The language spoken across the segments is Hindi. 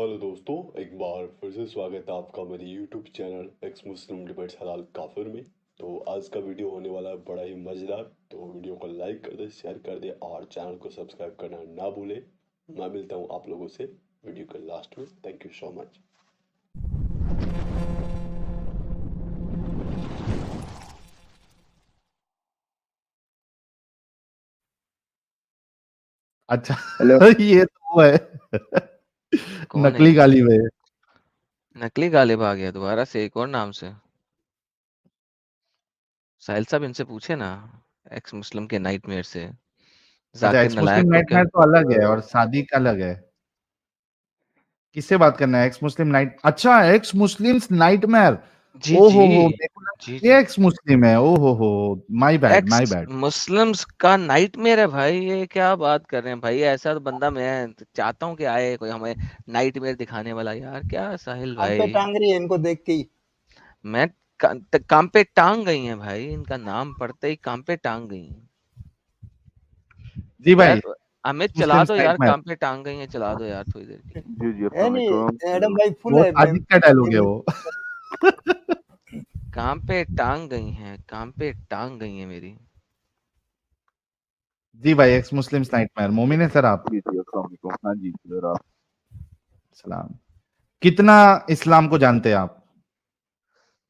हेलो दोस्तों, एक बार फिर से स्वागत है आपका मेरे यूट्यूब चैनल एक्स मुस्लिम डिबेट्स हलाल काफिर में। तो आज का वीडियो होने वाला है बड़ा ही मज़ेदार। तो वीडियो को लाइक कर दे, शेयर कर दे और चैनल को सब्सक्राइब करना ना भूले। मैं मिलता हूँ आप लोगों से वीडियो के लास्ट में। Thank you so much. अच्छा। हेलो। ये तो वो है। कौन है नकली ये? गालिब है। नकली गालिब आ गया दोबारा से एक और नाम से। साहिल साहब इनसे पूछे ना, एक्स मुस्लिम के नाइटमेयर से। अच्छा, जाकिर एक्स मुस्लिम नालायक को क्या? नाइटमेयर तो अलग है और सादिक अलग है। किससे बात करना है? एक्स मुस्लिम नाइट, अच्छा एक्स मुस्लिम नाइटमेयर। जी ओ जी हो मेरे को जी लगा जी। ये एक्स मुस्लिम है। ओ हो, my bad my ex bad. Muslims का नाइटमेयर है भाई, ये क्या बात कर रहे हैं भाई? ऐसा तो बंदा मैं चाहता हूँ कि आए कोई हमें नाइटमेयर दिखाने वाला। यार क्या साहिल हम पे भाई, टांग रही है इनको देख के ही। मैं काम पे टांग गई हैं भाई, इनका नाम पढ़ते ही काम पे टांग गई हैं। जी भाई, यार अमित चला मुस्लिम दो यार, नाइटमेयर। काम पे टांग गई हैं, चला दो यार थोड़ी देर के लिए। जी, जी, है अस्सलाम नहीं, वालेकुम। एडम भाई फुल वो है मैं सादिक का डायलॉग है इन वो। काम पे टांग गई हैं, काम पे टांग गई हैं मेरी। जी भाई, एक्स मुस्लिम नाइटमेयर मोमिन है सर आप। जी, जी, अस्सलाम वालेकुम। हाँ जी, सर आप सलाम। कितना इस्लाम को जानते हैं आप?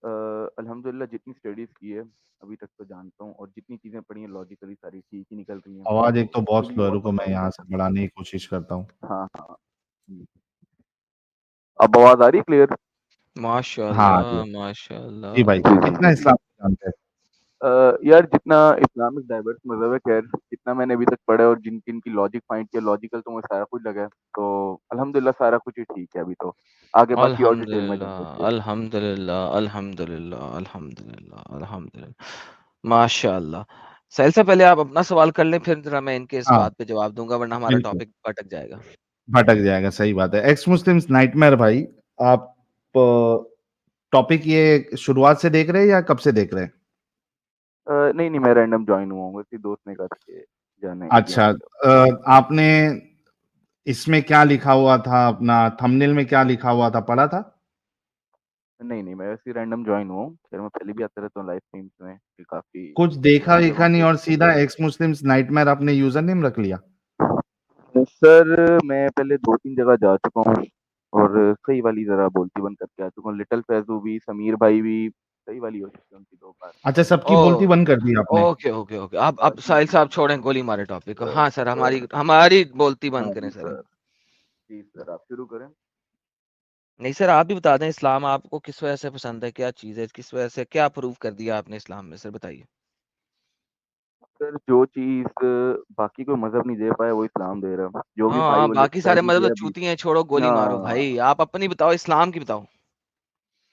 अल्हम्दुलिल्लाह जितनी स्टडीज़ की है, अभी तक तो जानता हूँ और जितनी चीज़ें पढ़ी हैं लॉजिकली सारी ठीक ही निकल रही हैं। आवाज एक तो बहुत खुद ही स्लो है, बहुत रुको मैं यहाँ से मुताबिक बढ़ाने की कोशिश करता हूँ। हाँ, हाँ। जी। अब आवाज़ आ रही है क्लियर? हाँ माशाल्लाह जी भाई, जी, माशाल्लाह। जी, कितना जी, जी। इस्लाम को जानते हैं? यार जितना इस्लामिक डाइवर्स मज़हब है खैर, जितना मैंने अभी तक पढ़ा है और जिन-जिन की लॉजिक फाइंड किया, लॉजिकल तो मुझे सारा कुछ लगा है। तो अल्हम्दुलिल्लाह सारा कुछ ही ठीक है अभी तो। आगे बाकी और डिटेल में अल्हम्दुलिल्लाह जान अल्हम्दुलिल्लाह अल्हम्दुलिल्लाह अल्हम्दुलिल्लाह अल्हम्दुलिल्लाह माशाल्लाह। साहिल साहब पहले आप अपना सवाल कर लें, फिर जरा मैं इनके इस हाँ बात पे जवाब दूंगा, वरना हमारा बिल्कुल, टॉपिक भटक जाएगा। भटक जाएगा, सही बात है। एक्स मुस्लिम नाइटमेयर भाई, आप टॉपिक ये शुरुआत से देख रहे हैं या कब से देख रहे हैं? नहीं, नहीं मैं रैंडम जॉइन हुआ हूँ, किसी दोस्त ने कहा था कि जाना है इंडिया अच्छा, में तो। आपने इसमें क्या लिखा हुआ था, अपना थंबनेल में क्या लिखा हुआ था, पढ़ा था? नहीं, नहीं मैं ऐसे ही रैंडम जॉइन हुआ हूँ। खैर मैं पहले भी आता रहता हूँ लाइव स्ट्रीम्स में कि काफ़ी कुछ देखा अच्छी देखा जगहों नहीं पे और सीधा एक्स मुस्लिम नाइटमेयर आपने यूजर नेम रख लिया? सर मैं पहले 2-3 जगह जा चुका हूँ और सही वाली ज़रा बोलती बंद करके आ चुका हूँ। लिटिल फैज़ू भी, समीर भाई भी, सही वाली हो चुकी है उनकी 2 बार। अच्छा, सबकी बोलती ओ बंद कर दी आपने? ओके ओके ओके, अब जी, साहिल जी, साहब जी। छोड़ें गोली मारे टॉपिक को। अ हाँ सर, अ, हमारी हमारी बोलती हाँ बंद जी करें सर। सर। जी सर, आप शुरू करें। नहीं सर, आप भी बता दें, इस्लाम आपको किस वजह से पसंद है, क्या चीज़ है, किस वजह से क्या प्रूव कर दिया आपने इस्लाम में, सर बताइए। सर जो चीज़ बाकी कोई मज़हब नहीं दे पाया वो इस्लाम दे रहा है। जो भी हाँ भाई हाँ, वो बाकी सारे लिटरेसी मतलब तो दिया अभी। चूती हैं, छोड़ो गोली मारो हाँ। भाई, आप अपनी बताओ, इस्लाम की बताओ।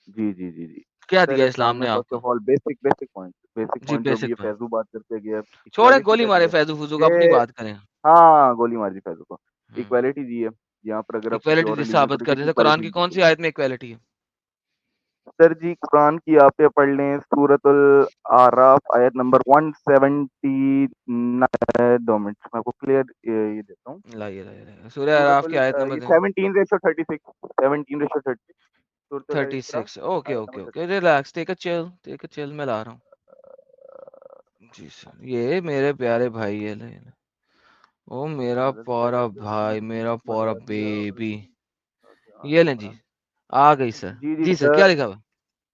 जी, जी, जी, जी। क्या सर दिया इस्लाम इस्लाम ने ने फर्स्ट आपको? ऑफ ऑल बेसिक पॉइंट जी जो भी बेसिक ये पे फैज़ू बात करके गया, छोड़े, इक्वालिटी गोली का मारे दिया फैजू फूजू को, अपनी कि बात करें। हाँ, गोली मार दी फैज़ू को। हम्म। इक्वालिटी दी है, यहाँ पर अगर आप किसी और इक्वेलिटी रिलीजन को साबित कर देखें तो देते, कुरान इक्वालिटी की नहीं दी कौन सी गई। आयत में इक्वेलिटी है? सर जी कुरान की आप ये पढ़ लें सूरतुल आराफ आयत नंबर 179। 2 मिनट मैं आपको क्लियर ये देता हूँ। लाइए लाइए लाइए, सूर्य आराफ की सूरतुल आयत नंबर ये 17:36 17:36 सूरतुल इकरा 36। ओके आयत okay number okay, 36। Relax, take a chill, मैं ला रहा हूँ। जी सर, ये मेरे प्यारे भाई, ये ले ले। ओ मेरा प्यारा भाई, मेरा प्यारा बेबी, ये लें जी, आ गई सर। जी, जी जी सर, क्या सर। लिखा हुआ?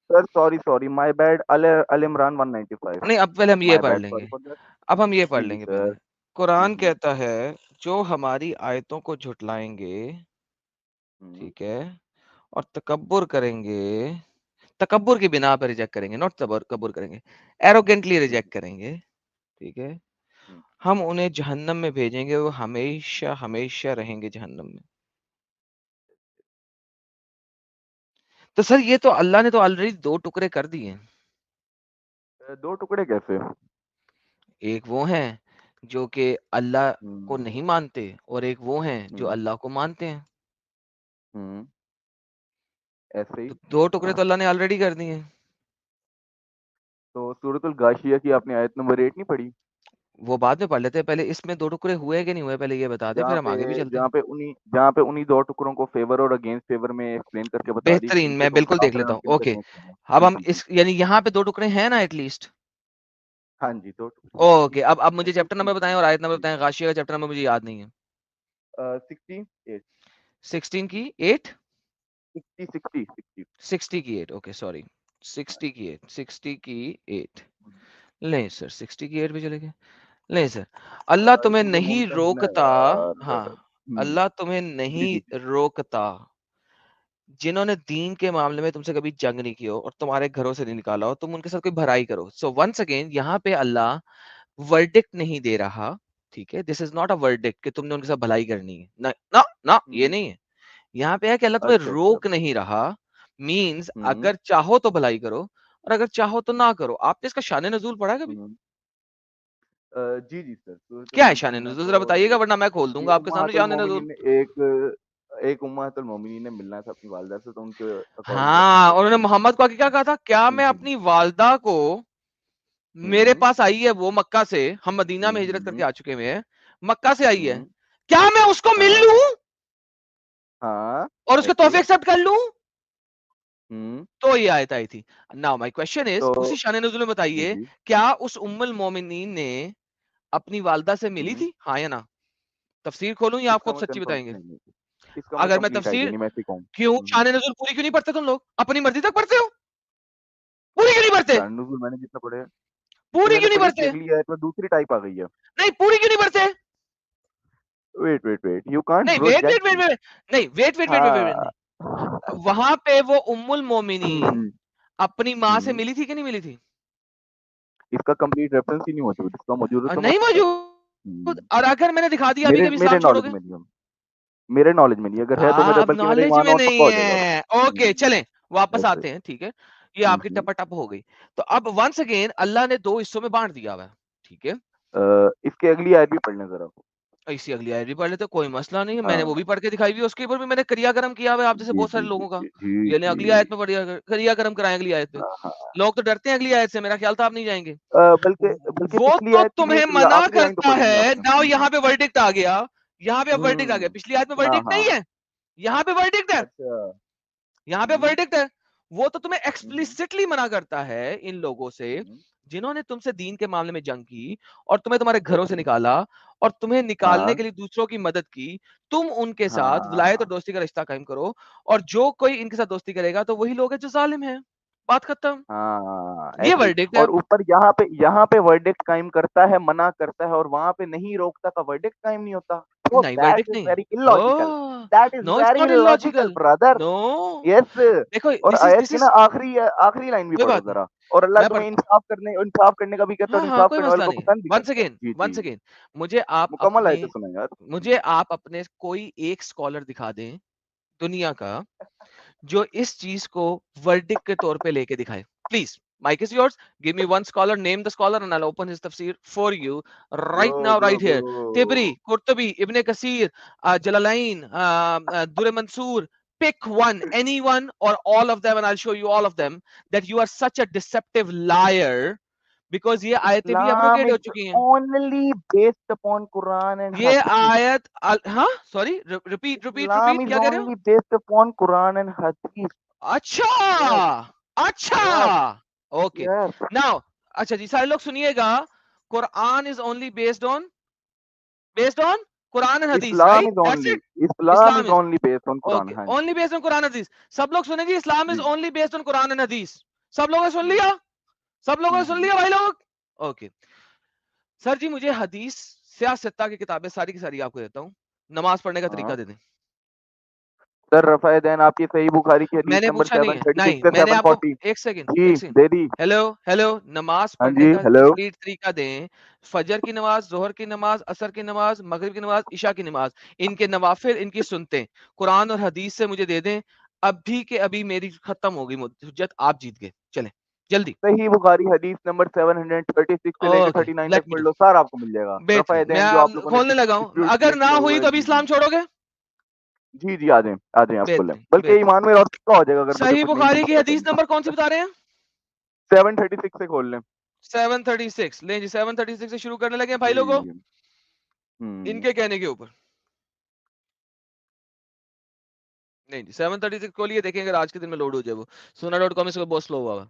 Sir sorry, sorry my bad Al Imran 195। नहीं, अब पहले हम ये माय पढ़ बैड, सॉरी लेंगे। For that. अब हम ये पढ़ जी, जी लेंगे सर। पहले। जी, कुरान जी। कहता है, जो हमारी आयतों को झुटलाएंगे, हुँ, ठीक है, और तकब्बुर करेंगे, तकब्बुर की बिना पर रिजेक्ट करेंगे, नॉट तकब्बुर करेंगे, एरोगेंटली हुँ, रिजेक्ट करेंगे, ठीक है, हुँ। हम उन्हें जहन्नम में भेजेंगे, वो हमेशा हमेशा रहेंगे जहन्नम में। तो सर ये तो अल्लाह ने तो ऑलरेडी दो टुकड़े कर दिए हैं। 2 टुकड़े कैसे? एक वो हैं जो कि अल्लाह को हुँ, नहीं मानते, और एक वो हैं जो हुँ, अल्लाह को मानते हैं। हुँ। ऐसे ही। तो दो टुकड़े तो अल्लाह ने ऑलरेडी कर दिए हैं। तो सूरतुल गाशिया की आपने आयत नंबर 8 नहीं पढ़ी? वो बाद में पढ़ लेते हैं, पहले इसमें 2 टुकड़े हुए कि नहीं हुए पहले ये बता दे, फिर हम आगे भी चलते हैं। जहाँ पे उन्हीं 2 टुकड़ों को फेवर और अगेंस्ट फेवर में एक्सप्लेन करके बता दी कि बेहतरीन, इनके मैं 2 बिल्कुल बराबर देख हैं लेता और हूँ। इनके ओके, अगेंस्ट हैं। अब जी, हम जी, जी। इस यानी यहाँ पे 2 टुकड़े हैं ना एटलीस्ट। हाँ जी, 2 टुकड़े। ओके, अब मुझे चैप्टर नंबर बताएं और आयत नंबर बताएं। गाशिया का चैप्टर नंबर मुझे याद नहीं है। 68 16 की 8 60 की 8। ओके सॉरी, 60 की 8, 60 की 8। नहीं सर, 60 की 8 पे चले गए। नहीं सर, अल्लाह तुम्हें ये नहीं मुमतहिन है रोकता। यार। हाँ, हुँ, अल्लाह तुम्हें जी, नहीं जी, जी। रोकता जिन्होंने दीन के मामले में तुमसे कभी जंग नहीं की हो और तुम्हारे घरों से नहीं निकाला हो, तुम उनके साथ कोई भलाई करो। सो वंस अगेन यहाँ पे अल्लाह वर्डिक्ट नहीं दे रहा, ठीक है? This is not a verdict कि तुमने उनके साथ भलाई करनी है। ना ना ना, ये हुँ, नहीं है। यहाँ पे है कि अल्लाह तुम्हें अच्छा, अच्छा। रोक नहीं रहा, मीन्स हुँ, अगर चाहो तो भलाई करो और अगर चाहो तो ना करो। आपने इसका शान नजूल पढ़ा है कभी? हुँ। जी, जी सर, सूरत क्या है शान मुमतहिना में नजूल, तो जरा बताइएगा, ये वरना मैं खोल ये दूंगा आपके सामने उम्महातुल शान नजूल। मोमिनीन एक उम्महातुल मोमिनीन ने मिलना था अपनी वालिदा से, तो उनके अकॉर्डिंग अपनी हाँ, स्टोरी उन्होंने सुनाई। मोहम्मद को आके क्या कहा था, क्या जी, मैं जी, जी। अपनी वालदा को, मेरे हुँ, पास आई है वो मक्का से, हम मदीना में हुँ, हिजरत करके हुँ, आ चुके हुए हैं, मक्का से आई है, हुँ, क्या मैं उसको मिल हाँ, लूं हाँ, और उसके तोहफे ओके। एक्सेप्ट कर लूं? हुँ, तो ये आयत आई थी। नाउ माय क्वेश्चन इज, तो उसी शान नज़ुल में जी, बताइए, जी। क्या उस उम्मुल मोमिनीन ने अपनी वालदा से मिली हुँ, थी, हाँ या ना? तफसीर खोलूं या आप इसका खुद मैं सच्ची कन्फर्म बताएंगे? नहीं, नहीं, इसका मैं अगर मैं कंप्लीट आइडिया तफसीर, नहीं, मैं ऐसे ही कहूँ। क्यों हुँ, हुँ। शान नज़ुल पूरी क्यों नहीं पढ़ते तुम लोग? अपनी मर्जी तक पढ़ते हो, पूरी क्यों नहीं पढ़ते? शान नुज़ूल मैंने जितना पढ़े हैं, जितने पूरी मैंने क्यों नहीं पढ़े इसकी पढ़ते? अगली आयत में दूसरी टाइप आ गई है। नहीं, पूरी क्यों नहीं पढ़ते? वेट, यू कांट नहीं, ब्रो वेट वेट जज वेट मी। वेट, नहीं wait wait wait wait wait, हाँ। नहीं। वहां पे वो उम्मुल हुँ, मोमिनीन हुँ, अपनी माँ से हुँ। मिली थी कि नहीं मिली थी? इसका कंप्लीट रेफरेंस ही नहीं मौजूद, इसका मौजूद है तो मैं नहीं मौजूद। हुँ, और अगर मैंने दिखा दिया अभी मेरे कभी मेरे इस्लाम नॉलेज छोड़ोगे? में नहीं है। मेरे नॉलेज में नहीं, अगर है तो मेरा अब बल्कि मेरा नॉलेज ईमान में और पक्का नहीं हो जाएगा। है। ओके हुँ, चलें, वापस ऐसे। आते हैं, ठीक है? ये हुँ, आपकी हुँ। टपा-टप हो गई। तो अब वंस अगेन अल्लाह ने 2 हिस्सों में बाँट दिया हुआ है, ठीक है? इसकी अगली आयत भी पढ़ लें ज़रा। इसी अगली आयत भी पढ़ लेते हैं, कोई मसला नहीं है। मैंने वो हाँ। भी पढ़ के दिखाई हुई है, उसके ऊपर भी मैंने क्रियाकर्म किया हुआ है आप जैसे जी, बहुत सारे जी, जी, लोगों का। जी, जी, ये ले अगली आयत जी। में बढ़िया क्रियाकर्म कराएँ अगली आयत पे। हाँ, हाँ। लोग तो डरते हैं अगली आयत से, मेरा ख्याल था आप नहीं जाएँगे। बल्कि बल्कि वो पिछली तो आयत की भी तुम्हें एक मना आखिरी लाइन तो करता पढ़ी नहीं है, आपने। नाउ हुँ, यहाँ हुँ। पे वर्डिक्ट आ गया। यहाँ पे अब वर्डिक्ट आ गया, हुँ। पिछली आयत में हाँ, वर्डिक्ट नहीं हाँ। है, यहाँ पे वर्डिक्ट है। अच्छा। यहाँ पे हुँ, वर्डिक्ट है। वो तो तुम्हें हुँ, हुँ, एक्सप्लिसिटली मना करता है इन लोगों से हुँ। जिन्होंने तुमसे दीन के मामले में जंग की और तुम्हें तुम्हारे घरों से ओके। निकाला और तुम्हें निकालने हाँ, के लिए दूसरों की मदद की। तुम उनके साथ विलायत और हाँ, दोस्ती का रिश्ता कायम करो और जो कोई इनके साथ दोस्ती करेगा तो वही लोग हैं जो जालिम हैं। बात खत्म। हाँ, ये ऐसे ही। वर्डिक्ट है। और ऊपर यहाँ पे वर्डिक्ट कायम करता है, मना करता है और वहाँ पे नहीं रोकता का वर्डिक्ट कायम नहीं होता। तो नहीं, दैट वर्डिक्ट इज़ नहीं है। Very illogical. Oh! That is no, it's very not illogical illogical. Brother. No. Yes. देखो, और आयत दिस की ना इज़ आखिरी लाइन भी कोई पढ़ो बात नहीं। ज़रा। और अल्लाह मैं तुम्हें पढ़ता हूँ। इंसाफ करने का भी कहता है हाँ, और हाँ, इंसाफ कोई करने वालों मसला को नहीं है। पसंद भी वन्स करता है। अगेन जी, जी, वन्स जी। अगेन मुझे आप मुकम्मल अपने आयत तो सुना यार। मुझे आप अपने कोई एक स्कॉलर दिखा दें दुनिया का जो इस चीज को वर्डिक्ट के तौर पे लेके दिखाए। Please, mike is yours. Give me one scholar, name the scholar and I will open his तफसीर for you bro, right now bro, right here. Tabari, bro. Qurtubi, Ibn Kathir, Jalalayn, Durr Mansur, pick one, anyone or all of them and I'll show you all of them that you are such a deceptive liar because ये आयतें भी Islam एब्रोगेट हो is चुकी हैं। only based upon Quran and ये Hadith. आयत हाँ sorry, repeat repeat Islam repeat, is क्या कह रहे हो? only based upon Quran and Hadith. Yes, अच्छा, yes, अच्छा, ओके। yes. नाउ अच्छा जी, सारे लोग सुनिएगा। Quran is only based on Quran and हदीस, Islam right? is that's only it. Islam is Islam is only based on Quran. Okay, हाँ ओनली बेस्ड ऑन कुरान हदीस। सब लोग सुनेंगे, इस्लाम इज जी। Only based on Quran and हदीस। सब लोगों ने सुन हम्म, लिया? सब लोगों ने सुन हम्म। लिया भाई लोग? ओके सर जी, मुझे हदीस सियासत्ता की किताबें सारी की सारी आपको देता हूँ। नमाज पढ़ने का तरीका हाँ दे दें। सर, रफ़ा दैन आपकी सही बुखारी की हदीस मैंने नंबर पूछा नहीं है, 736 नहीं, से मैंने आपको 740 एक सेकंड, जी एक सेकंड। दे दी। हेलो हेलो, नमाज हाँ पढ़ने जी, का हेलो। कंप्लीट तरीका दें। फजर की नमाज, जोहर की नमाज, असर की नमाज, मगरिब की नमाज, इशा की नमाज, इनके नवाफिल, इनकी सुनते कुरान और हदीस से मुझे दे दें। अभी के अभी मेरी खत्म हो गई हुज्जत, आप जीत गए। चलें जल्दी। सही बुखारी हदीस नंबर 736 से लेकर ओके 39 तक लेट मी पढ़ डू। लो सर, आपको मिल जाएगा। रफ़ा बेहतरीन, मैं दैन जो आप लोगों ने खोलने लगा हूँ। डिस्प्यूट अगर क्रिएट ना किया हुआ हुई है। तो अभी जी, जी, इस्लाम जी। छोड़ोगे? जी, जी, आ जाएँ आप खोलें। बेहतरीन बल्कि बेहतरीन। ईमान में और पक्का हो जाएगा अगर मुझे सही कुछ नहीं बुखारी की पता हदीस चलेगा। नंबर कौन सी बता रहे हैं? 736 से खोल लें। 736 ले जी, 736 से शुरू करने लगे हैं भाई लोगों, इनके कहने के ऊपर। नहीं जी, 736 खोलिए, देखेंगे अगर आज के दिन में लोड हो जाए वो। Sona.com इसको बहुत स्लो हुआ है।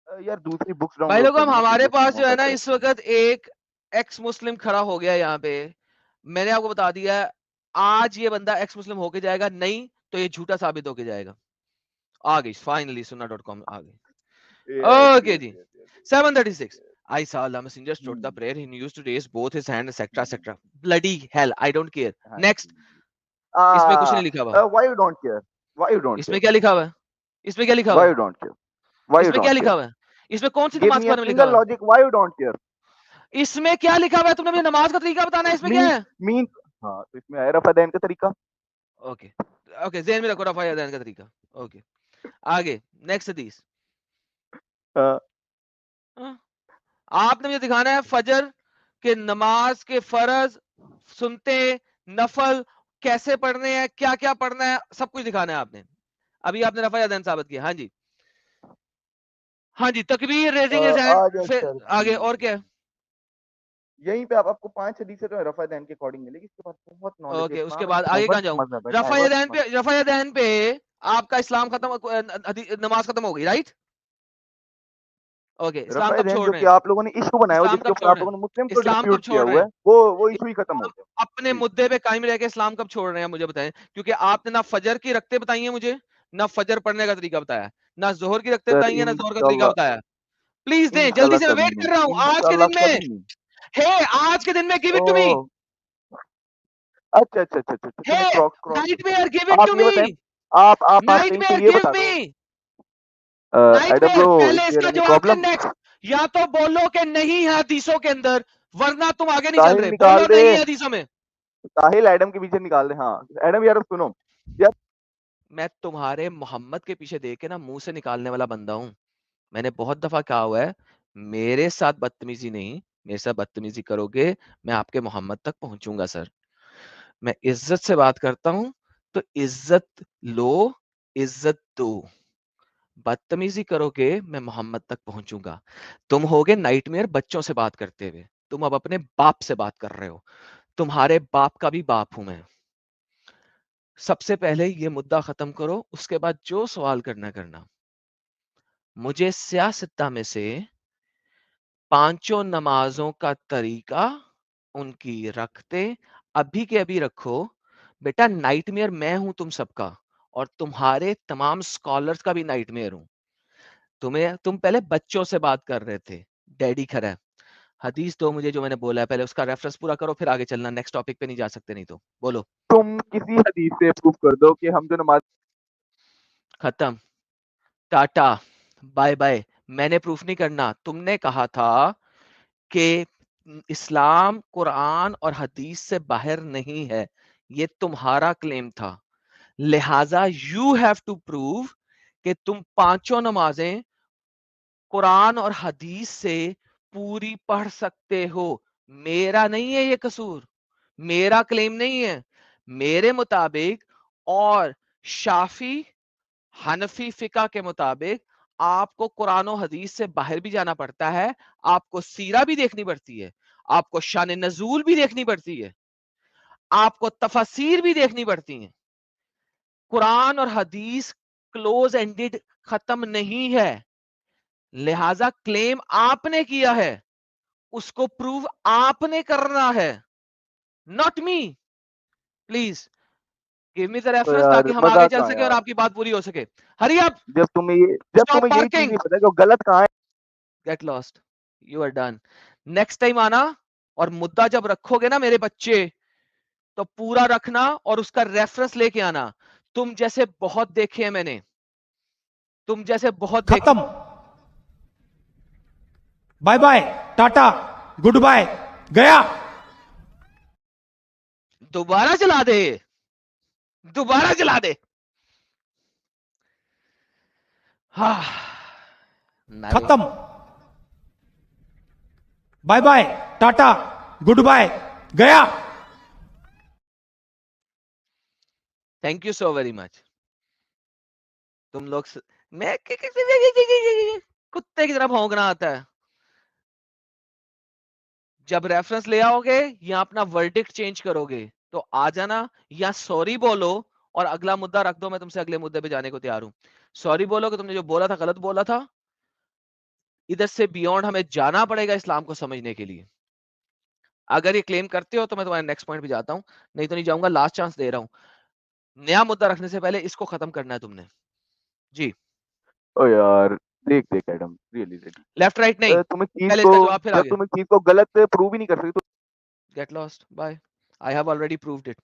यार दूसरी बुक्स भाई डाउनलोड लोग, कर हम लो ना, हमारे PDF पास में जो है होता ना क्या इस वक्त एक एक्स मुस्लिम खड़ा हो गया है यहाँ पे। मैंने आपको बता दिया है, आज ये बंदा एक्स मुस्लिम होके जाएगा, नहीं तो ये झूठा साबित होके जाएगा। आ गई फाइनली Sona.com आ गई। Yes, Okay yes, ji, yes, yes, yes. 736. I saw Allah Messenger stood the hmm, prayer. He used to raise both his hands, etc., etc. Bloody hell, I don't care. हाँ Next, जी। इसमें कुछ नहीं लिखा हुआ। why you don't care? Why you don't इसमें care? क्या लिखा हुआ है? इसमें क्या लिखा हुआ Why है? you don't care? Why you इसमें क्या don't लिखा care? हुआ है? इसमें कौन सी Give नमाज me के a बारे में लिखा single हुआ है? logic. Why you don't care? इसमें क्या लिखा हुआ है? तुमने मुझे नमाज का तरीका बताना है, इसमें क्या Means है? means हाँ, तो इसमें आया रफा दैन का तरीका। ओके ओके, ज़हन में रखो रफ़ा यदैन का तरीका। ओके, आगे नेक्स्ट हदीस। हाँ, हाँ? आपने मुझे दिखाना है फजर के नमाज के फर्ज, सुनते, नफल कैसे पढ़ने हैं, क्या क्या पढ़ना है, सब कुछ दिखाना है आपने। अभी आपने रफ़ा यदैन साबित किया। हाँ जी, हाँ जी, तकबीर, रेजिंग हिज हैंड, आ जाओ फिर सर आगे और जी। क्या है? यहीं पे आप आपको 5 हदीसें तो रफा दैन के अकॉर्डिंग मिलेगी। इसके बाद बहुत नॉलेज है। ओके, उसके इस्लाम एक बाद आगे कहाँ डाइवर्स जाऊं? मजहब है, रफ़ा डाइवर्स यदैन पे, मजहब। रफ़ा यदैन पे आपका इस्लाम खत्म, नमाज खत्म हो गई, राइट? ओके, इस्लाम रफा कब दैन छोड़ जो रहे कि हैं? आप लोगों ने इश्यू बनाया हो, इस्लाम जिसके कब ऊपर छोड़ आप रहे हैं? लोगों ने मुस्लिम को इस्लाम कब डिस्प्यूट किया छोड़ रहे हुआ हैं? है, वो इशू ही खत्म हो आप गया। अपने जी मुद्दे पे कायम रह के इस्लाम कब छोड़ रहे हैं मुझे बताएं, क्योंकि आपने ना फजर की रखते बताई है मुझे, ना फजर पढ़ने का तरीका बताया, ना जोहर की रखते सर, बताई है, ना जोहर का तरीका इंशाल्लाह बताया। प्लीज दें जल्दी इंशाल्लाह से, मैं कभी वेट कर नहीं, रहा हूं आज के इंशाल्लाह दिन कभी में। नहीं। हे, आज के दिन में गिव इट टू मी। ओह! अच्छा, अच्छा, अच्छा, अच्छा, अच्छा, हे, चलिए क्रॉस नाइटमेयर गिव इट आप टू ये मी। बताएँ आप आते हैं तो नाइटमेयर ये गिव बता मी। दो एडम नाइटमेयर, ब्रो, इज पहले देयर इसका एनी जवाब दे प्रॉब्लम? नेक्स्ट। या तो बोलो कि नहीं है हदीसों के अंदर, वरना तुम आगे नहीं चल साहिल रहे। निकाल बोलो दे, नहीं है हदीसों में। साहिल एडम के पीछे निकाल दे। हाँ, एडम यार सुनो, यार मैं तुम्हारे मोहम्मद के पीछे देख के ना मुंह से निकालने वाला बंदा हूं। मैंने बहुत दफा कहा हुआ है, मेरे साथ बदतमीजी नहीं, मेरे साथ बदतमीजी करोगे मैं आपके मोहम्मद तक पहुंचूंगा सर। मैं इज्जत से बात करता हूं, तो इज्जत लो, इज्जत दो। बदतमीजी करोगे मैं मोहम्मद तक पहुंचूंगा। तुम होगे नाइटमेयर बच्चों से बात करते हुए, तुम अब अपने बाप से बात कर रहे हो। तुम्हारे बाप का भी बाप हूं मैं। सबसे पहले ये मुद्दा खत्म करो, उसके बाद जो सवाल करना करना। मुझे सियासत्ता में से पांचों नमाजों का तरीका उनकी रखते, अभी के अभी रखो। बेटा नाइटमेयर मैं हूं तुम सबका, और तुम्हारे तमाम स्कॉलर्स का भी नाइटमेयर हूं। तुम पहले बच्चों से बात कर रहे थे, डैडी खरा है। हदीस दो मुझे जो मैंने बोला है, पहले उसका रेफरेंस पूरा करो, फिर आगे चलना। नेक्स्ट टॉपिक पे नहीं जा सकते नहीं तो बोलो। तुम किसी हदीस से प्रूव कर दो कि हम जो नमाज खत्म, टाटा, बाय बाय। मैंने प्रूफ नहीं करना। तुमने कहा था कि इस्लाम कुरान और हदीस से बाहर नहीं है, ये तुम्हारा क्लेम था। लिहाजा यू हैव टू प्रूव कि तुम पांचों नमाजें कुरान और हदीस से पूरी पढ़ सकते हो। मेरा नहीं है ये कसूर, मेरा क्लेम नहीं है। मेरे मुताबिक और शाफी हनफी फिका के मुताबिक आपको कुरान और हदीस से बाहर भी जाना पड़ता है, आपको सीरा भी देखनी पड़ती है, आपको शान नजूल भी देखनी पड़ती है, आपको तफसीर भी देखनी पड़ती है। कुरान और हदीस क्लोज एंडेड खत्म नहीं है। लिहाजा क्लेम आपने किया है, उसको प्रूव आपने करना है, not me. Please give me the तो रेफरेंस यार ताकि हम आगे मज़ाक चल कहाँ सके और यार? आपकी बात पूरी हो सके। हरी अप, जब स्टॉप तुम्हें यही चीज़ पार्किंग, नहीं पता कि वो गलत कहाँ है। Get lost, you are done. Next time आना, और मुद्दा जब रखोगे ना मेरे बच्चे, तो पूरा रखना और उसका रेफरेंस लेके आना। तुम जैसे बहुत देखे हैं मैंने, तुम जैसे बहुत देखे। खत्म, bye bye, Tata, good bye, गया। दोबारा चला दे, दोबारा चला दे। हाँ, नारे। खत्म, bye bye, Tata, good bye, गया। Thank you so very much. तुम लोग मैं कुत्ते की तरह भौंकना आता है। जब रेफरेंस ले आओगे या अपना वर्डिक्ट चेंज करोगे तो आ जाना, या सॉरी बोलो और अगला मुद्दा रख दो, मैं तुमसे अगले मुद्दे पे जाने को तैयार हूं। सॉरी बोलो कि तुमने जो बोला था गलत बोला था, इधर से बियॉन्ड हमें जाना पड़ेगा इस्लाम को समझने के लिए। अगर ये क्लेम करते हो तो मैं तुम्हारे नेक्स्ट पॉइंट पे जाता हूं, नहीं तो नहीं जाऊंगा। लास्ट चांस दे रहा हूं, नया मुद्दा रखने से पहले इसको खत्म करना है तुमने जी। ओ यार, देख देख Adam, really really left right नहीं, तुम्हें चीज पहले को, इसका जवाब फिर जब आगे। तुम चीज को गलत प्रूव ही नहीं कर सकते तो get lost, bye. I have already proved it.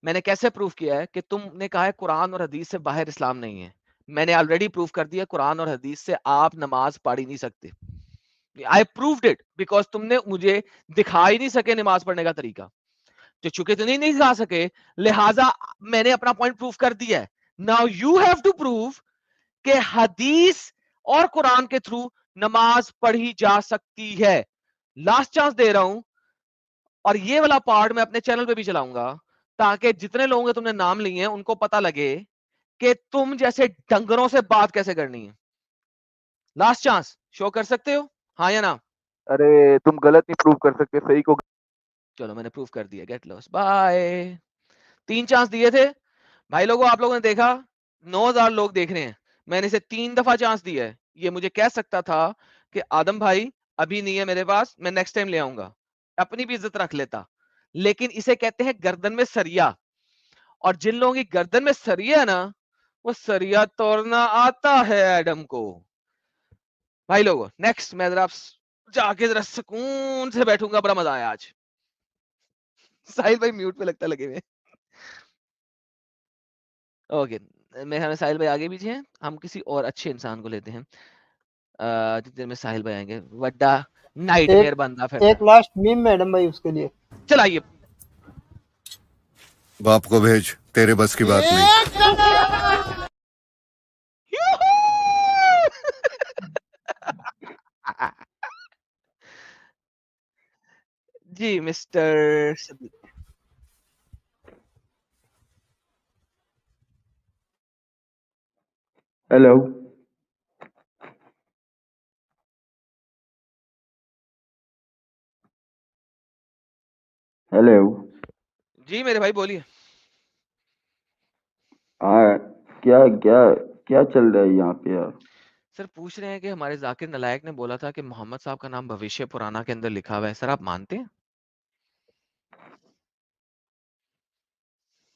मैंने कैसे प्रूव किया है कि तुमने कहा है कुरान और हदीस से बाहर इस्लाम नहीं है। मैंने ऑलरेडी प्रूव कर दिया कुरान और हदीस से आप नमाज पढ़ ही नहीं सकते। आई प्रूव्ड इट बिकॉज तुमने मुझे दिखा ही नहीं सके नमाज पढ़ने का तरीका। तो चूंकि तुम नहीं दिखा सके, लिहाजा मैंने अपना पॉइंट प्रूव कर दिया है। Now you have to prove कि हदीस और कुरान के थ्रू नमाज पढ़ी जा सकती है। लास्ट चांस दे रहा हूं, और ये वाला पार्ट मैं अपने चैनल पे भी चलाऊंगा ताकि जितने लोगों के तुमने नाम लिए हैं उनको पता लगे कि तुम जैसे डंगरों से बात कैसे करनी है। लास्ट चांस, शो कर सकते हो हाँ या ना? अरे तुम गलत नहीं प्रूव कर सकते, सही को। चलो मैंने प्रूव कर दिया, गेट लॉस, बाय। 3 चांस दिए थे भाई लोगों, आप लोगों ने देखा 9,000 लोग देख रहे हैं, मैंने इसे 3 दफा चांस दिया है। ये मुझे कह सकता था कि आदम भाई अभी नहीं है मेरे पास, मैं नेक्स्ट टाइम ले आऊंगा, अपनी भी इज्जत रख लेता। लेकिन इसे कहते हैं गर्दन में सरिया, और जिन लोगों की गर्दन में सरिया है ना, वो सरिया तोड़ना आता है एडम को। भाई लोगों नेक्स्ट, मैं जरा जाके जरा सुकून से बैठूंगा, बड़ा मजा आया आज। साहिल भाई म्यूट पे लगता लगे हुए। ओके, मैं हमें साहिल भाई आगे पीछे हैं, हम किसी और अच्छे इंसान को लेते हैं। जितनी देर में साहिल भाई आएंगे, वड्डा नाइटमेयर बंदा फिर एक लास्ट मीम मैडम भाई उसके लिए। चलाइए। बाप को भेज, तेरे बस की बात नहीं। जी मिस्टर हेलो हेलो। जी मेरे भाई बोलिए। हाँ, क्या क्या क्या चल रहा है यहाँ पे यार? सर पूछ रहे हैं कि हमारे जाकिर नालायक ने बोला था कि मोहम्मद साहब का नाम भविष्य पुराना के अंदर लिखा हुआ है, सर आप मानते हैं?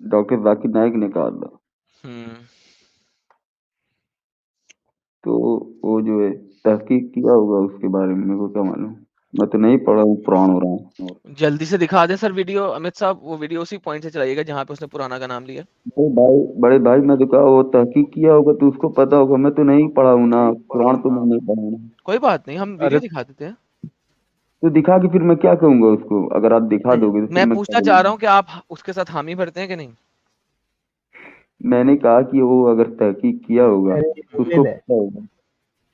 डॉक्टर जाकिर नाइक ने कहा था, हम्म, तो वो जो है तहकीक किया होगा उसके बारे में, मेरे को क्या मालूम, मैं तो नहीं पढ़ा हूँ, पुराण हो रहा हूँ। जल्दी से दिखा दें सर वीडियो, अमित साहब वो वीडियो उसी पॉइंट से चलाइएगा जहां पे उसने पुराना का नाम लिया। बड़े भाई मैं तो कहा वो तहकीक किया होगा तो उसको पता होगा, मैं तो नहीं पढ़ा हूँ ना, पुराण तो मैं नहीं पढ़ा हूँ ना। कोई बात नहीं, हम वीडियो दिखा देते हैं। तो दिखा के फिर मैं क्या कहूंगा उसको, अगर आप दिखा दोगे तो फिर मैं मैं क्या पूछना चाह रहा बोलूंगा? हूँ कि आप उसके साथ हामी भरते हैं कि नहीं? मैंने कहा कि वो अगर तहकीक किया होगा तो उसको पता होगा।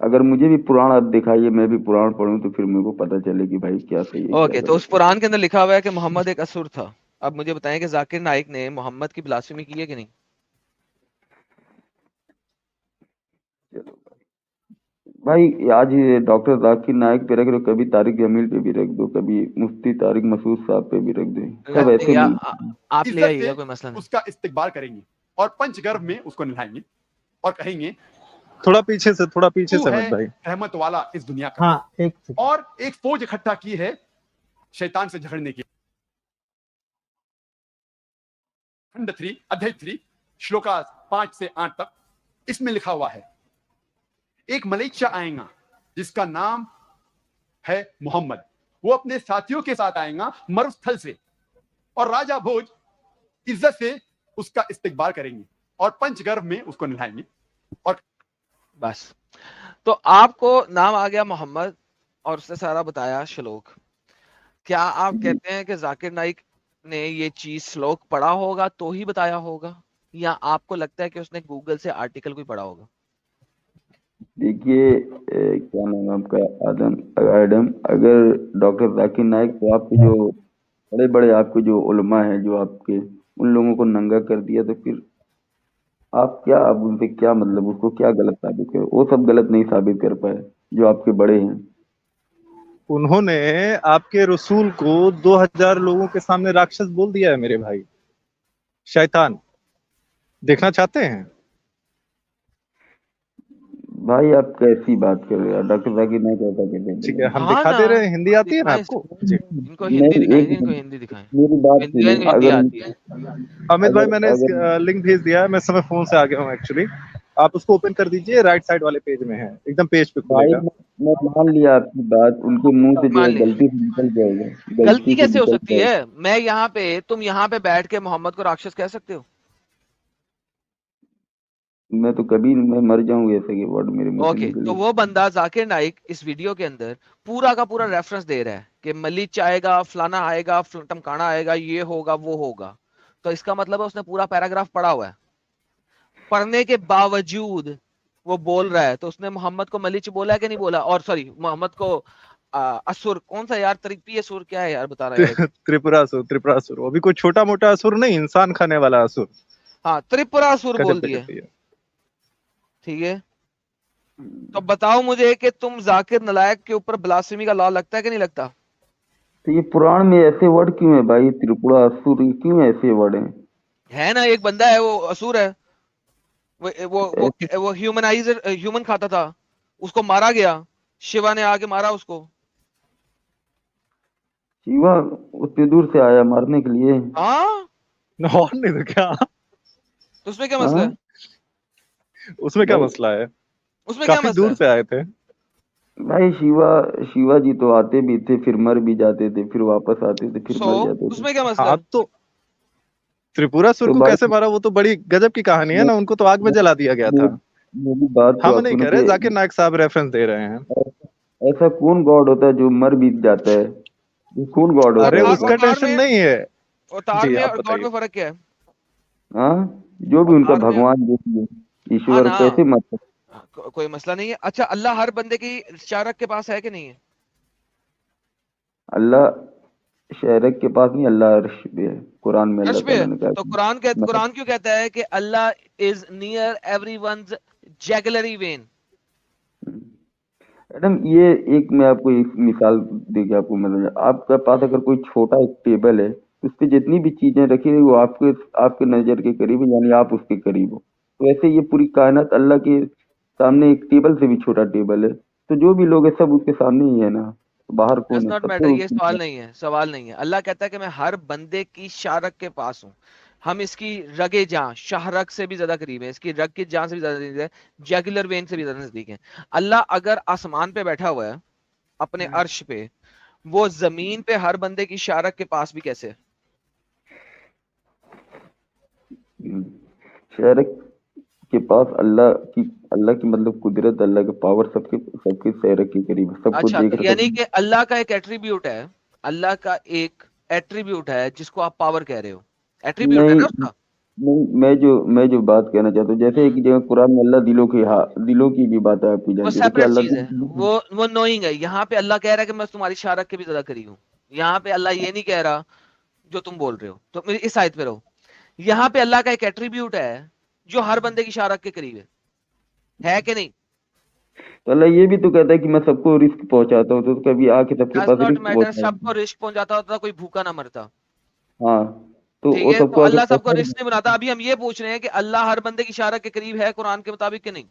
अगर मुझे भी पुराण आप दिखाइए, मैं भी पुराण पढ़ूं, तो फिर मेरे को पता चले कि भाई क्या सही है क्या ओके, तो उस गलत है। पुराण के अंदर लिखा हुआ है कि मोहम्मद एक असुर था। अब मुझे बताएं कि जाकिर नाइक ने मोहम्मद की ब्लास्फेमी की है कि नहीं? चलो भाई, आज ये डॉक्टर जाकिर नाइक पे रख दो, कभी तारिक जमील पे भी रख दो, कभी मुफ्ती तारिक मसूद साहब पे भी रख दो, सब ऐसे या नहीं। आप ले इज्जत आइएगा, से कोई मसला नहीं। उसका इस्तेकबाल करेंगे और पंचगर्भ में उसको नहलाएंगे और कहेंगे थोड़ा पीछे से तू है मत भाई। रहमत वाला इस दुनिया का। हाँ एक सेकंड। और एक फौज इकट्ठा की है शैतान से झगड़ने की। खंड 3 अध्याय 3 श्लोका 5 से 8 तक इसमें लिखा हुआ है, एक मलेच्छा आएगा जिसका नाम है मोहम्मद, वो अपने साथियों के साथ आएगा मरुस्थल से, और राजा भोज इज्जत से उसका इस्तेकबाल करेंगे और पंचगर्भ में उसको नहलाएंगे। और बस, तो आपको नाम आ गया मोहम्मद और उसने सारा बताया श्लोक। क्या आप कहते हैं कि जाकिर नाइक ने ये चीज श्लोक पढ़ा होगा तो ही बताया होगा, या आपको लगता है कि उसने गूगल से आर्टिकल कोई पढ़ा होगा? देखिए क्या नाम है आपका, आदम एडम, अगर डॉक्टर जाकिर नाइक तो आपके जो बड़े बड़े आपके जो उलमा हैं, जो आपके उन लोगों को नंगा कर दिया, तो फिर आप क्या, आप उनपे क्या मतलब, उसको क्या गलत साबित कर, वो सब गलत नहीं साबित कर पाए। जो आपके बड़े हैं। उन्होंने आपके रसूल को 2000 लोगों के सामने राक्षस बोल दिया है मेरे भाई, शैतान। देखना चाहते हैं? भाई आप कैसी बात कर रहे हो डॉक्टर जाकिर नाइक, ऐसा कैसे ठीक है, बोलेंगे? हम हाँ दिखा ना, दे रहे हैं। हिंदी आती है ना दिखाएं आपको? इसको। जी। इनको हिंदी नहीं, दिखाएं, एक इनको मिनट, हिंदी दिखाएं। मेरी बात हिंदी सुनिए। इनको हिंदी आती है। अमित भाई, मैंने अगर लिंक भेज दिया है, मैं समय फोन से आ गया हूँ एक्चुअली। आप उसको ओपन कर दीजिए, राइट साइड वाले पेज में है, एकदम पेज पे भाई खुलेगा। मैं मान लिया आपकी बात, उनके मुंह से जो मान है लिया। गलती से निकल जाएगा, गलती गलती से कैसे हो निकल सकती जाएगा। है? मैं यहाँ पे, तुम यहाँ पे बैठ के मोहम्मद को राक्षस कह सकते हो? मैं तो कभी मैं मर जाऊंगा ऐसे के वर्ड मेरे मुंह से ओके, तो निकले। वो बंदा जाकिर नाइक इस वीडियो के अंदर पूरा का पूरा रेफरेंस दे रहा है कि मलिच आएगा, फलाना आएगा, टमकाना आएगा, ये होगा, वो होगा। तो इसका मतलब है उसने पूरा पैराग्राफ पढ़ा हुआ है। पढ़ने के बावजूद वो बोल रहा है, तो उसने मोहम्मद को मलिच बोला है कि नहीं बोला? और सॉरी, मोहम्मद को असुर, कौन सा यार, त्रिपी असुर क्या है यार, बता रहा है यार। त्रिपुरासुर, वो भी कोई छोटा मोटा असुर नहीं, इंसान खाने वाला असुर। हाँ, त्रिपुरासुर बोल गजब दिए। गजब है। ठीक है, तो बताओ मुझे कि तुम जाकिर नालायक के ऊपर ब्लास्फेमी का लॉ लगता है कि नहीं लगता? तो ये पुराण में ऐसे वर्ड क्यों है भाई? त्रिपुरा असुर, ये क्यों ऐसे वर्ड हैं? है ना, एक बंदा है वो असुर है। वो ह्यूमनाइजर, ह्यूमन खाता था, उसको मारा गया, शिवा ने आके मारा उसको। शिवा उतनी दूर से आया मारने के लिए? हाँ, और नहीं तो क्या, तो उसमें क्या मसला हाँ है? उसमें क्या भाई, मसला है? उसमें क्या काफी मसला दूर है? से आए थे। भाई शिवा जी तो आते भी थे, फिर मर भी जाते थे, फिर वापस आते थे, फिर सो मर जाते थे। उसमें क्या मसला हाँ, है? तो त्रिपुरासुर तो को भाई कैसे मारा, वो तो बड़ी गजब की कहानी है मे- ना, उनको तो आग में जला दिया गया था। मे- मेरी बात तो हम आप नहीं सुनो कह रहे, कि जाकिर नाइक साहब रेफरेंस दे रहे हैं। ऐसा कौन गॉड होता है जो मर भी जाता है? ये कौन गॉड होता अरे है अवतार, ऐसा? उसका अवतार टेंशन में, नहीं है। अवतार जी, में आप और गॉड बताइए। में फर्क क्या है? हाँ, जो भी उनका अवतार में, भगवान जो भी है, हाँ ईश्वर, ना, कैसे मत। कोई मसला नहीं है। अच्छा, अल्लाह हर बंदे की शारक के पास है कि नहीं है? अल्लाह शारक के पास नहीं, अल्लाह अर्श पे है। कुरान में अल्लाह अर्श पे ताला है। ने कहा तो मैं। कुरान क्यों कहता है कि Allah is near everyone's jugular vein? Madam ये एक मैं आपको एक मिसाल देके आपको मतलब, आपके पास अगर कोई छोटा एक टेबल है, उस पे जितनी भी चीजें रखी है वो आपके आपके नजर के करीब है, यानी आप उसके करीब हो। तो ऐसे ये पूरी कायनात अल्लाह के सामने एक टेबल से भी छोटा टेबल है। तो जो भी लोग है सब उसके सामने ही है ना, तो बाहर डज कौन है? नॉट सब मैटर, तो ये सवाल नहीं है, सवाल नहीं है। अल्लाह कहता है कि मैं हर बंदे की शारक के पास हूँ। हम इसकी रगे जां, शाहरक से भी ज्यादा करीब है, इसकी रग की जान से भी ज्यादा नजदीक है, जैगुलर वेन से भी ज्यादा नजदीक है। अल्लाह अगर आसमान पे बैठा हुआ है अपने अर्श पे, वो जमीन पे हर बंदे की शारक के पास भी कैसे है? शारक के पास अल्लाह की मतलब कुदरत, अल्लाह के पावर सबके सबके शारक के करीब है, सबको अच्छा, देख तो रहे यानी सब। कि अल्लाह का एक एट्रीब्यूट है, अल्लाह का एक एट्रीब्यूट है जिसको आप पावर कह रहे हो, एट्रीब्यूट है नहीं ना उसका? नहीं, मैं जो बात कहना चाहता हूँ, जैसे एक जगह कुरान में अल्लाह दिलों की भी बात है, आपकी वो जानते हैं, देखिए सेपरेट अल्लाह चीज है, वो नोइंग है। यहाँ पे अल्लाह कह रहा है कि मैं तुम्हारी शारक के भी ज्यादा करीब हूँ। यहाँ पे अल्लाह ये नहीं कह रहा जो तुम बोल रहे हो। तो मेरी इस आयत पे रहो। यहाँ पे अल्लाह का एक एट्रीब्यूट है जो हर बंदे की शारक के करीब है कि नहीं? तो अल्लाह ये भी तो कहता है कि मैं सबको रिस्क पहुंचाता हूँ, तो कभी आके सबके does pass not risk matter, पहुंचाएगा। सबको रिस्क पहुंचाता होता, कोई भूखा ना मरता। हाँ, तो ठीक वो है, तो सबको आके अल्लाह सबको पहुंचा। रिस्क नहीं बनाता। अभी हम ये पूछ रहे हैं कि अल्लाह हर बंदे की शारक के करीब है कुरान के मुताबिक कि नहीं?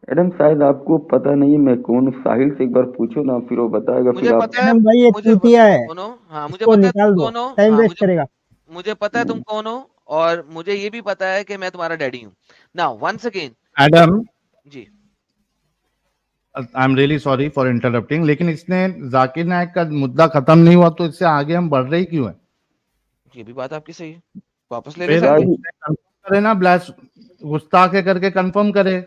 मैडम शायद आपको पता नहीं है मैं कौन हूँ, साहिल से एक बार पूछो ना, फिर वो बताएगा, मुझे फिर आप। पता है, मैडम भाई ये मुझे चूतिया है, कौन हो, हाँ मुझे इसको पता है तुम निकाल दो, कौन हो, टाइम हाँ वेस्ट मुझे करेगा। मुझे पता है तुम कौन हो, और मुझे ये भी पता है कि मैं तुम्हारा डैडी हूँ। Now once again, Adam, ji, I am really sorry for interrupting, लेकिन इसने जाकिर नायक का मुद्दा खत्म नहीं हुआ तो इससे आगे हम बढ़ रहे ही क्यों है? ये भी बात आपकी सही है, वापस ले फिर सकते हैं। साहिल उसने कंफर्म करे ना, ब्लास्ट गुस्ताख करके कंफर्म करे।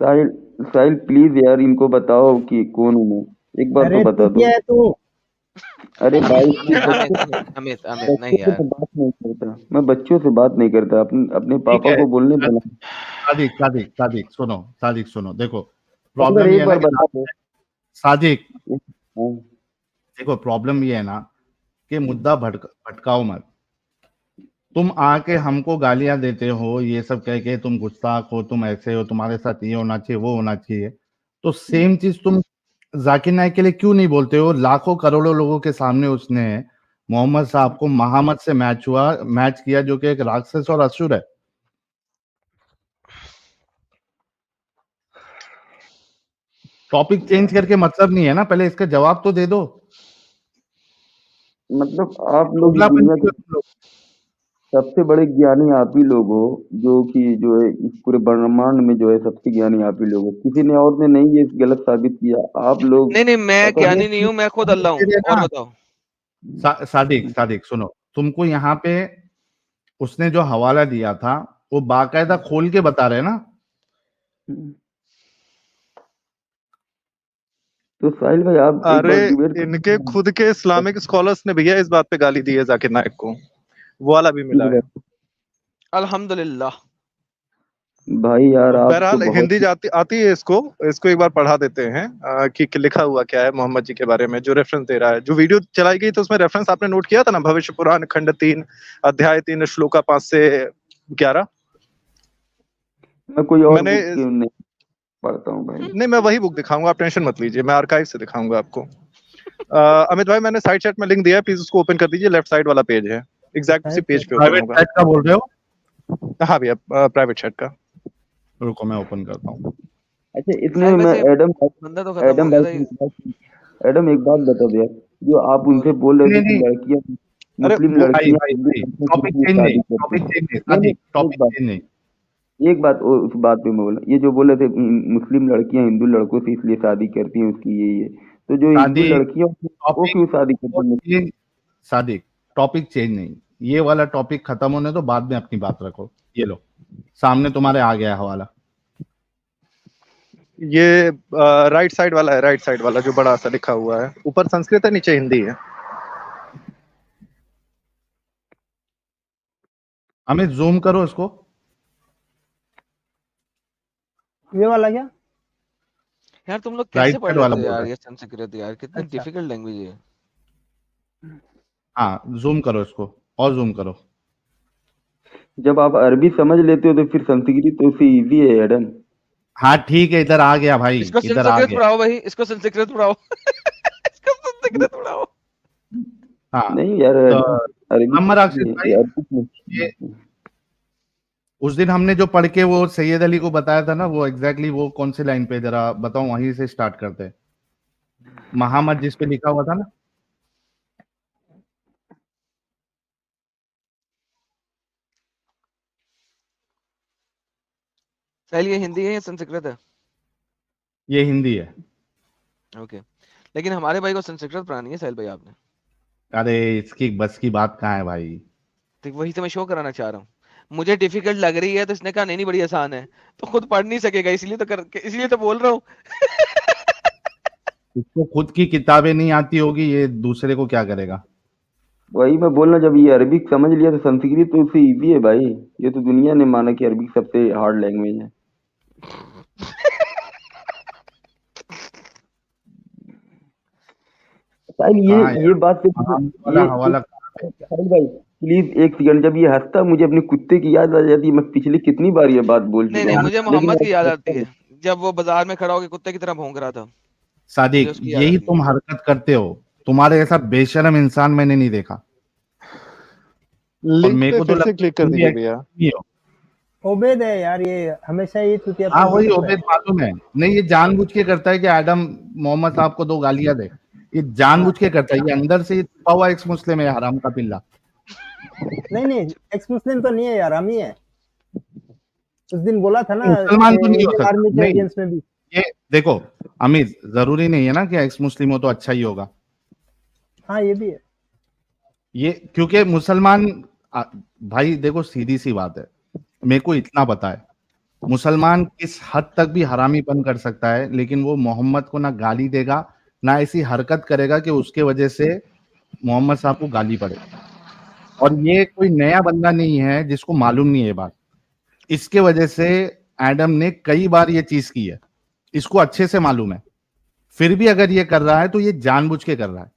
साहिल साहिल प्लीज यार, इनको बताओ कि कौन हूँ मैं, एक बार तो अरे बता दो। चूतिया है तू। अरे भाई नहीं अमित, अमित अमित नहीं बच्चों से यार। तो बात नहीं करता, मैं बच्चों से बात नहीं करता, अपने अपने ठीक पापा है, को बोलने देना। सादिक सादिक सादिक सुनो, सादिक सुनो, देखो अगर प्रॉब्लम ये एक है ना बार कि बता दो। सादिक, हाँ, देखो प्रॉब्लम ये है ना कि मुद्दा भटकाओ मत। तुम आके हमको गालियां देते हो, ये सब कह के तुम गुस्ताख हो, तुम ऐसे हो, तुम्हारे साथ ये होना चाहिए, वो होना चाहिए। तो सेम चीज तुम जाकिर नाइक के लिए क्यों नहीं बोलते हो? लाखों करोड़ों लोगों के सामने उसने मोहम्मद साहब को महामद से मैच किया, जो कि एक राक्षस और असुर है। टॉपिक चेंज करके मतलब नहीं है ना, पहले इसका जवाब तो दे दो। मतलब आप लोग इस दोगलापन दुनिया क्यों के तुम लोग? सबसे बड़े ज्ञानी आप ही लोग हो, जो है इस पूरे ब्रह्मांड में जो है सबसे ज्ञानी आप ही लोग हो। किसी ने और ने नहीं ये गलत साबित किया, आप लोग। नहीं नहीं, मैं पता नहीं। ज्ञानी नहीं हूँ, मैं खुद अल्लाह हूँ। दे और ना। बताओ। सादिक सुनो, तुमको यहाँ पे उसने जो हवाला दिया था वो बाकायदा खोल के बता रहे हैं ना। तो साहिल भाई आप एक अरे बार डिबेट इनके खुद के इस्लामिक स्कॉलर्स ने भैया इस बात पे गाली दी है जाकिर नाइक को, वो वाला भी मिला है। अल्हम्दुलिल्लाह। भाई यार आप तो बहरहाल बहुत हिंदी जाती आती है इसको एक बार पढ़ा देते हैं कि लिखा हुआ क्या है मोहम्मद जी के बारे में, जो रेफरेंस दे रहा है। जो वीडियो चलाई गई तो उसमें रेफरेंस आपने नोट किया था ना, भविष्य पुराण खंड 3 अध्याय 3 श्लोका 5 से 11। मैं कोई और मैंने बुक क्यों नहीं पढ़ता हूँ भाई। नहीं, मैं वही बुक दिखाऊंगा, आप टेंशन मत लीजिए, मैं आर्काइव से दिखाऊंगा आपको। अमित भाई मैंने साइड चैट में लिंक दिया है, प्लीज उसको ओपन कर दीजिए। लेफ्ट साइड वाला पेज है, एग्जैक्ट उसी पेज पे ओपन प्राइवेट होगा। चैट का बोल रहे हो? हाँ भैया, प्राइवेट चैट का। रुको मैं ओपन करता हूँ। अच्छा इसमें साहिल मैं वैसे एडम बंदा तो खत्म हो गया था ये। एडम एक बात बता दो यार, जो आप उनसे बोल रहे नहीं थे कि नहीं, लड़कियां अरे मुस्लिम वो भाई लड़कियां भाई हिंदू भाई, लड़कों से टॉपिक इसलिए चेंज नहीं, शादी करती टॉपिक हैं। चेंज नहीं, नहीं सादिक एक टॉपिक बात चेंज नहीं। एक बात उस बात पे मैं बोला, ये जो बोले थे मुस्लिम लड़कियां हिंदू लड़कों से इसलिए शादी करती हैं उसकी यही है, तो जो हिंदू सादिक लड़कियां वो टॉपिक क्यों शादी करती हैं? चेंज, सादिक टॉपिक चेंज नहीं, ये वाला टॉपिक खत्म होने तो बाद में अपनी बात रखो। ये लो सामने तुम्हारे आ गया हवाला। ये राइट साइड वाला है, राइट साइड वाला जो बड़ा सा लिखा हुआ है, ऊपर संस्कृत है नीचे हिंदी है। हमें जूम करो इसको। ये वाला क्या? यार तुम लोग राइट कैसे पढ़ साइड वाला लेते हो बोल यार रहा है। ये संस्कृत? यार कितनी अच्छा डिफिकल्ट लैंग्वेज है। हाँ जूम करो इसको और जूम करो। जब आप अरबी समझ लेते हो तो फिर संस्कृत तो उससे इजी है एडम। हाँ ठीक है, इधर आ गया भाई, इसको इधर आ संस्कृत गया। पढ़ाओ भाई, इसको संस्कृत पढ़ाओ। इसको संस्कृत पढ़ाओ। हाँ नहीं यार तो अरबी नंबर अक्षित भाई, ये उस दिन हमने जो पढ़ के वो सैयद अली को बताया था ना, वो एग्जैक्टली वो कौन सी लाइन पे, जरा बताओ, वहीं से स्टार्ट करते हैं। महामद जिस पे लिखा हुआ था ना। साहिल ये हिंदी है या संस्कृत है? ये हिंदी है। ओके, लेकिन हमारे भाई को संस्कृत पढ़ानी है साहिल भाई आपने। अरे इसकी बस की बात कहाँ है भाई। तो वही तो मैं शो कराना चाह रहा हूँ। मुझे डिफिकल्ट लग रही है तो इसने कहा नहीं नहीं बड़ी आसान है, तो खुद पढ़ नहीं सकेगा, इसलिए तो बोल रहा हूँ। इसको खुद की किताबें नहीं आती होगी, ये दूसरे को क्या करेगा। वही मैं बोलना, जब ये अरबिक समझ लिया तो संस्कृत तो उससे इजी है भाई। ये तो दुनिया ने माना कि अरबिक सबसे हार्ड लैंग्वेज है। साहिल कहाँ ये यार, बात से महामद वाला हवाला कहाँ पे? साहिल भाई प्लीज एक सेकंड, जब ये हंसता मुझे अपने कुत्ते की याद आ जाती है। मैं पिछली कितनी बार ये बात बोल नहीं चुका नहीं, हूँ, मुझे लेकिन मोहम्मद की याद आती अब है, जब वो बाजार में खड़ा होकर कुत्ते की तरह भौंक रहा था, मुझे सादिक उसकी याद यही आती है। तुम हरकत करते हो, तुम्हारे ऐसा बेशरम इंसान मैंने नहीं देखा। और लिंक मेरे पे को तो फिर से लगता क्लिक कर है तुम भी दीजिए एक्टिव भैया। नहीं हो। ओबेद है यार, ये हमेशा ही चुतिया हाँ करता वही है। ओबेद मालूम है। नहीं ये जानबूझ के करता है कि एडम मोहम्मद साहब को 2 गालियां दे, ये जानबूझ के करता है। ये अंदर से छुपा हुआ एक्स मुस्लिम है, हराम का पिल्ला। नहीं एक्स मुस्लिम तो नहीं है यार, हम ही है। उस दिन बोला था ना मुसलमान तो नहीं हो इंडियन सकता। आर्मी के नहीं अगेंस्ट में भी। ये देखो अमित, जरूरी नहीं है ना कि एक्स मुस्लिम हो तो अच्छा ही होगा। हाँ ये भी है। ये क्योंकि मुसलमान भाई देखो सीधी सी बात है, मेरे को इतना पता है मुसलमान किस हद तक भी हरामीपन कर सकता है, लेकिन वो मोहम्मद को ना गाली देगा ना ऐसी हरकत करेगा कि उसके वजह से मोहम्मद साहब को गाली पड़े। और ये कोई नया बंदा नहीं है जिसको मालूम नहीं है ये बात। इसके वजह से एडम ने कई बार ये चीज की है, इसको अच्छे से मालूम है। फिर भी अगर ये कर रहा है तो ये जानबूझ के कर रहा है।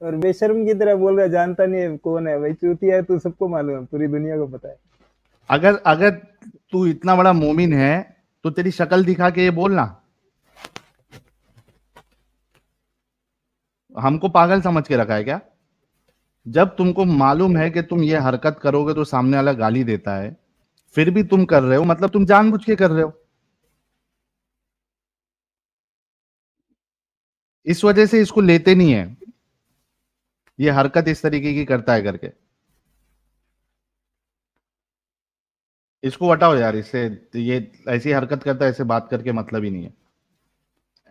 और बेशर्म की तरह बोल रहा है, जानता नहीं है कौन है भाई, चूतिया है तो सबको मालूम है, पूरी दुनिया को पता है। अगर तू इतना बड़ा मोमिन है तो तेरी शक्ल दिखा के ये बोलना। हमको पागल समझ के रखा है क्या? जब तुमको मालूम है कि तुम ये हरकत करोगे तो सामने वाला गाली देता है, फिर भी तुम कर रहे हो, मतलब तुम जानबूझ के कर रहे हो। इस वजह से इसको लेते नहीं है, ये हरकत इस तरीके की करता है करके। इसको हटाओ यार, इससे ये ऐसी हरकत करता है, ऐसे बात करके मतलब ही नहीं है।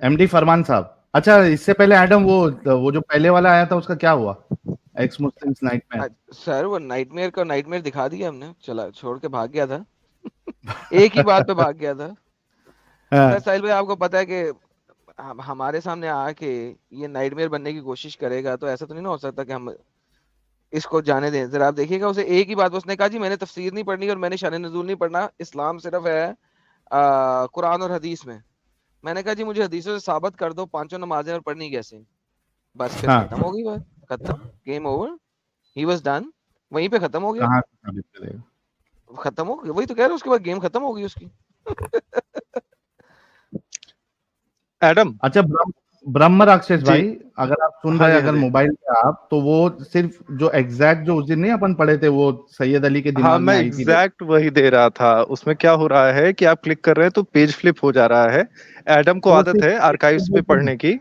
एमडी फरमान साहब, अच्छा इससे पहले एडम वो जो पहले वाला आया था उसका क्या हुआ? X Muslims nightmare. सर वो नाइटमेयर दिखा दिया हमने, चला छोड़ के भाग गया था। एक ही बात पे भाग गया था। हाँ। साहिल भाई आपको पता है कि हमारे सामने आके ये नाइटमेयर बनने की कोशिश करेगा तो ऐसा तो नहीं ना हो सकता कि हम इसको जाने दें। जरा आप देखिएगा, उसे एक ही बात उसने कहा जी मैंने तफसीर नहीं पढ़नी और मैंने शान नज़ूल नहीं पढ़ना, इस्लाम सिर्फ है कुरान और हदीस में। मैंने कहा जी मुझे हदीसों से साबित कर दो पांचों नमाजें और पढ़नी कैसे। बस फिर हाँ। खत्म हो गई बात, खत्म, game over, he was done, वहीं पे खत्म हो गया। कहाँ से साबित करेगा? खत्म हो गया, वही तो कह रहा हूँ, उसके बाद गेम खत्म हो गई उसकी। एडम, अच्छा ब्रह्म राक्षस जी। भाई, अगर आप सुन हाँ रहे जी, हैं हाँ अगर जी। मोबाइल पे आप, तो वो सिर्फ जो एग्जैक्ट जो उस दिन नहीं अपन पढ़े थे, वो सैयद अली के हाँ, दिमाग में मैं आई थी। एग्जैक्ट वही दे रहा था। उसमें क्या हो रहा है कि आप क्लिक कर रहे हैं तो पेज फ्लिप हो जा रहा है। एडम को वो आदत है आर्काइव्स में पढ़ने की।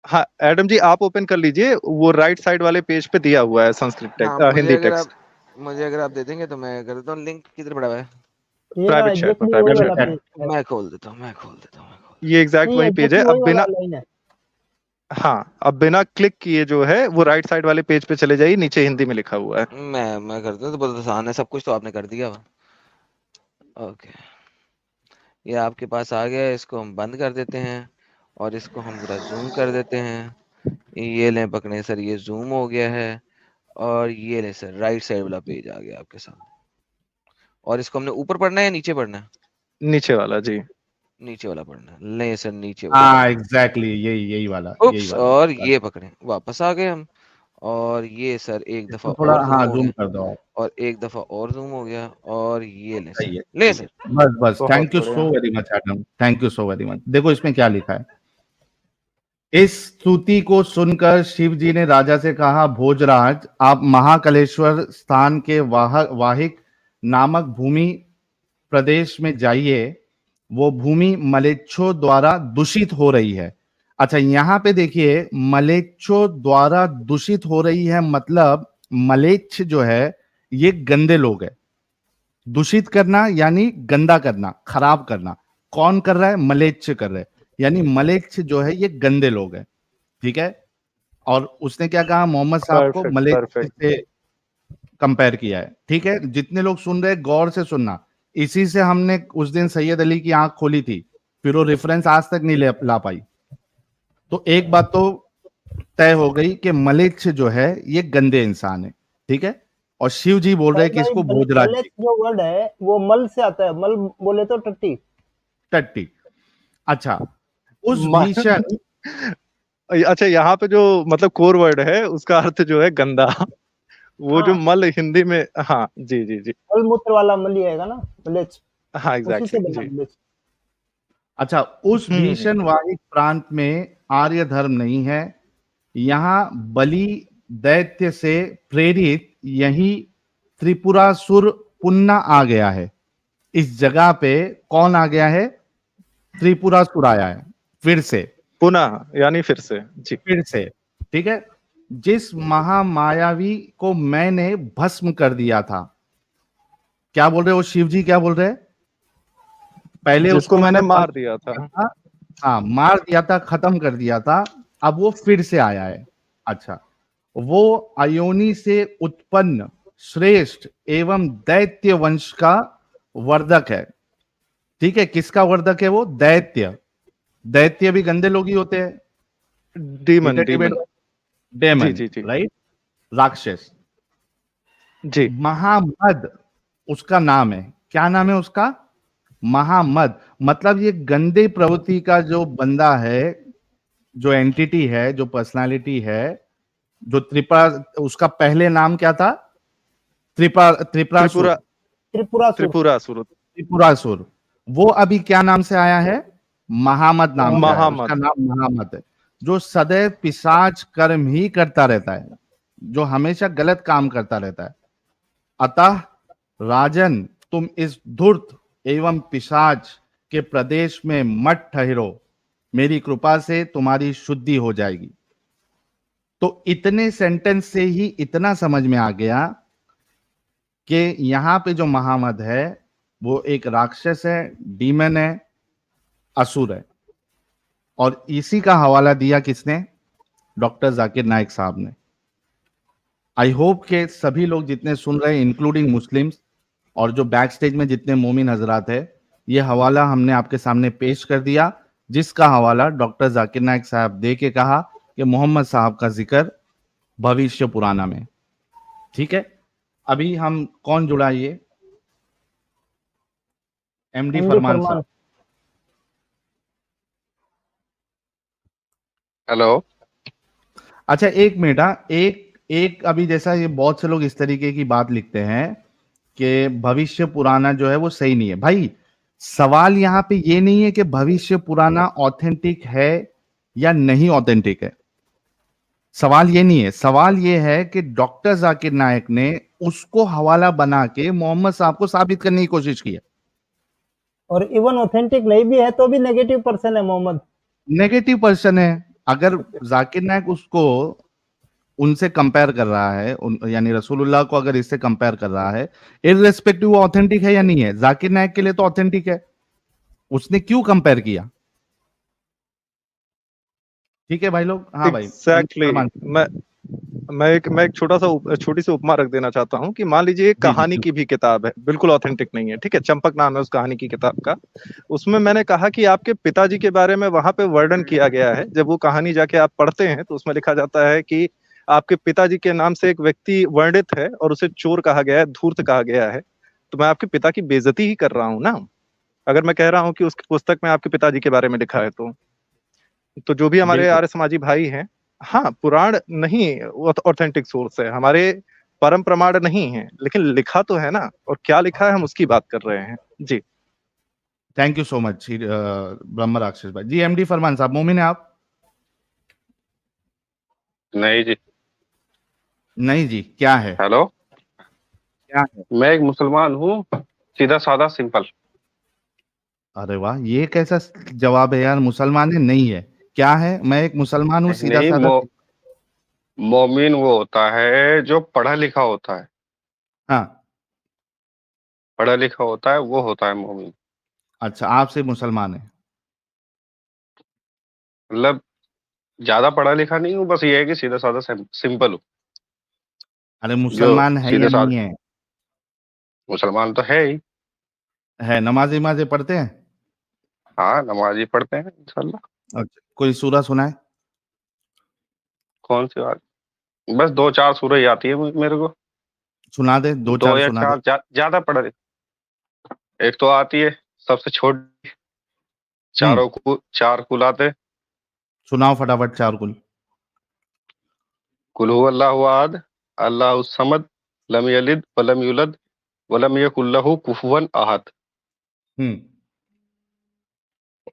हाँ, एडम जी आप ओपन कर लीजिए, वो राइट साइड वाले पेज पे दिया हुआ है संस्कृत हाँ, टेक्स्ट, हिंदी टेक्स्ट। मुझे अगर आप दे देंगे तो मैं कर देता हूँ। लिंक किधर पड़ा हुआ है? ये रहा, प्राइवेट चैट में, एग्जैक्टली वही वाला chat। पेज। मैं खोल देता हूँ। ये एग्जैक्ट नहीं, वही पेज है। एग्जैक्टली वही अब वाला बिना लाइन है। हाँ, अब बिना क्लिक किए जो है वो राइट साइड वाले पेज पे चले जाइए, नीचे हिंदी में लिखा हुआ है। मैं कर दूँ तो बहुत आसान है, सब कुछ तो आपने कर दिया। ओके, ये आपके पास आ गया है, इसको हम बंद कर देते हैं और इसको हम जरा जूम कर देते हैं। ये लें पकड़े सर, ये जूम हो गया है और ये ले सर राइट साइड वाला पेज आ गया आपके सामने। और इसको हमने ऊपर पढ़ना है या नीचे पढ़ना है? नीचे वाला जी। नीचे वाला पढ़ना है। ले सर नीचे वाला हाँ पढ़ना है। एग्जैक्टली, यही वाला, यही उप्स, वाला। और ये पकड़े, वापस आ गए हम। और ये सर एक दफा इसको थोड़ा और जूम हाँ हो जूम गया कर दो आप। और एक दफा और जूम हो गया और ये ले सही सर, है, ले सही है। सर। बस बहुत थैंक यू बढ़िया। सो very much Adam, thank you so very much. देखो इसमें क्या लिखा है। इस स्तुति को सुनकर शिव जी ने राजा से कहा, भोजराज आप महाकलेश्वर स्थान के वाहिक नामक भूमि प्रदेश में जाइए, वो भूमि मलेच्छों द्वारा दूषित हो रही है। अच्छा यहाँ पे देखिए, मलेच्छों द्वारा दूषित हो रही है, मतलब मलेच्छ जो है ये गंदे लोग है। दूषित करना यानी गंदा करना, खराब करना। कौन कर रहा है? मलेच्छ कर रहे हैं, यानी मलेच्छ जो है ये गंदे लोग हैं। ठीक है। और उसने क्या कहा, मोहम्मद साहब को परफेक्ट, मलेच्छ परफेक्ट। से कंपेयर किया है। ठीक है, जितने लोग सुन रहे गौर से सुनना, इसी से हमने उस दिन सैयद अली की आंख खोली थी, फिर वो रेफरेंस आज तक नहीं ला पाई। तो एक बात तो तय हो गई कि मलेच्छ जो है ये गंदे इंसान है। ठीक है। और शिव जी बोल रहे हैं कि इसको भोजराज जी, जो वर्ड है वो मल से आता है, मल बोले तो टट्टी। टट्टी। अच्छा उस मा- भीषण, अच्छा यहाँ पे जो मतलब कोर वर्ड है उसका अर्थ जो है गंदा। वो जो हाँ, मल हिंदी में, हाँ जी जी जी, मल मूत्र वाला मल ही आएगा ना, मलेच्छ, हाँ उसी से एग्जैक्टली बना जी। मलेच्छ। अच्छा उस भीषण वाहिक प्रांत में आर्य धर्म नहीं है। यहाँ बलि दैत्य से प्रेरित यही त्रिपुरासुर पुन्ना आ गया है। इस जगह पे कौन आ गया है? त्रिपुरासुर आया है फिर से, पुनः यानी फिर से जी। फिर से। ठीक है। जिस महामायावी को मैंने भस्म कर दिया था। क्या बोल रहे हो शिव जी, क्या बोल रहे हैं? पहले जिसको उसको मैंने मैंने मार दिया था। हाँ मार दिया था, खत्म कर दिया था, अब वो फिर से आया है। अच्छा, वो अयोनी से उत्पन्न श्रेष्ठ एवं दैत्य वंश का वर्धक है। ठीक है, किसका वर्धक है वो? दैत्य। दैत्य भी गंदे लोग ही होते हैं। डीमन, डीमन डेमन, जी जी जी राइट, राक्षस। जी। महामद उसका नाम है। क्या नाम है उसका? महामद। मतलब ये गंदे प्रवृत्ति का जो बंदा है, जो एंटिटी है, जो पर्सनालिटी है, जो उसका पहले नाम क्या था? त्रिपुरासुर। त्रिपुरासुर। त्रिपुरासुर। वो अभी क्या नाम से आया है? महामद नाम से आया है। महामद। उसका नाम महामद है। जो सदैव पिशाच कर्म ही करता रहता है, जो हमेशा गलत काम करता रहता है। अतः राजन, तुम इस धूर्त एवं पिशाच के प्रदेश में मत ठहरो, मेरी कृपा से तुम्हारी शुद्धि हो जाएगी। तो इतने सेंटेंस से ही इतना समझ में आ गया कि यहां पे जो महामद है वो एक राक्षस है, डीमन है, असुर है। और इसी का हवाला दिया किसने? डॉक्टर जाकिर नाइक साहब ने। आई होप के सभी लोग जितने सुन रहे हैं, इंक्लूडिंग मुस्लिम्स और जो बैक स्टेज में जितने मोमिन हजरात है, ये हवाला हमने आपके सामने पेश कर दिया, जिसका हवाला डॉक्टर जाकिर नाइक साहब दे के कहा कि मोहम्मद साहब का जिक्र भविष्य पुराना में। ठीक है, अभी हम कौन जुड़ा ये? एमडी फरमान साहब। हेलो। अच्छा एक मिनट, एक अभी जैसा ये बहुत से लोग इस तरीके की बात लिखते हैं कि भविष्य पुराना जो है वो सही नहीं है। भाई सवाल यहाँ पे ये नहीं है कि भविष्य पुराना ऑथेंटिक है या नहीं ऑथेंटिक है, सवाल ये नहीं है। सवाल ये है कि डॉक्टर जाकिर नाइक ने उसको हवाला बना के मोहम्मद साहब को साबित करने की कोशिश की है। और इवन ऑथेंटिक नहीं भी है तो भी नेगेटिव पर्सन है मोहम्मद, नेगेटिव पर्सन है। अगर जाकिर नाइक उसको उनसे कंपेयर कर रहा है, यानी रसूलुल्लाह को अगर इससे कंपेयर कर रहा है, इररेस्पेक्टिव वो ऑथेंटिक है या नहीं है? जाकिर नाइक के लिए तो ऑथेंटिक है, उसने क्यों कंपेयर किया? ठीक है भाई लोग। हाँ भाई एग्जैक्टली। मैं एक छोटी सी उपमा रख देना चाहता हूँ कि मान लीजिए एक कहानी की भी किताब है, बिल्कुल ऑथेंटिक नहीं है, ठीक है, चंपक नाम है उस कहानी की किताब का। उसमें मैंने कहा कि आपके पिताजी के बारे में वहां पे वर्णन किया गया है। जब वो कहानी जाके आप पढ़ते हैं तो उसमें लिखा जाता है कि आपके पिताजी के नाम से एक व्यक्ति वर्णित है और उसे चोर कहा गया है, धूर्त कहा गया है। तो मैं आपके पिता की बेइज्जती ही कर रहा हूँ ना, अगर मैं कह रहा हूँ कि उसकी पुस्तक में आपके पिताजी के बारे में लिखा है। तो जो भी हमारे आर्य समाजी भाई हैं, हाँ, पुराण नहीं ऑथेंटिक सोर्स है, हमारे परम प्रमाण नहीं है, लेकिन लिखा तो है ना, और क्या लिखा है हम उसकी बात कर रहे हैं। जी थैंक यू सो मच ब्रह्म राक्षस भाई। जी एमडी फरमान साहब, मोमिन है आप? नहीं जी। नहीं जी, क्या है? हेलो, क्या है? मैं एक मुसलमान हूँ, सीधा साधा सिंपल। अरे वाह, ये कैसा जवाब है यार, मुसलमान है नहीं है, क्या है? मैं एक मुसलमान हूँ, सीधा साधा। मोमिन वो होता है जो पढ़ा लिखा होता है। हाँ, पढ़ा लिखा होता है, वो होता है मोमिन। अच्छा, आपसे मुसलमान है? मतलब ज्यादा पढ़ा लिखा नहीं हूँ, बस ये है कि सीधा साधा सिंपल हूँ। अरे मुसलमान है या नहीं है? मुसलमान तो है ही है। नमाज़े पढ़ते हैं? हाँ, नमाज ही पढ़ते हैं इंशाल्लाह। अच्छा, कोई सूरा सुनाए? कौन सी बात? बस 2-4 सूरह ही आती है मेरे को। सुना दे, 2-4 सुना दे। ज्यादा पढ़ा दे। एक तो आती है सबसे छोटी, चार कुल आते। सुनाओ फटाफट 4 कुल। कुल हुवल्लाहु अहद, अल्लाहुस समद, लम यलिद वलम यूलद वलम यकुल लहू कुफुवन अहद।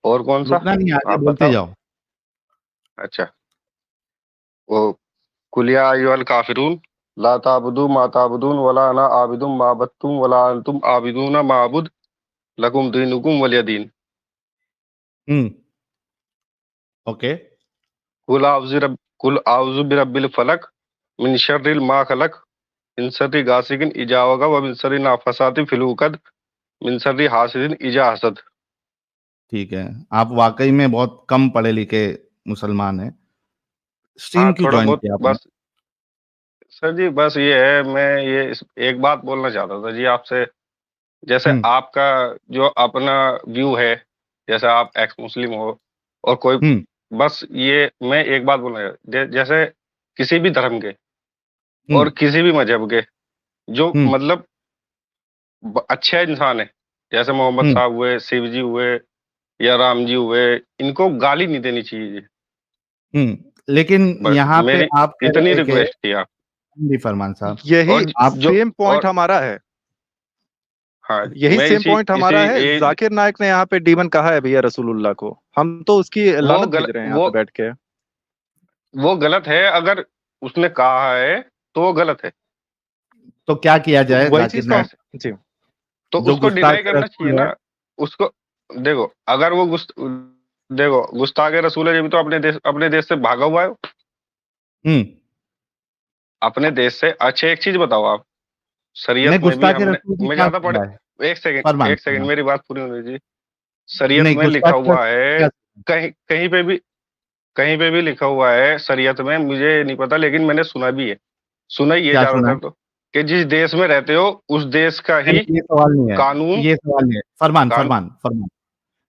और कौन सा? रुकना नहीं, आगे आप बोलते बताओ। जाओ। अच्छा, वो कुल या अय्युहल काफिरून ला ताबुदू मा ताबुदून वला अना आबिदुम मा अबदतुम वला अंतुम आबिदूना मा अबुद लकुम दीनुकुम वलिय दीन। ओके। कुल आउज़ु बिरब्बिल फलक मिन शर्रिल मा खलक मिन शर्रि गासिकिन इजा वक़ब व मिन शर्रि नाफ़ासाति फिल उक़द मिन शर्रि हासिदिन इजा हसद। ठीक है, आप वाकई में बहुत कम पढ़े लिखे मुसलमान हैं। स्ट्रीम हाँ, क्यों थोड़ा ज्वाइन बहुत किया आपने? बस सर जी, बस ये है, मैं ये एक बात बोलना चाहता था जी आपसे। जैसे आपका जो अपना व्यू है, जैसे आप एक्स मुस्लिम हो और कोई, बस ये मैं एक बात बोलना जैसे किसी भी धर्म के और किसी भी मजहब के जो मतलब अच्छे इंसान है, जैसे मोहम्मद साहब हुए, शिव जी हुए या राम जी हुए, इनको गाली नहीं देनी चाहिए जी। लेकिन यहाँ पे आप इतनी रिक्वेस्ट थी आप फरमान साहब, यही सेम पॉइंट हमारा है। हाँ, यही सेम पॉइंट हमारा है। जाकिर नाइक ने यहाँ पे डीमन कहा है भैया रसूलुल्लाह को, हम तो उसकी लानत भेज रहे हैं यहाँ पे बैठ के। वो गलत है, अगर उसने कहा है तो वो गलत है। तो क्या किया तो जाए वही जाकिर चीज तो नायक? जी तो जो उसको डिनाई गुस्ताख करना चाहिए रसूल है। ना। उसको देखो, अगर वो देखो, गुस्ताखे रसूल है, ये भी तो अपने देश से भागा हुआ है वो। अपने देश से। अच्छा, एक चीज बताओ आप, नहीं, शरीयत में भी गुस्ताख हमने, रसूल की मैं क्या ज्यादा पढ़े, सजा है? एक सेकंड फरमान। मेरी बात पूरी होने दीजिए। शरीयत नहीं, में लिखा गुस्ताख हुआ रसूल की है, क्या सजा है? कहीं पे भी लिखा हुआ है शरीयत में, मुझे नहीं पता, लेकिन मैंने सुना भी है, सुना ही है क्या सुना है? ज्यादातर तो, कि जिस देश में रहते हो उस देश का नहीं, ही नहीं, ये सवाल नहीं है। कानून ये सवाल नहीं है। फरमान कान फरमान फरमान। हाँ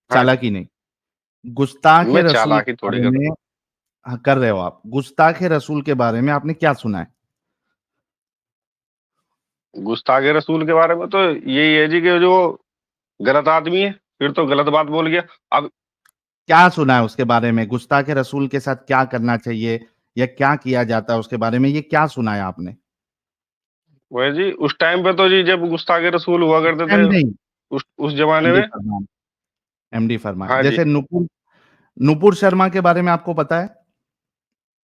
जी, चालाकी नहीं। गुस्ताख मैं रसूल के चालाकी थोड़ी बारे कर रहा में हाँ, कर रहे हो आप। गुस्ताख रसूल के बारे में आपने क्या सुना है? हूँ। गुस्ताखे रसूल के बारे में तो यही है जी कि जो गलत आदमी है, फिर तो गलत बात बोल गया। अब क्या सुना है उसके बारे में? गुस्ताख रसूल के साथ क्या करना चाहिए या क्या किया जाता है उसके बारे में, ये क्या सुना है आपने? वह जी, उस टाइम पे तो जी जब गुस्ताखे रसूल हुआ उस करते टाइम थे, नहीं। उस जमाने एमडी में। फरमान। एमडी फरमान, हाँ जी, जैसे नुपुर नुपुर शर्मा के बारे में आपको पता है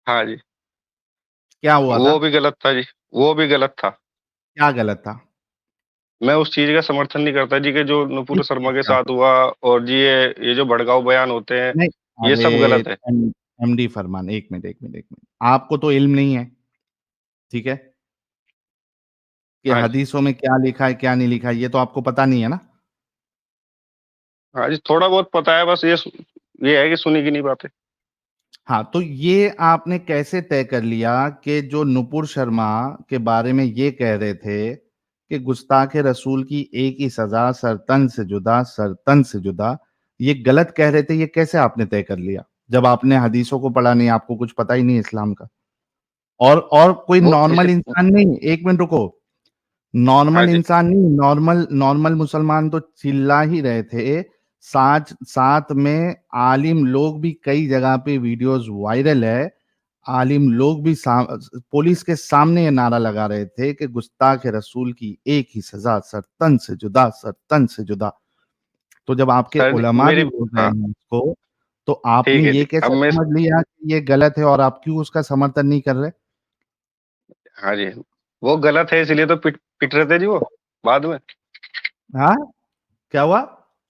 हाँ जी, क्या हुआ था? वो भी गलत था जी, वो भी गलत था। क्या गलत था? मैं उस चीज का समर्थन नहीं करता जी कि जो किस नुपुर शर्मा चीज के का? साथ हुआ, और जी ये जो भड़काऊ बयान होते हैं, नहीं। ये अरे, सब गलत है। एमडी फरमान, एक मिनट। आपको तो इल्म नहीं है, ठीक है, कि हाँ जी, हदीसों में क्या लिखा है क्या नहीं लिखा है, ये तो आपको पता नहीं है ना। हाँ जी, थोड़ा बहुत पता है, बस ये है कि सुनी की नहीं बातें। हाँ, तो ये आपने कैसे तय कर लिया कि जो नुपुर शर्मा के बारे में ये कह रहे थे कि गुस्ताखे रसूल की एक ही सजा, सरतन से जुदा, ये गलत कह रहे थे, ये कैसे आपने तय कर लिया जब आपने हदीसों को पढ़ा नहीं, आपको कुछ पता ही नहीं इस्लाम का? और कोई वो इस नॉर्मल इंसान नहीं, एक मिनट रुको, हाँ नॉर्मल जी, इंसान नहीं, नॉर्मल मुसलमान तो चिल्ला ही रहे थे। साथ साथ में आलिम लोग भी, कई जगह पे वीडियोस वायरल है, आलिम लोग भी पुलिस के सामने ये नारा लगा रहे थे कि गुस्ताख रसूल की एक ही सजा, सरतन से जुदा। तो जब आपके सर जी उलमा भी मेरी, बोल रहे हाँ, हैं इसको, तो ठीक आपने है ये जी, अब कैसे मैं, समझ लिया कि ये गलत है और आप क्यों उसका समर्थन नहीं कर रहे? हाँ जी, वो गलत है इसलिए तो पिट पिट रहे थे जी वो बाद में। हाँ, क्या हुआ?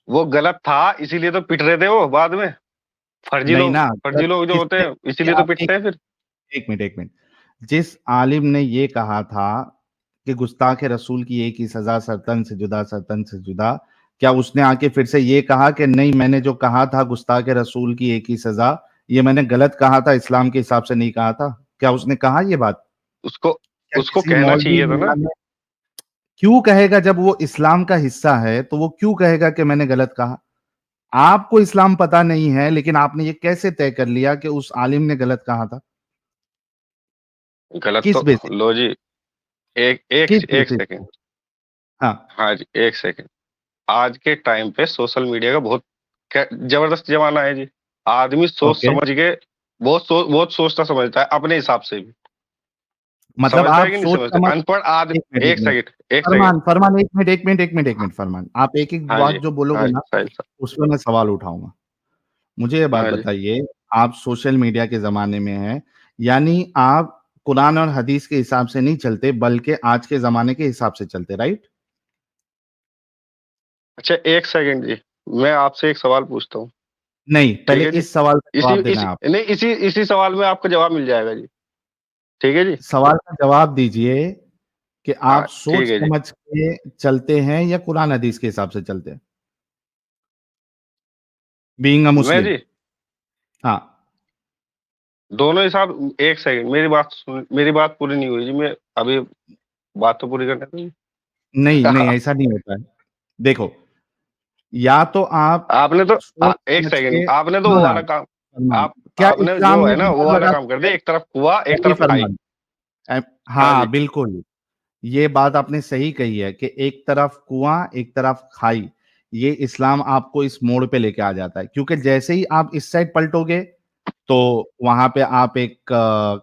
वो गलत था इसीलिए तो पिट रहे थे वो बाद में। नहीं ना, फर्जी गलत लोग जो होते किसने? हैं इसीलिए तो आप पिटते हैं फिर। एक मिनट। जिस आलिम ने ये कहा था कि गुस्ताख रसूल की एक ही सजा, सरतन से जुदा, क्या उसने आके फिर से ये कहा कि नहीं, मैंने जो कहा था गुस्ताख रसूल की एक ही सजा, ये मैंने गलत कहा था, इस्लाम के हिसाब से नहीं कहा था? क्या उसने कहा ये बात? उसको क्या उसको किसी कहना मौलवी चाहिए था मुल्ला ना। ने? क्यों कहेगा जब वो इस्लाम का हिस्सा है, तो वो क्यों कहेगा कि मैंने गलत कहा? आपको इस्लाम पता नहीं है, लेकिन आपने ये कैसे तय कर लिया कि उस आलिम ने गलत कहा था? गलत किस तो, बेसिस? लो जी, किस एक बेसिस? सेकंड। हाँ। हाँ जी, एक सेकंड। आज के टाइम पे सोशल मीडिया का बहुत जबरदस्त जमाना है जी। आदमी सोच ओके। समझ के बहुत सोचता समझता है अपने हिसाब से भी। मतलब समझता है आप कि नहीं सोच समझता? समझ अनपढ़ आदमी, एक एक मिनट। सेकंड, एक सेकंड। फरमान फरमान, एक मिनट फरमान, आप एक एक हाँ बात जी, जो बोलोगे हाँ जी, ना, साहिल साहब। उसमें मैं सवाल उठाऊंगा। मुझे ये बात हाँ जी, बताइए, आप सोशल मीडिया के जमाने में हैं, यानी आप कुरान और हदीस के हिसाब से नहीं चलते, बल्कि आज के जमाने के हिसाब से चलते, राइट? अच्छा एक सेकंड जी, मैं आपसे एक सवाल पूछता हूँ। नहीं, ठीक पहले है जी, इस सवाल का इसी जवाब देना इसी है आप। नहीं, इसी सवाल में आपको जवाब मिल जाएगा जी। ठीक है जी, सवाल का जवाब दीजिए कि हाँ आप सोच ठीक है जी। समझ के चलते हैं या कुरान हदीस के हिसाब से चलते हैं, बीइंग अ मैं मुस्लिम? जी, हाँ। दोनों हिसाब, एक सेकंड, मेरी बात पूरी नहीं हुई जी, मैं अभी बात तो पूरी करने दो। नहीं नहीं, ऐसा नहीं होता है। देखो, या तो आप आपने तो सोच एक समझ सेकंड, के आपने तो सुनो वो ना, वाला काम, फरमान, आप क्या आपने इस्लाम जो में है ना वो जुमला वाला लगा काम कर सकते दिया, हैं? एक तरफ कुआ एक एमडी तरफ खाई। फरमान, हाँ जी, हाँ बिल्कुल, ये बात आपने सही कही है कि एक तरफ कुआं एक तरफ खाई, ये इस्लाम आपको इस मोड़ पे लेके आ जाता है, क्योंकि जैसे ही आप इस साइड पलटोगे तो वहां पे आप एक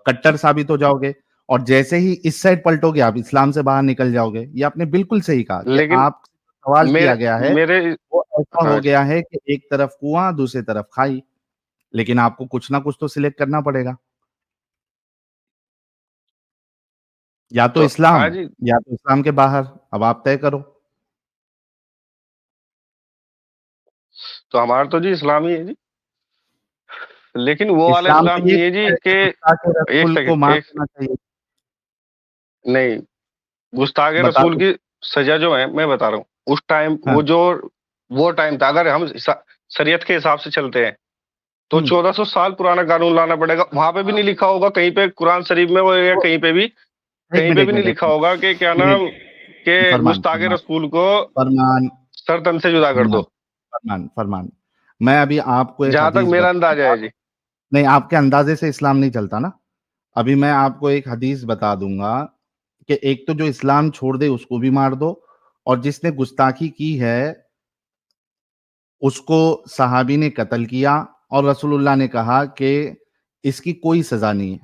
कट्टर साबित हो जाओगे, और जैसे ही इस साइड पलटोगे आप इस्लाम से बाहर निकल जाओगे। ये आपने बिल्कुल सही कहा कि लेकिन आप सवाल किया मेरे गया है, मेरे वो ऐसा हो हाँ जी, गया है कि एक तरफ कुआं दूसरी तरफ खाई, लेकिन आपको कुछ ना कुछ तो सिलेक्ट करना पड़ेगा। या तो तो इस्लाम हाँ जी, या तो इस्लाम के बाहर, अब आप तय करो। तो हमारा तो जी इस्लाम ही है जी, लेकिन वो वाला इस्लाम इस्लाम तो ये नहीं है जी कहता है कि कि गुस्ताखे एक रसूल को सेकंड मार एक देना चाहिए। नहीं, गुस्ताखे बता रसूल दो। की सजा जो है मैं बता रहा हूँ, उस टाइम हाँ। वो टाइम था, अगर हम शरीयत के हिसाब से चलते हैं तो 1400 साल पुराना कानून लाना पड़ेगा। वहां पे भी नहीं लिखा होगा कहीं पे कुरान शरीफ में, वो या तो कहीं पे भी, एक मिनट, एक भी नहीं मिनट, एक लिखा मिनट, होगा कि क्या एक नाम, मिनट। कि फरमान, गुस्ताखे फरमान, रसूल को फरमान, सर तन से जुदा कर फरमान, दो, फरमान, फरमान। मैं अभी आपको एक जहां तक हदीस मेरा अंदाजा बताऊंगा। है जी। नहीं, आपके अंदाजे से इस्लाम नहीं चलता ना। अभी मैं आपको एक हदीस बता दूंगा कि एक तो जो इस्लाम छोड़ दे उसको भी मार दो, और जिसने गुस्ताखी की है उसको सहाबी ने कत्ल किया, और रसूलुल्लाह ने कहा कि इसकी कोई सजा नहीं है।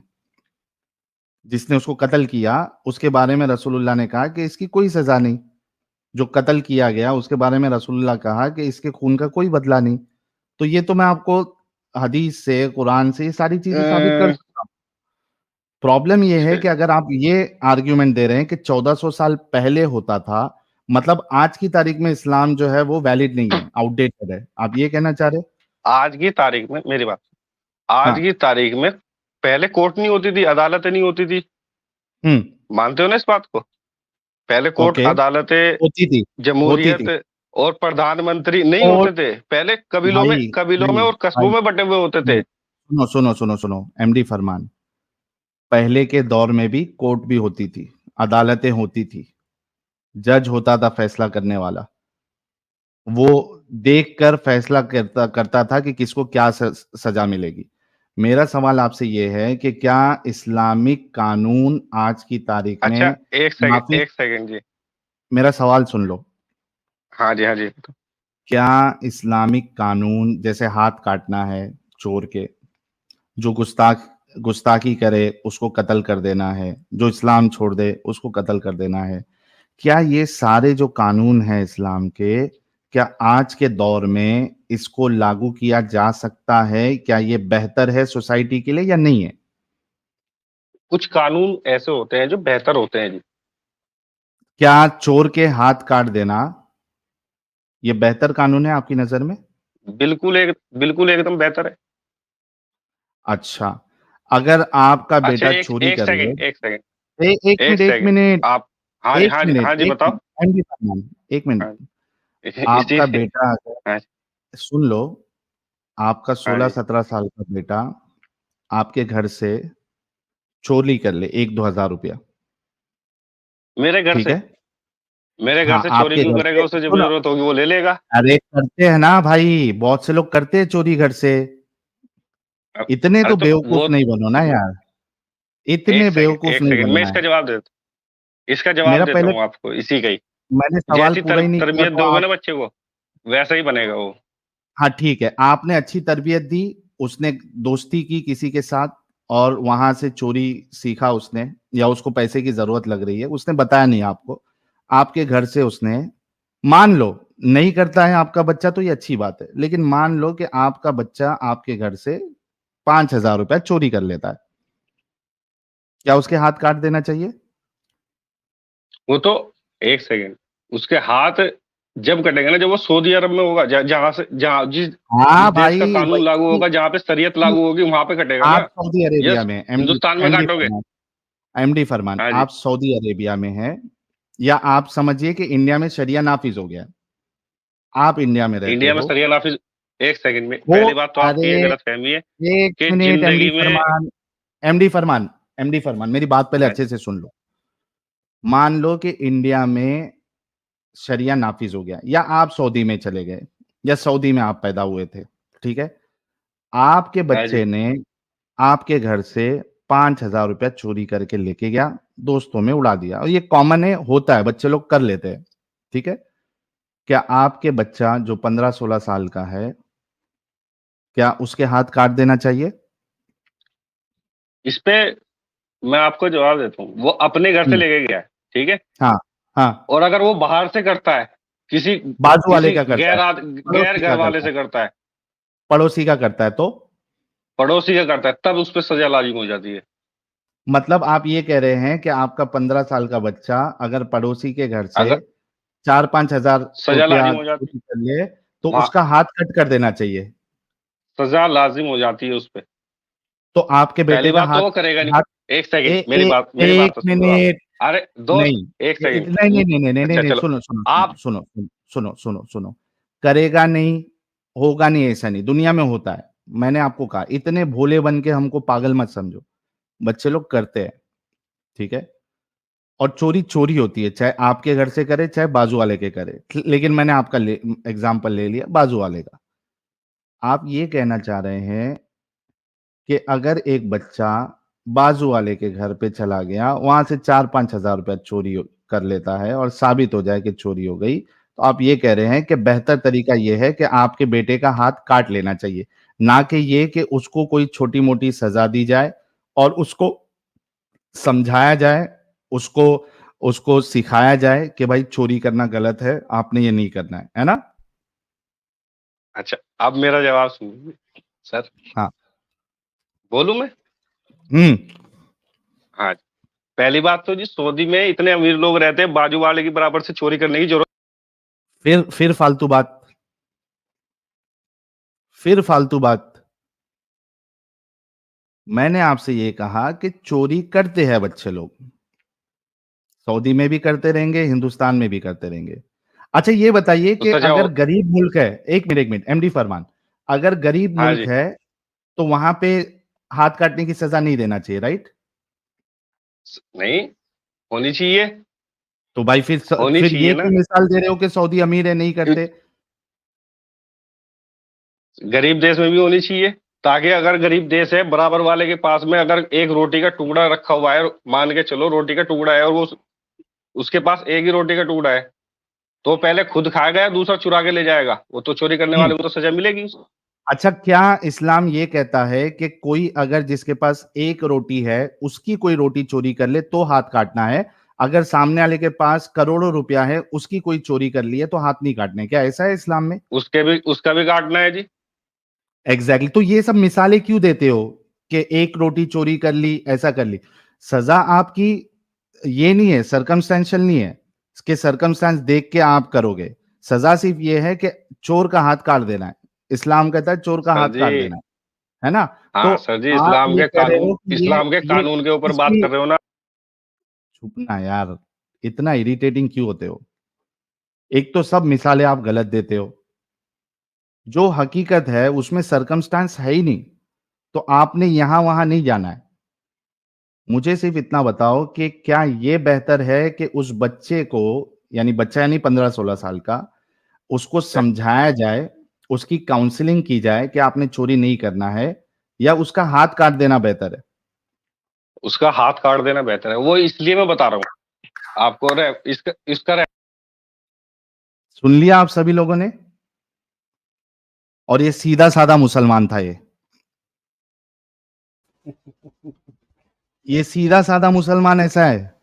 जिसने उसको कत्ल किया उसके बारे में रसूलुल्लाह ने कहा कि इसकी कोई सजा नहीं। जो कत्ल किया गया उसके बारे में रसूलुल्लाह कहा कि इसके खून का कोई बदला नहीं। तो ये तो मैं आपको हदीस से, कुरान से, ये सारी चीजें साबित कर अ, सकता हूं। प्रॉब्लम ये है छ- कि अगर आप ये आर्ग्यूमेंट दे रहे हैं कि 1400 साल पहले होता था, मतलब आज की तारीख में इस्लाम जो है वो वैलिड नहीं है, आउटडेटेड है, आप ये कहना चाह रहे हैं? आज की तारीख में मेरी बात, आज हाँ। की तारीख में पहले कोर्ट नहीं होती थी, अदालतें नहीं होती थी, मानते हो ना इस बात को? पहले कोर्ट, ओके। अदालतें, होती थी, होती जमहूरियत थी। और प्रधानमंत्री नहीं और होते थे। पहले भाई, कबीलों में भाई, और कस्बों भाई, में बटे हुए होते थे। भाई, सुनो, सुनो, सुनो, सुनो, एमडी फरमान। पहले के दौर में भी कोर्ट भी होती थी, अदालतें होती थी, जज होता था फैसला करने वाला। वो देखकर फैसला करता करता था कि किसको क्या सजा मिलेगी। मेरा सवाल आपसे ये है कि क्या इस्लामिक कानून आज की तारीख अच्छा, में नाफिज? एक सेकंड जी। मेरा सवाल सुन लो। हाँ जी, हाँ जी। क्या इस्लामिक कानून, जैसे हाथ काटना है चोर के, जो गुस्ताखी करे उसको कत्ल कर देना है, जो इस्लाम छोड़ दे उसको कत्ल कर देना है, क्या ये सारे जो कानून हैं इस्लाम के, क्या आज के दौर में इसको लागू किया जा सकता है? क्या ये बेहतर है सोसाइटी के लिए या नहीं है? कुछ कानून ऐसे होते हैं जो बेहतर होते हैं जी। क्या चोर के हाथ काट देना ये बेहतर कानून है आपकी नजर में? बिल्कुल एकदम बेहतर है। अच्छा, अगर आपका अच्छा, बेटा चोरी एक कर ले, सेकंड, एक सेकंड, एक एक मिनट, एक सेकंड। मिनट, आप, हाँ जी, एक हाँ जी, मिनट, हाँ जी, एक बताओ। मिनट, एमडी फरमान, एक मिनट। हाँ, इसी, आपका बेटा अगर, हाँ, सुन लो, आपका हाँ जी। 16-17 साल का बेटा आपके घर से चोरी कर ले 1-2 हजार रुपया, मेरे घर ठीक से है? मेरे घर हाँ, से चोरी आपके क्यों घर करेगा? से, उसे जब सुनो, जरूरत होगी वो ले लेगा। अरे करते हैं ना भाई, बहुत से लोग करते हैं चोरी घर से। इतने अरे तो तो वो, बेवकूफ नहीं बनो ना यार, इतने बेवकूफ एक नहीं सेकंड, मैं बनना इसका है। जवाब देता इसका जवाब मेरा देता पहले, हूँ आपको इसी का ही। मैंने सवाल जैसी पूरा ही नहीं किया तरबियत तो दोगे आप, ना बच्चे को, वैसा ही बनेगा वो। हाँ ठीक है, आपने अच्छी तरबियत दी, उसने दोस्ती की किसी के साथ और वहां से चोरी सीखा उसने, या उसको पैसे की जरूरत लग रही है, उसने बताया नहीं आपको, आपके घर से उसने, मान लो नहीं करता है आपका बच्चा तो ये अच्छी बात है, लेकिन मान लो कि आपका बच्चा आपके घर से 5,000 रुपया चोरी कर लेता है, क्या उसके हाथ काट देना चाहिए? वो तो, एक सेकंड, उसके हाथ जब कटेंगे ना जब वो सऊदी अरब में होगा, जहां से, जिस हाँ देश का भाई, कानून लागू वही, होगा, जहां पे शरीयत लागू होगी, वहां पे कटेगा आप ना। सऊदी अरेबिया यस, में, एमडी, हिंदुस्तान में एमडी काटोगे। फरमान, एमडी फरमान, हाँ जी। आप सऊदी अरेबिया में हैं, या आप समझिए कि इंडिया में शरिया नाफिज हो गया है, आप इंडिया में रहते इंडिया में हो, शरिया नाफिज, एक सेकंड में, वो, पहली बात तो आपकी अरे ये गलत फहमी है एक कि मिनट एमडी जिंदगी में, फरमान, एमडी फरमान, एमडी फरमान, मेरी बात पहले हाँ अच्छे से सुन लो। मान लो कि इंडिया में शरिया नाफिज हो गया, या आप सऊदी में चले गए, या सऊदी में आप पैदा हुए थे, ठीक है? आपके हाँ जी, बच्चे ने आपके घर से 5,000 रुपया चोरी करके लेके गया, दोस्तों में उड़ा दिया, और ये कॉमन है, होता है, बच्चे लोग कर लेते हैं, ठीक है? क्या आपके बच्चा जो 15-16 साल का है, क्या उसके हाथ काट देना चाहिए? इस पे मैं आपको जवाब देता हूँ। वो अपने घर से हम्म, लेके गया है, ठीक है, हाँ, हाँ, और अगर वो बाहर से करता है, किसी बाजू वाले किसी का करता है, गैर पड़ोसी घर का वाले करता है, से करता है, पड़ोसी का करता है तो पड़ोसी का करता है, तब उस पर सजा लाजिम हो जाती है। मतलब आप ये कह रहे हैं कि आपका 15 साल का बच्चा अगर पड़ोसी के घर से अगर 4-5 हजार सजा रुपया लाजिम हो जाती, चोरी कर ले तो वहाँ उसका हाथ कट कर देना चाहिए। सजा लाजिम हो जाती है उस पे। तो आपके बेटे पहली का बात तो हाथ वो करेगा नहीं। हाथ एक सेकंड, ए, मेरी ए, बात एक तो सुनो आप। मिनट अरे दोस्त, नहीं एक सेकंड। नहीं नहीं नहीं नहीं नहीं नहीं अच्छा नहीं, चलो, सुनो सुनो आप सुनो सुनो सुनो सुनो सुनो, करेगा नहीं, होगा नहीं, ऐसा नहीं, दुनिया में होता है। मैंने आपको कहा इतने भोले बन के हमको पागल मत समझो, बच्चे लोग करते हैं, ठीक है। और चोरी चोरी होती है, चाहे आपके घर से करे चाहे बाजू वाले के करे, लेकिन मैंने आपका एग्जाम्पल ले लिया बाजू वाले का। आप ये कहना चाह रहे हैं कि अगर एक बच्चा बाजू वाले के घर पे चला गया, वहां से 4-5 हजार रुपया चोरी कर लेता है और साबित हो जाए कि चोरी हो गई, तो आप ये कह रहे हैं कि बेहतर तरीका ये है कि आपके बेटे का हाथ काट लेना चाहिए, ना कि ये कि उसको कोई छोटी मोटी सजा दी जाए और उसको समझाया जाए, उसको उसको सिखाया जाए कि भाई चोरी करना गलत है, आपने ये नहीं करना है ना? अच्छा, अब मेरा जवाब सुनिए सर। हाँ, बोलूं मैं? हाँ, पहली बात तो जी, सऊदी में इतने अमीर लोग रहते हैं, बाजू वाले की बराबर से चोरी करने की जरूरत। फिर फालतू बात, फिर फालतू बात। मैंने आपसे ये कहा कि चोरी करते हैं बच्चे लोग, सऊदी में भी करते रहेंगे, हिंदुस्तान में भी करते रहेंगे। अच्छा ये बताइए तो कि सजा अगर हो। गरीब मुल्क है, एक मिनट एमडी फरमान, अगर गरीब हाँ मुल्क जी, है तो वहां पे हाथ काटने की सजा नहीं देना चाहिए, राइट? नहीं होनी चाहिए, तो भाई होनी फिर चाहिए ये ना। क्यों मिसाल दे रहे हो कि सऊदी अमीर है नहीं करते? गरीब देश में भी होनी चाहिए, ताकि अगर गरीब देश है, बराबर वाले के पास में अगर एक रोटी का टुकड़ा रखा हुआ है, मान के चलो रोटी का टुकड़ा है और वो उसके पास एक ही रोटी का टुकड़ा है, तो पहले खुद खाएगा या दूसरा चुरा के ले जाएगा? वो तो चोरी करने वाले को तो सजा मिलेगी। अच्छा, क्या इस्लाम ये कहता है कि कोई अगर जिसके पास एक रोटी है उसकी कोई रोटी चोरी कर ले तो हाथ काटना है, अगर सामने वाले के पास करोड़ों रुपया है उसकी कोई चोरी कर ली है तो हाथ नहीं काटने? क्या ऐसा है इस्लाम में? उसका भी काटना है जी। एग्जैक्टली तो ये सब मिसालें क्यों देते हो कि एक रोटी चोरी कर ली, ऐसा कर ली? सजा आपकी ये नहीं है, सर्कमस्टेंशियल नहीं है कि सर्कमस्टेंस देख के आप करोगे, सजा सिर्फ ये है कि चोर का हाथ काट देना है। इस्लाम कहता है चोर का सर हाथ काट जी, देना है ना? तो हाँ सर जी, आप ये कह रहे हो कि इस्लाम के ये कानून के ऊपर बात इसकी कर रहे हो ना। चुप ना यार, इतना इरिटेटिंग क्यों होते हो? एक तो सब मिसालें आप गलत देते हो, जो हकीकत है उसमें सर्कमस्टांस है ही नहीं, तो आपने यहां वहां नहीं जाना है। मुझे सिर्फ इतना बताओ कि क्या ये बेहतर है कि उस बच्चे को, यानी बच्चा यानी 15-16 साल का, उसको समझाया जाए, उसकी काउंसलिंग की जाए कि आपने चोरी नहीं करना है, या उसका हाथ काट देना बेहतर है? उसका हाथ काट देना बेहतर है, वो इसलिए मैं बता रहा हूँ आपको। इसका सुन लिया आप सभी लोगों ने? और ये सीधा साधा मुसलमान था, ये सीधा साधा मुसलमान ऐसा है।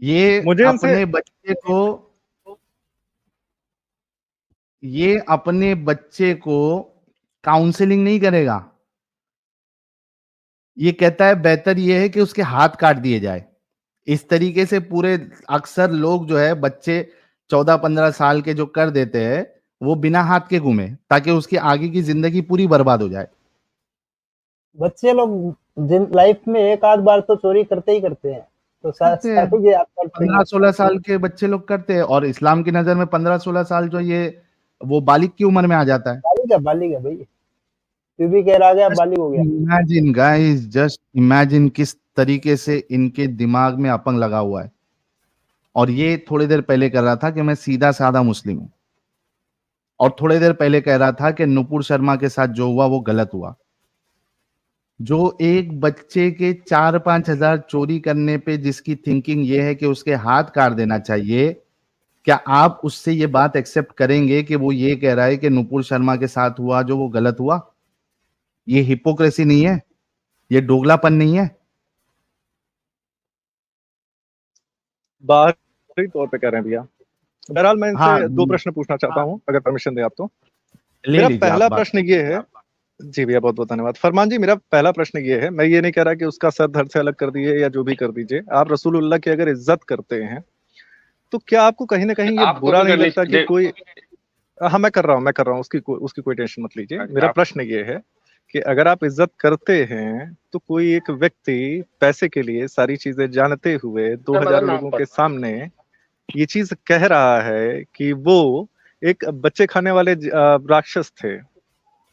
ये मुझे अपने बच्चे को, ये अपने बच्चे को काउंसलिंग नहीं करेगा, ये कहता है बेहतर ये है कि उसके हाथ काट दिए जाए। इस तरीके से पूरे अक्सर लोग जो है बच्चे 14-15 साल के जो कर देते हैं, वो बिना हाथ के घूमे ताकि उसकी आगे की जिंदगी पूरी बर्बाद हो जाए। बच्चे लोग जिन लाइफ में एक आध बार तो चोरी करते ही करते हैं, तो करते हैं, सारे ये आप करते हैं। 15-16 साल के बच्चे लोग करते हैं, और इस्लाम की नजर में 15-16 साल जो ये वो बालिग की उम्र में आ जाता है। बालिग है भाई, तू भी कह रहा गया बालिग हो गया। इमेजिन गाइस, जस्ट इमेजिन किस तरीके से इनके दिमाग में अपंग लगा हुआ है। और ये थोड़ी देर पहले कर रहा था कि मैं सीधा साधा मुस्लिम हूं, और थोड़ी देर पहले कह रहा था कि नुपुर शर्मा के साथ जो हुआ वो गलत हुआ। जो एक बच्चे के 4-5 हजार चोरी करने पे जिसकी थिंकिंग ये है कि उसके हाथ काट देना चाहिए, क्या आप उससे ये बात एक्सेप्ट करेंगे कि वो ये कह रहा है कि नुपुर शर्मा के साथ हुआ जो वो गलत हुआ? ये हिपोक्रेसी नहीं है? ये दोगलापन नहीं है? बाहरी तौर पे कह रहे हैं भैया। बहरहाल मैं इनसे हाँ, 2 प्रश्न पूछना चाहता हूं, अगर परमिशन दें आप तो। ले मेरा लीजिए पहला आप बात। प्रश्न ये है जी भैया, बहुत बहुत धन्यवाद। फरमान जी, मेरा पहला प्रश्न ये है, मैं ये नहीं कह रहा कि उसका सर धड़ से अलग कर दीजिए या जो भी कर दीजिए, आप रसूलुल्लाह की अगर इज्जत करते हैं तो क्या आपको कहीं ना कहीं ये आपको बुरा भी नहीं करनी लगता कि कोई, हाँ मैं कर रहा हूँ, उसकी कोई टेंशन मत लीजिए। मेरा प्रश्न ये है कि अगर आप इज्जत करते हैं तो कोई एक व्यक्ति पैसे के लिए सारी चीजें जानते हुए 2000 लोगों के सामने ये चीज कह रहा है कि वो एक बच्चे खाने वाले राक्षस थे।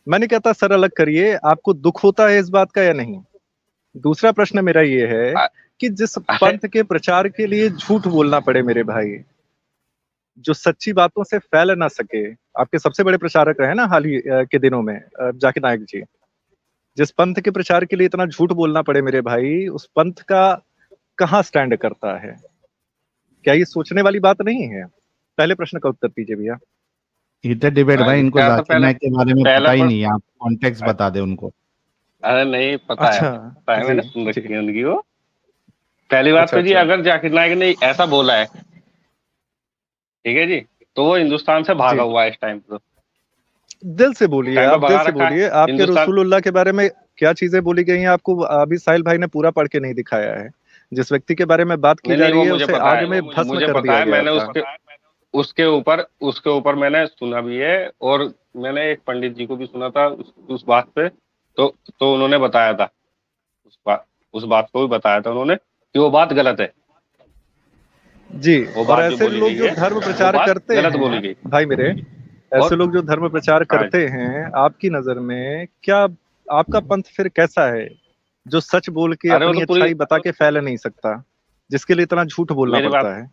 मैं नहीं कहता सर अलग करिए, आपको दुख होता है इस बात का या नहीं? दूसरा प्रश्न मेरा ये है कि जिस पंथ के प्रचार के लिए झूठ बोलना पड़े मेरे भाई, जो सच्ची बातों से फैल ना सके, आपके सबसे बड़े प्रचारक रहे ना हाल ही के दिनों में जाकिर नायक जी, जिस पंथ के प्रचार के लिए इतना झूठ बोलना पड़े मेरे भाई, उस पंथ का कहाँ स्टैंड करता है? क्या ये सोचने वाली बात नहीं है? पहले प्रश्न का उत्तर दीजिए भैया। हीटर डिबेट भाई, इनको जाकिर नायक के बारे में पता ही नहीं है, आप कॉन्टेक्स्ट बता दे उनको। अरे नहीं पता अच्छा, है, पता है, मैंने सुन रखी है उनकी वो। पहली बात तो जी, अगर जाकिर नायक ने ऐसा बोला है, ठीक है जी, तो वो हिंदुस्तान से भागा हुआ है इस टाइम पे। दिल से बोलिए, आप दिल से बोलिए। आपके रसूलुल्लाह के बारे में क्या चीजें बोली गई हैं आपको अभी साहिल भाई ने पूरा पढ़ के नहीं दिखाया है। जिस व्यक्ति के बारे में बात की जा रही है उसे आग में भस्म कर दिया गया। मैंने उसके ऊपर मैंने सुना भी है, और मैंने एक पंडित जी को भी सुना था उस बात पे, तो उन्होंने बताया था, उस बात को भी बताया था उन्होंने कि वो बात गलत है जी। और ऐसे लोग जो धर्म प्रचार करते हैं, बोली गई भाई मेरे, ऐसे लोग जो धर्म प्रचार करते हैं, आपकी नजर में क्या आपका पंथ फिर कैसा है जो सच बोल के अपनी अच्छाई बता के फैल नहीं सकता, जिसके लिए इतना झूठ बोलना पड़ता है?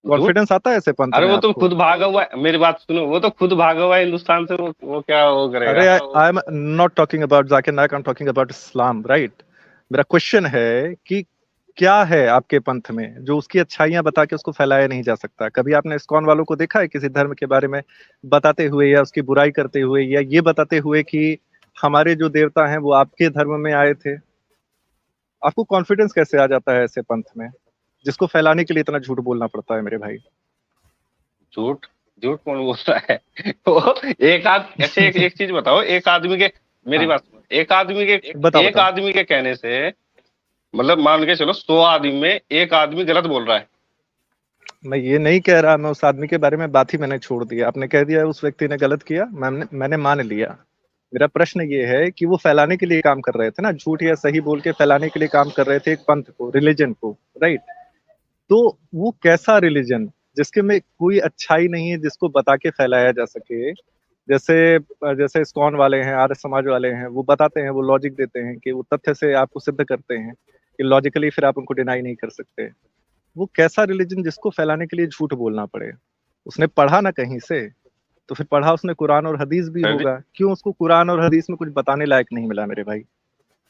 कॉन्फिडेंस आता है ऐसे पंथ में? अरे वो तो खुद भागा हुआ है, मेरी बात सुनो, वो तो खुद भागा हुआ है हिंदुस्तान से, वो क्या वो करेगा? अरे I am not talking about Zakir Naik, I am talking about Islam, right? मेरा क्वेश्चन है कि क्या है आपके पंथ में जो उसकी अच्छाइयां बता के उसको फैलाया नहीं जा सकता? कभी आपने इस्कॉन वालों को देखा है किसी धर्म के बारे में बताते हुए या उसकी बुराई करते हुए या ये बताते हुए कि हमारे जो देवता हैं वो आपके धर्म में आए थे? आपको कॉन्फिडेंस कैसे आ जाता है ऐसे पंथ में जिसको फैलाने के लिए इतना झूठ बोलना पड़ता है मेरे भाई? झूठ कौन बोलता है? वो एक चीज बताओ, एक आदमी के, मेरी बात सुनो, एक आदमी के कहने से, मतलब मान के चलो 100 आदमी में एक आदमी गलत बोल रहा है। मैं ये नहीं कह रहा, मैं उस आदमी के बारे में बात ही मैंने छोड़ दिया। आपने कह दिया उस व्यक्ति ने गलत किया, मैंने मान लिया। मेरा प्रश्न ये है कि वो फैलाने के लिए काम कर रहे थे ना, झूठ या सही बोल के फैलाने के लिए काम कर रहे थे एक पंथ को, रिलीजन को, राइट? तो वो कैसा रिलीजन जिसके में कोई अच्छाई नहीं है जिसको बता के फैलाया जा सके? जैसे इस्कॉन वाले हैं, आर्य समाज वाले हैं, वो बताते हैं, वो लॉजिक देते हैं कि वो तथ्य से आपको सिद्ध करते हैं कि लॉजिकली फिर आप उनको डिनाई नहीं कर सकते। वो कैसा रिलीजन जिसको फैलाने के लिए झूठ बोलना पड़े? उसने पढ़ा ना कहीं से, तो फिर पढ़ा उसने कुरान और हदीस भी होगा, क्यों उसको कुरान और हदीस में कुछ बताने लायक नहीं मिला मेरे भाई?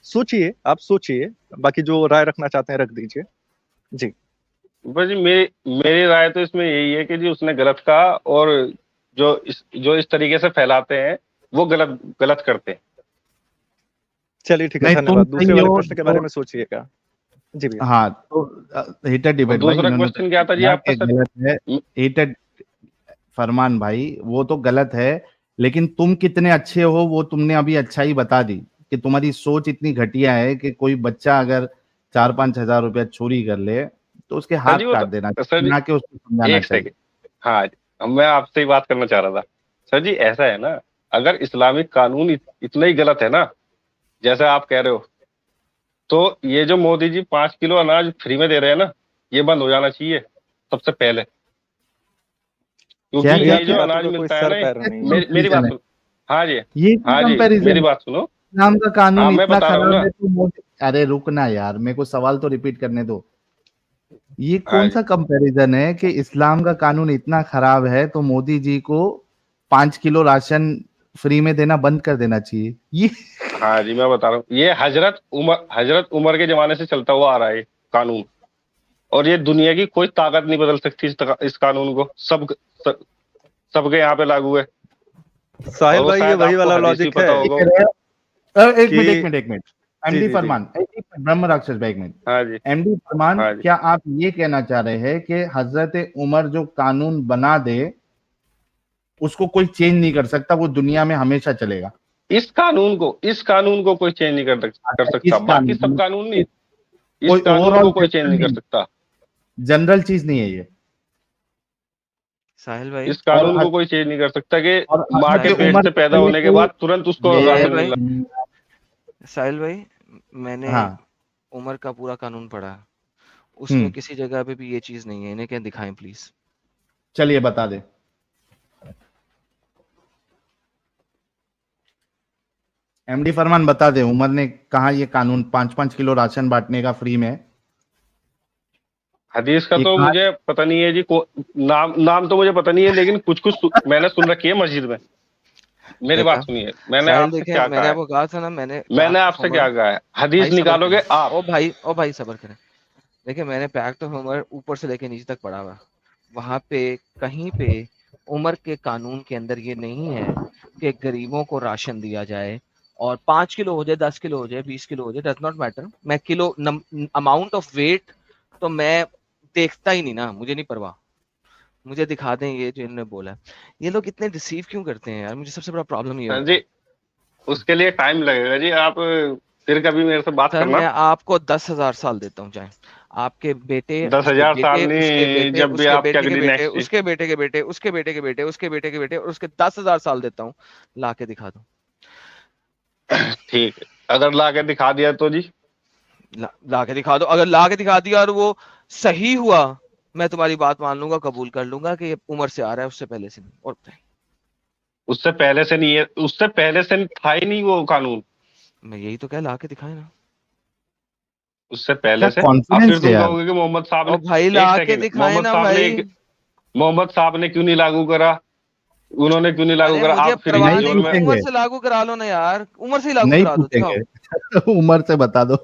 सोचिए, आप सोचिए, बाकी जो राय रखना चाहते हैं रख दीजिए जी। बस जी मेरी राय तो इसमें यही है कि जी उसने गलत कहा, और जो इस तरीके से फैलाते हैं वो गलत करते हैं। चलिए ठीक है, धन्यवाद। दूसरे वाले प्रश्न के बारे में सोचिएगा जी भैया। हाँ, तो हीटर डिबेट भाई, दूसरा क्वेश्चन क्या था जी आपका? गलत है हीटर फरमान भाई, वो तो गलत है, लेकिन तुम कितने अच्छे हो वो तुमने अभी अच्छाई बता दी कि तुम्हारी सोच इतनी घटिया है कि कोई बच्चा अगर 4-5 हजार रुपया चोरी कर ले तो उसके हाथ काट देना चाहिए, ना कि उसको समझाना चाहिए। हाँ, मैं आपसे ही बात करना चाह रहा था सर जी। ऐसा है ना, अगर इस्लामिक कानून इतना ही गलत है ना जैसे आप कह रहे हो, तो ये जो मोदी जी 5 किलो अनाज फ्री में दे रहे हैं ना, ये बंद हो जाना चाहिए सबसे पहले, क्योंकि ये जो अनाज मिलता है ना, मेरी बात सुनो। हाँ जी, मेरी बात सुनो। इस्लाम का कानून इतना खराब है तो मोदी, अरे रुकना यार, मेरे को सवाल तो रिपीट करने दो। ये कौन सा कंपैरिजन है कि इस्लाम का कानून इतना खराब है तो मोदी जी को 5 किलो राशन फ्री में देना बंद कर देना चाहिए? ये हाँ जी, मैं बता रहा हूँ, ये हजरत उमर के जमाने से चलता हुआ आ रहा है कानून, और ये दुनिया की कोई ताकत नहीं बदल सकती इस कानून को। सबके यहाँ पे लागू है। साहिल भाई, ये वही वाला लॉजिक है। एक मिनट एमडी फरमान, ब्रह्म राक्षस भाई, एक मिनट। हाँ जी एमडी फरमान, क्या आप ये कहना चाह रहे हैं कि हजरत उमर जो कानून बना दे उसको कोई चेंज नहीं कर सकता, वो दुनिया में हमेशा चलेगा। इस कानून को कोई चेंज नहीं कर सकता, बाकी सब कानून नहीं, इस कानून को कोई चेंज नहीं कर सकता। जनरल चीज नहीं है ये। साहिल भाई, इस कानून को कोई चेंज नहीं कर सकता कि माँ के पेट से पैदा होने के बाद तुरंत उसको राशन मिलना। साहिल भाई, मैंने उमर का पूरा कानून पढ़ा, उसमें किसी जगह पे भी ये चीज नहीं है। इन्हें क्या दिखाएं प्लीज। चलिए बता दे। एमडी फरमान बता दे, उमर ने कहा ये कानून 5-5 किलो राशन बांटने का फ्री में। हदीस का तो मुझे पता नहीं है जी, नाम तो मुझे पता नहीं है, लेकिन कुछ मैंने सुन रखी है मस्जिद में। मेरी बात सुनिए, मैंने आपसे क्या कहा, आपको कहा था ना, मैंने आपसे क्या कहा है, हदीस निकालोगे आप। ओ भाई सब्र करें। देखिए, मैंने पैक्ट ऑफ उमर ऊपर से लेके नीचे तक पढ़ा हुआ, वहां पे कहीं पे उमर के कानून के अंदर ये नहीं है कि गरीबों को राशन दिया जाए और 5 किलो हो जाए, 10 किलो हो जाए, 20 किलो हो जाए, डज नॉट मैटर। मैं किलो अमाउंट ऑफ वेट तो मैं देखता ही नहीं ना, मुझे नहीं परवाह, मुझे दिखा दें ये जो इन्होंने बोला। ये लोग इतने डिसीव क्यों करते हैं यार, मुझे सबसे बड़ा प्रॉब्लम ये है जी। उसके लिए टाइम लगेगा जी, आप फिर कभी मेरे से बात करना। मैं आपको 10,000 साल देता हूँ, चाहे आपके बेटे 10,000 साल नहीं, जब भी आप उसके बेटे के बेटे, उसके बेटे के बेटे, उसके बेटे के बेटे, और उसके 10,000 साल देता हूँ, ला के दिखा दो। ठीक है, अगर ला के दिखा दिया तो जी, ला के दिखा दो। अगर ला के दिखा दिया और वो सही हुआ, मैं तुम्हारी बात मान लूंगा, कबूल कर लूंगा कि ये उमर से आ रहा है, उससे पहले से नहीं। और उससे पहले से नहीं है, उससे पहले से था ही नहीं वो कानून। मैं यही तो कह, ला के दिखाए ना उससे पहले से। आप फिर तुम कहोगे कि मोहम्मद साहब ने, भाई ला के दिखाए ना भाई, मोहम्मद साहब ने क्यों नहीं लागू करा, उन्होंने क्यों नहीं लागू करा। आप फिर उमर से लागू करा लो ना यार, उमर से ही लागू करा दो, दिखाओ। उमर से बता दो।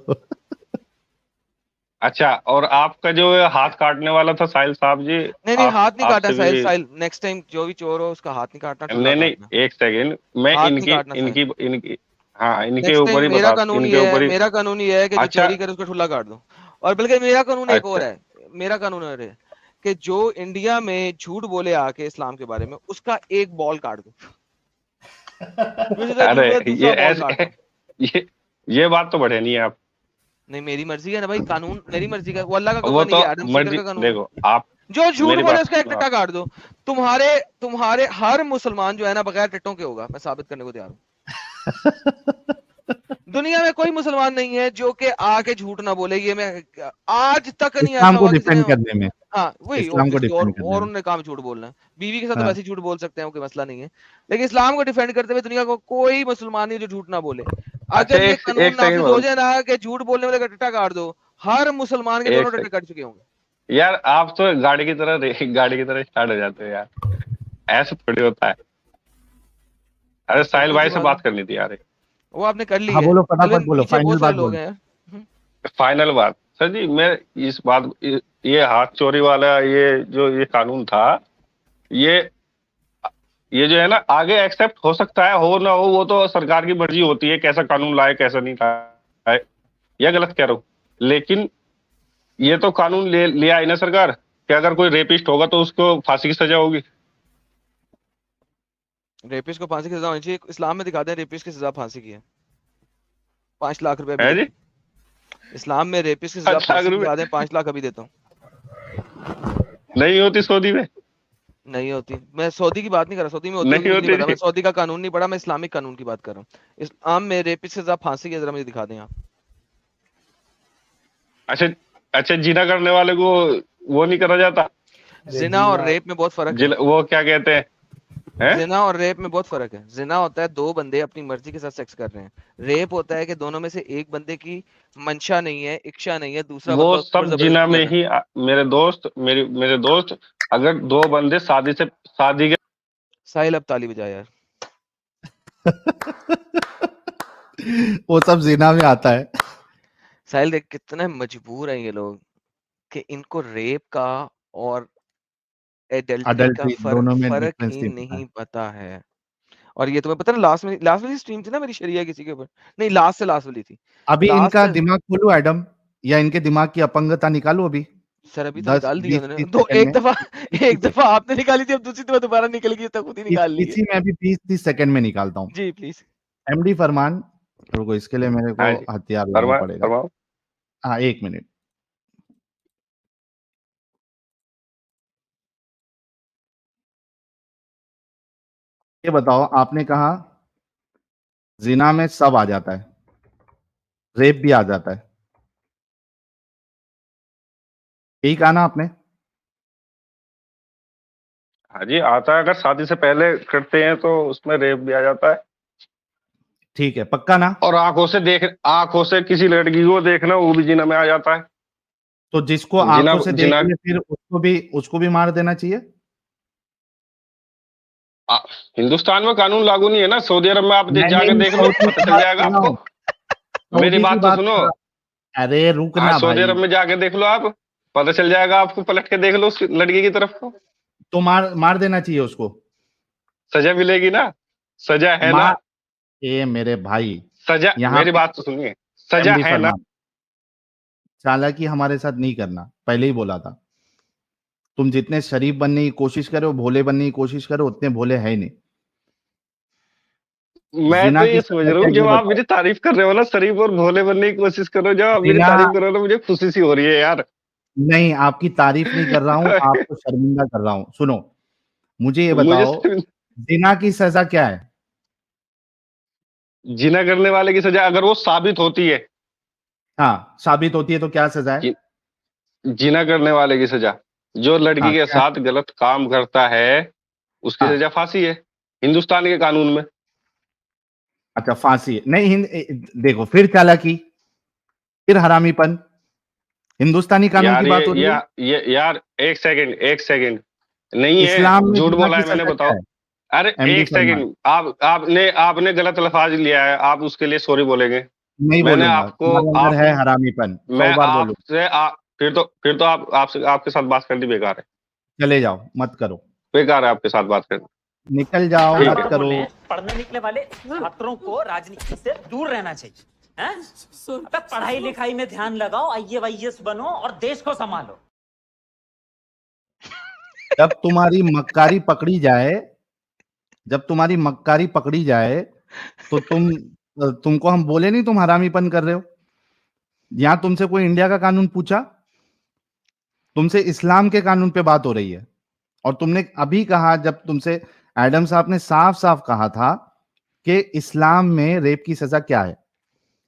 अच्छा, और आपका जो हाथ काटने वाला था साहिल साहब जी, नहीं हाथ नहीं काटा साहिल, नेक्स्ट टाइम जो भी चोर हो उसका हाथ नहीं काटना। नहीं, एक सेकंड, मैं इनकी हाँ, इनके ऊपर ही मेरा कानून ये है कि जो चोरी करे उसका ठुल्ला काट दो। और बल्कि मेरा कानून एक और है, मेरा कानून है कि जो इंडिया में झूठ बोले आके इस्लाम के बारे में, उसका एक बॉल काट दो। अरे ये बात तो बढ़े नहीं है आप। नहीं, मेरी मर्जी है ना भाई, कानून मेरी मर्जी का, वो अल्लाह का कानून नहीं है, आदम सीकर का कानून। देखो, आप जो झूठ बोले उसका एक टट्टा काट दो। तुम्हारे हर मुसलमान जो है ना बगैर टट्टों के होगा, मैं साबित करने को तैयार हूँ। दुनिया में कोई मुसलमान नहीं है जो कि आके झूठ ना बोले, ये मैं आज तक नहीं इस्लाम को डिफेंड करने में। हाँ वही, और उन्होंने काम झूठ बोलना है, बीवी के साथ तो वैसे झूठ बोल सकते हैं, कोई मसला नहीं है, लेकिन इस्लाम को डिफेंड करते हुए दुनिया को कोई मुसलमान नहीं जो झूठ ना बोले। अगर ये कानून नाफिज हो जाए ना कि झूठ बोलने वाले का टट्टा काट दो, हर मुसलमान के दोनों टट्टे कट चुके होंगे। यार आप तो गाड़ी की तरह स्टार्ट हो जाते हो यार, ऐसा थोड़ी होता है। अरे साहिल भाई से बात करनी थी यार, वो आपने कर ली है। बोलो फटाफट बोलो, फाइनल बात बोलो। फाइनल बात सर जी, मैं इस बात, ये हाथ चोरी वाला ये कानून था, ये जो है ना, आगे एक्सेप्ट हो सकता है, हो ना हो, वो तो सरकार की मर्जी होती है, कैसा कानून लाए कैसा नहीं लाए, यह गलत कह रहा हूँ। लेकिन ये तो कानून ले आई ना सरकार कि अगर कोई रेपिस्ट होगा तो उसको फांसी की सजा होगी। रेपिस्ट को फांसी की सजा होनी चाहिए, इस्लाम में दिखाते हैं रेपिस्ट की सजा फांसी की है, 5 लाख रुपए है जी। इस्लाम में रेपिस्ट की सजा फांसी की दिखाते हैं, 5 लाख अभी देता हूँ। नहीं होती सऊदी में, नहीं होती। मैं सऊदी की बात नहीं कर रहा, सऊदी में होती नहीं पता, मैं सऊदी का कानून नहीं पढ़ा, मैं इस्लामिक कानून की बात कर रहा हूँ। इस्लाम में रेपिस्ट की सजा फांसी की, जरा मुझे दिखा दें आप। अच्छा, जिना करने वाले को वो नहीं करा जाता? जिना और रेप में बहुत फर्क है। वो क्या कहते हैं? जिना और रेप में बहुत फर्क है। जिना होता है 2 बंदे अपनी मर्जी के साथ सेक्स कर रहे हैं, रेप होता है कि दोनों में से एक बंदे की मंशा नहीं है, इच्छा नहीं है, दूसरा वो सब जिना में ही। मेरे दोस्त अगर 2 बंदे शादी के। साहिल अब ताली बजा यार। वो सब जिना में आता है। साहिल देख कितने मजबूर हैं ये लोग कि इनको रेप का और एडल्ट्री का फर्क ही नहीं पता है। और ये तुम्हें पता ना, लास्ट वाली स्ट्रीम थी ना मेरी शरिया किसी के ऊपर, नहीं लास्ट वाली थी। अभी इनका दिमाग खोलो एडम, या इनके दिमाग की अपंगता निकालो अभी। सर अभी तो 10 निकाल दी 20 उन्होंने 30 तो सेकंड में एक दफा आपने निकाली थी, अब दूसरी दफा दोबारा निकलेगी तो खुद ही निकाल ली है। इसी में अभी 20-30 सेकंड में निकालता हूँ। जी प्लीज। एमडी फरमान, रुको इसके लिए मेरे को हाँ जी, हथियार लाना फरमाओ पड़ेगा। फरमाओ। हाँ, 1 मिनट। ये बताओ, आपने कहा ज़िना में सब आ जाता है, रेप भी आ जाता है। यही कहा ना आपने? हाँ जी, आता है। अगर शादी से पहले करते हैं तो उसमें रेप भी आ जाता है। ठीक है, पक्का ना? और आंखों से किसी लड़की को देखना, वो भी जिना में आ जाता है। तो जिसको जिना आंखों से देख जिना ले फिर उसको भी मार देना चाहिए? हिंदुस्तान में कानून लागू नहीं है ना। सऊदी अरब में आप जाके देख लो, सऊदी पता की चल बात जाएगा कर रहा आपको। हूँ, मेरी सऊदी की बात तो बात सुनो। कर रहा। अरे रुक हाँ, ना सऊदी भाई। अरब में जाके देख लो आप, पता चल जाएगा आपको। पलट के देख लो उस लड़की की तरफ को। तो मार देना चाहिए उसको। सजा मिलेगी ना, सजा है ना। मार ए मेरे भाई, सजा, यहाँ मेरी पे बात तो सुनिए, सजा एमडी है ना। फरमान, चालाकी हमारे साथ नहीं करना, पहले ही बोला था। तुम जितने शरीफ बनने की कोशिश करो, भोले बनने की कोशिश करो, उतने भोले है ही नहीं। मैं तो जिना की ये समझ सजा रहा क्या, हूँ, ये जब आप बताओ। मेरी तारीफ कर रहे हो ना, शरीफ और भोले बनने की कोशिश करो, जब आप मेरी जिना तारीफ कर रहे हो ना, मुझे खुशी सी हो रही है यार। नहीं, आपकी तारीफ नहीं कर रहा हूँ, आपको शर्मिंदा कर रहा हूँ। सुनो, मुझे ये मुझे बताओ, जिना की सजा क्या है? जिना करने वाले की सजा अगर वो साबित होती है। हाँ, साबित होती है तो क्या सजा है? जिना करने वाले की सजा, जो लड़की हाँ, के क्या? साथ गलत काम करता है उसकी हाँ, सजा फांसी है, हिंदुस्तान के कानून में। अच्छा फांसी है। नहीं देखो, फिर चालाकी, फिर हरामीपन, हिंदुस्तानी कानून की यार बात हो रही है। ये यार, एक सेकंड नहीं इस्लाम है, में झूठ जिना बोला की है मैंने, सजा क्या बताओ। है? अरे एमडी एक फरमान, सेकंड, आपने गलत अल्फाज लिया है, आप उसके लिए सॉरी बोलेंगे। नहीं मैंने बोलूंगा, आपको तुम्हारे अंदर है हरामीपन, मैं 100 बार बोलूं। फिर तो आपके साथ बात करनी बेकार है। चले जाओ, मत करो, बेकार है आपके साथ बात करना। निकल जाओ, ठीक मत है। करो। पढ़ने लिखने वाले छात्रों को राजनीति से दूर रहना चाहिए, हैं? अबे पढ़ाई लिखाई में ध्यान लगाओ, आईएएस बनो और देश को संभालो। जब तुम्हारी मक्कारी पकड़ी जाए, तो तुमको हम बोले नहीं तुम हरामीपन कर रहे हो। यहां तुमसे कोई इंडिया का कानून पूछा? तुमसे इस्लाम के कानून पे बात हो रही है। और तुमने अभी कहा, जब तुमसे एडम साहब ने साफ साफ कहा था कि इस्लाम में रेप की सजा क्या है।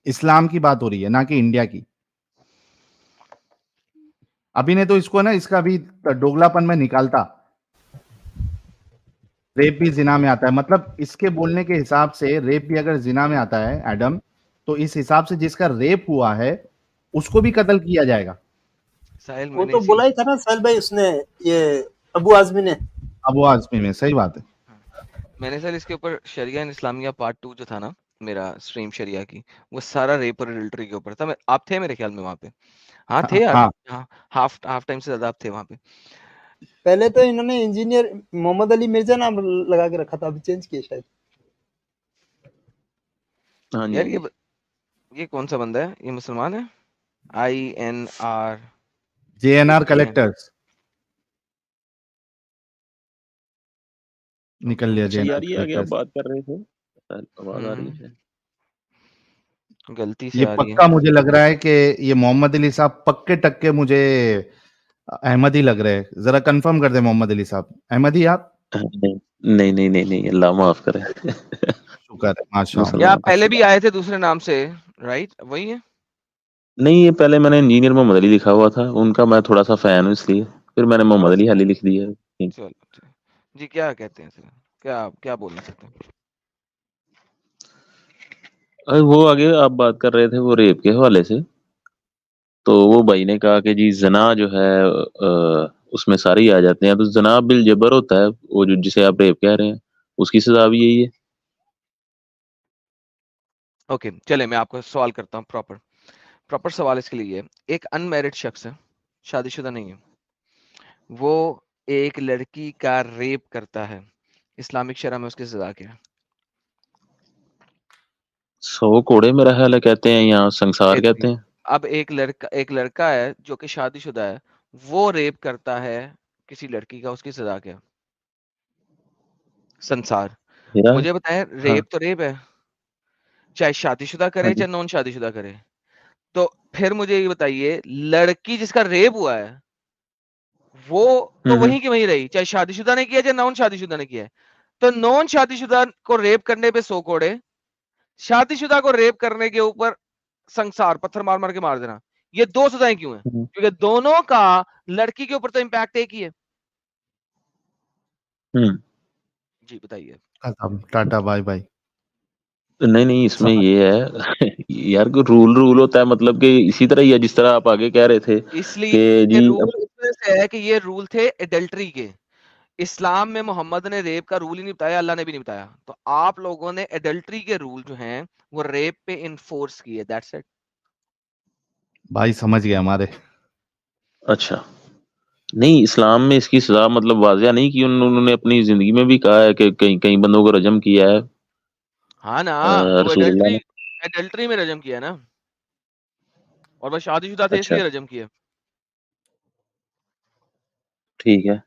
इस्लाम की बात हो रही है, ना कि इंडिया की। अभी ने तो इसको ना, इसका अभी दोगलापन में निकालता। रेप भी जिना में आता है, मतलब इसके बोलने के हिसाब से रेप भी अगर जिना में आता है एडम, तो इस हिसाब से जिसका रेप हुआ है उसको भी कत्ल किया जाएगा। साहिल वो मैंने तो इसी बोला ही था ना साहिल भाई, उसने ये अबू आजमी ने। अबू आजमी में, सही बात है। मैंने सर इसके ऊपर शरिया एंड इस्लामिया पार्ट 2 जो था ना, मेरा स्ट्रीम शरिया की, वो सारा रेप और एडल्ट्री के ऊपर था। आप थे मेरे ख्याल में वहां पे? हाँ थे यार। हाँ, हाँ, हाफ टाइम से ज्यादा आप थे वहां पे। पहले तो इन्होंने इंजीनियर मोहम्मद अली मिर्जा नाम लगा के रखा था, अभी चेंज किया शायद। हाँ जी, यार ये कौन सा बंदा है? ये मुसलमान है? INR JNR कलेक्टर्स निकल लिया। अच्छा JNR यार, ये आगे आप कलेक्टर्स, बात कर रहे थे, आवाज आ रही है। गलती से ये आ रही है। पक्का मुझे लग रहा है कि ये मोहम्मद अली साहब पक्के टक्के मुझे अहमदी लग रहे हैं। जरा कंफर्म कर दे मोहम्मद अली साहब, अहमदी आप? नहीं, अल्लाह माफ करे। शुक्र है, माशाअल्लाह। या पहले भी आए थे दूसरे नाम से, राइट? वही है? नहीं, ये पहले मैंने इंजीनियर मोहम्मद अली लिखा हुआ था उनका, मैं थोड़ा सा फैन हूँ इसलिए फिर मैंने मोहम्मद अली हाली लिख दिया। चलो जी, क्या कहते हैं सर? क्या बोलना चाहते हैं? अरे वो आगे आप बात कर रहे थे वो रेप के हवाले से, तो वो भाई ने कहा कि जी जना जो है उसमें सारे ही आ जाते हैं, तो जना बिल जबर होता है, वो जो जिसे आप रेप कह रहे हैं उसकी सजा भी यही है। ओके, चले मैं आपको सवाल करता हूँ। प्रॉपर सवाल इसके लिए है। एक अनमैरिड शख्स है, शादीशुदा नहीं है, वो एक लड़की का रेप करता है, इस्लामिक शरह में उसकी सजा क्या है? 100 कोड़े मेरा ख्याल है कहते हैं, यहाँ संसार कहते हैं। अब एक लड़का है जो कि शादीशुदा है, वो रेप करता है किसी लड़की का, उसकी सजा क्या? संसार मेरा मुझे बताएं, हाँ रेप तो रेप है, चाहे शादीशुदा हाँ करे जी चाहे नॉन शादीशुदा करे। तो फिर मुझे ये बताइए, लड़की जिसका रेप हुआ है वो तो हम्म वहीं की वहीं रही, चाहे शादीशुदा ने किया चाहे नॉन शादीशुदा ने किया है। तो नॉन शादीशुदा को रेप करने पे 100 कोड़े, शादीशुदा को रेप करने के ऊपर संसार, पत्थर मार मार के मार देना। ये 2 सजाएं क्यों है? क्योंकि दोनों का लड़की के ऊपर तो इम्पैक्ट एक ही है। हम्म जी बताइए। खत्म, टाटा बाय बाय। नहीं नहीं, इसमें समझ ये है यार, कोई रूल रूल होता है, मतलब कि इसी तरह ही है जिस तरह आप आगे कह रहे थे इसलिए कि ये जी रूल इस वजह से है कि ये रूल थे एडल्ट्री के। इस्लाम में मोहम्मद ने रेप का रूल ही नहीं बताया, अल्लाह ने भी नहीं बताया। तो आप लोगों ने एडल्ट्री के रूल जो हैं वो रेप पे इन्फोर्स किए, दैट्स इट। भाई समझ गए हमारे। अच्छा, नहीं इस्लाम में इसकी सजा मतलब वाजिया नहीं की, उन्होंने अपनी जिंदगी में भी कहा है कि कई कई बंदों को रजम किया है हाँ ना, तो रसूलुल्लाह एडल्ट्री ने। एडल्ट्री में रजम किया ना, और वो शादीशुदा थे अच्छा, इसलिए रजम किया। ठीक है।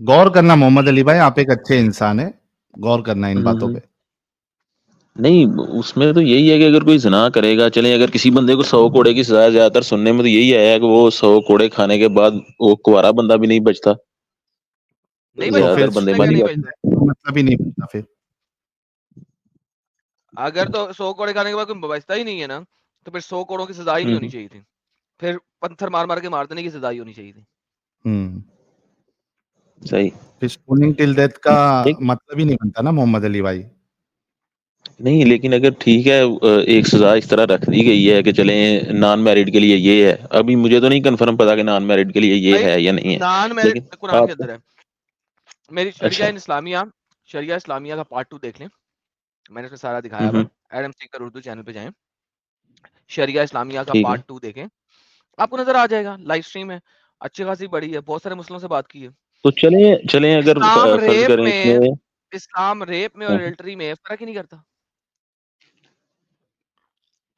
गौर करना मोहम्मद अली भाई, आप एक अच्छे इंसान है, गौर करना इन बातों हम्म। पे। नहीं, उसमें तो यही है कि अगर कोई ज़िना करेगा, चले अगर किसी बंदे को 100 कोड़े की सजा, ज्यादातर सुनने में तो यही आया है कि वो 100 कोड़े खाने के बाद वो कुंवारा बंदा भी नहीं बचता, नहीं तो बचता, फिर ज्यादातर बंदे बचता मर क्या ही नहीं जाते बचता? हैं। मतलब ही नहीं बनता फिर। अगर तो 100 कोड़े खाने के बाद कोई बचता ही नहीं है ना, तो फिर 100 कोड़ों की सजा ही नहीं होनी हम्म चाहिए थी। फिर पत्थर मार मार के मार देने की सजा ही होनी चाहिए थी। हम्म। सही। फिर स्टोनिंग टिल डेथ का देख, मतलब ही नहीं बनता ना मोहम्मद अली भाई। नहीं लेकिन अगर ठीक है, एक सजा इस तरह रख दी गई है कि चले नॉन मैरिड के लिए ये है, अभी मुझे तो नहीं कंफर्म पता कि नॉन मैरिड के लिए ये भाई है या नहीं है, नान लेकिन मैरिड कुरान के आप अंदर है। मेरी शरिया अच्छा। इन इस्लामिया, शरिया इस्लामिया का पार्ट 2 देख लें, मैंने उसमें सारा दिखाया हुआ हम्म। है। एडम सीकर उर्दू चैनल पे जाएं, शरिया इस्लामिया का ठीक है, पार्ट 2 देखें, आपको नजर आ जाएगा। लाइव स्ट्रीम है, अच्छी खासी बड़ी है, बहुत सारे मुस्लिमों से बात की है। तो चले चले अगर इस्लाम फर्ज रेप करें में इसमें। इस्लाम रेप में और हाँ, एडल्टरी में फर्क ही नहीं करता।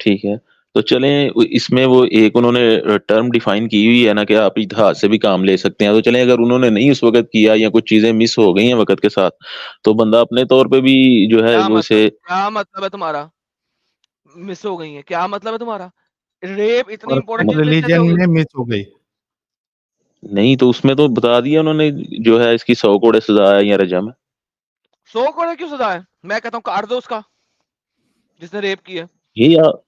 ठीक है, तो चलें इसमें वो एक उन्होंने टर्म डिफाइन की हुई है ना कि आप इतिहास से भी काम ले सकते हैं, तो चलें अगर उन्होंने नहीं उस वक्त किया या कुछ चीजें मिस हो गई हैं वक्त के साथ, तो बंदा अपने तौर पे भी जो है वो इसे। क्या मतलब है तुम्हारा? मिस हो गई है, क्या मतलब है तुम्हारा? रेप इतनी इंपॉर्टेंट पर्सनल चीज मिस कैसे रिलीजन हो गई? में मिस हो गई। नहीं तो उसमें तो बता दिया उन्होंने जो है इसकी 100 कोड़े सजा है या रजम है। 100 करोड़ क्यों सजा है? मैं कहता हूँ काट दो उसका, जिसने रेप किया। ये आप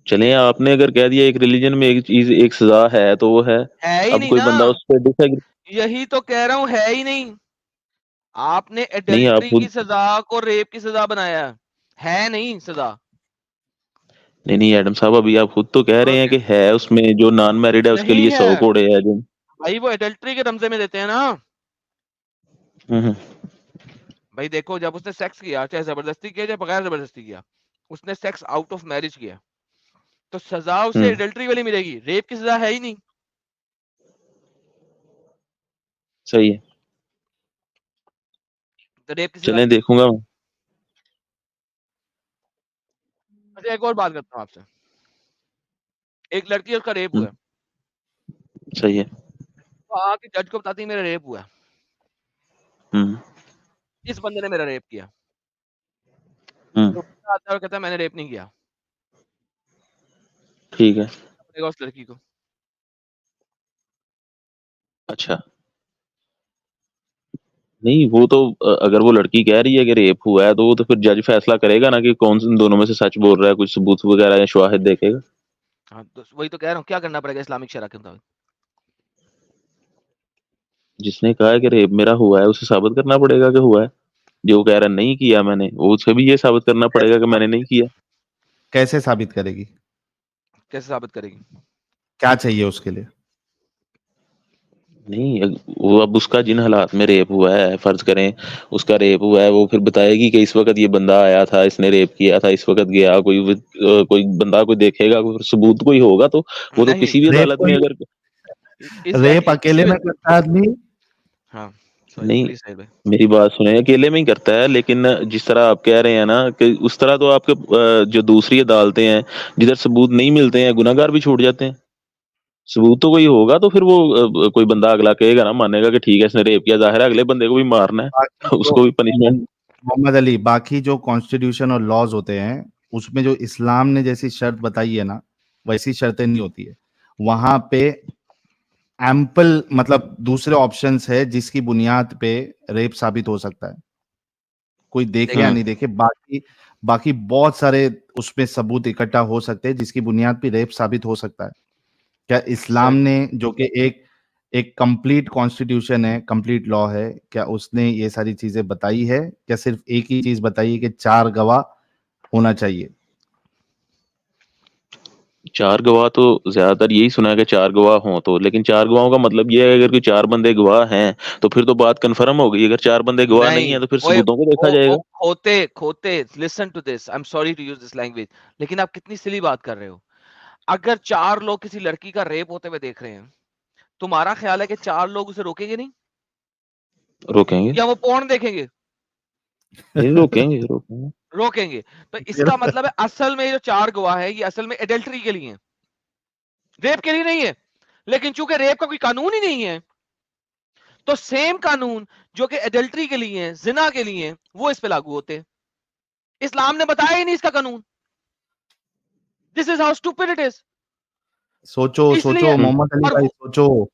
चलें, आपने अगर कह दिया एक रिलीजन में एक चीज एक सजा है तो वो है। है ही अब नहीं कोई ना, बंदा उस पर डिसएग्री। यही तो कह रहा हूँ, है ही नहीं। आपने नहीं, आप एडल्ट्री की खुद। सजा को रेप की सजा बनाया है नहीं सजा। नहीं नहीं एडम साहब, अभी आप खुद तो कह रहे हैं ओके, कि है उसमें जो नॉन मैरिड है उसके नहीं लिए है 100 कोड़े है जो। भाई, वो एडल्ट्री के रमजे में देते हैं ना। हम्म। भाई देखो, जब उसने सेक्स किया, चाहे जबरदस्ती किया चाहे बगैर जबरदस्ती किया, उसने सेक्स आउट ऑफ मैरिज किया, तो सजा उसे हम्म, एडल्ट्री वाली मिलेगी, रेप की सजा है ही नहीं। सही है। तो रेप की सजा चलें क्या? देखूंगा मैं। अच्छा, एक और बात करता हूँ आपसे। एक लड़की है, उसका रेप हुआ हम्म, है, सही है। तो आके जज को बताती है मेरा रेप हुआ है, हम्म। इस बंदे ने मेरा रेप किया। हम्म, तो बंदा आता है और कहता है मैंने रेप नहीं किया, ठीक है। पड़ेगा उस लड़की को। अच्छा, नहीं वो तो अगर वो लड़की कह रही है कि रेप हुआ है तो वो तो फिर जज फैसला करेगा ना कि कौन से इन दोनों में से सच बोल रहा है, कुछ सबूत वगैरह या शवाहिद देखेगा। हाँ, तो वही तो कह रहा हूँ, क्या करना पड़ेगा इस्लामिक शरा के मुताबिक? जिसने कहा है कि रेप मेरा हुआ है उसे साबित करना पड़ेगा कि हुआ है। जो कह रहा है नहीं किया मैंने, वो उसे भी ये साबित करना पड़ेगा कि मैंने नहीं किया। कैसे साबित करेगी? कैसे साबित करेगी? क्या चाहिए उसके लिए? नहीं वो अब उसका जिन हालात में रेप हुआ है, फर्ज करें उसका रेप हुआ है, वो फिर बताएगी कि इस वक्त ये बंदा आया था, इसने रेप किया था, इस वक्त गया, कोई बंदा कोई देखेगा, कोई सबूत कोई होगा तो वो तो नहीं, किसी भी रेप अदालत में कोई अगर। रेप एग्जैक्टली किसी अकेले भी। में करता है आदमी? हाँ सॉरी नहीं, प्लीज साहिल भाई। मेरी बात सुने, अकेले में ही करता है, लेकिन जिस तरह आप कह रहे हैं ना कि उस तरह तो आपके जो दूसरी अदालतें हैं जिधर सबूत नहीं मिलते हैं गुनाहगार भी छूट जाते हैं, सबूत तो कोई होगा तो फिर वो कोई बंदा अगला कहेगा ना, मानेगा कि ठीक है इसने रेप किया, जाहिर है अगले बंदे को भी मारना है, बाकी उसको भी पनिशमेंट। मोहम्मद अली, बाकी जो कॉन्स्टिट्यूशन और लॉज होते हैं उसमें जो इस्लाम ने जैसी शर्त बताई है ना, वैसी शर्तें नहीं होती है वहां पे। एम्पल मतलब दूसरे ऑप्शंस है जिसकी बुनियाद पे रेप साबित हो सकता है, कोई देखे या नहीं देखे। बाकी बाकी बहुत सारे उसमें सबूत इकट्ठा हो सकते हैं जिसकी बुनियाद पे रेप साबित हो सकता है। क्या इस्लाम ने, जो कि एक कंप्लीट कॉन्स्टिट्यूशन है, कंप्लीट लॉ है, क्या उसने ये सारी चीजें बताई है? क्या सिर्फ एक ही चीज बताई है कि 4 गवाह होना चाहिए? 4 गवाह तो ज्यादातर यही सुना है कि 4 गवाह हों तो, लेकिन 4 गवाहों का मतलब ये है अगर कोई 4 बंदे गवाह हैं तो फिर तो बात कंफर्म हो गई। अगर 4 बंदे गवाह नहीं है तो फिर सबूतों को देखा जाएगा। खोते listen to this, I am sorry to use this language, लेकिन आप कितनी सिली बात कर रहे हो। अगर 4 लोग किसी लड़की का रेप होते हुए देख रहे हैं, तुम्हारा ख्याल है कि 4 लोग उसे रोकेंगे नहीं? रोकेंगे या वो पोर्न देखेंगे? रोकेंगे रोकेंगे। तो इसका मतलब है असल में जो 4 गवाह है ये असल में एडल्टरी के लिए हैं, रेप के लिए नहीं है। लेकिन चूंकि रेप का कोई कानून ही नहीं है, तो सेम कानून जो कि एडल्टरी के लिए है, जिना के लिए है, वो इस पे लागू होते हैं। इस्लाम ने बताया ही नहीं इसका कानून। This is how stupid it is. सोचो मोहम्मद अली भाई, सोचो।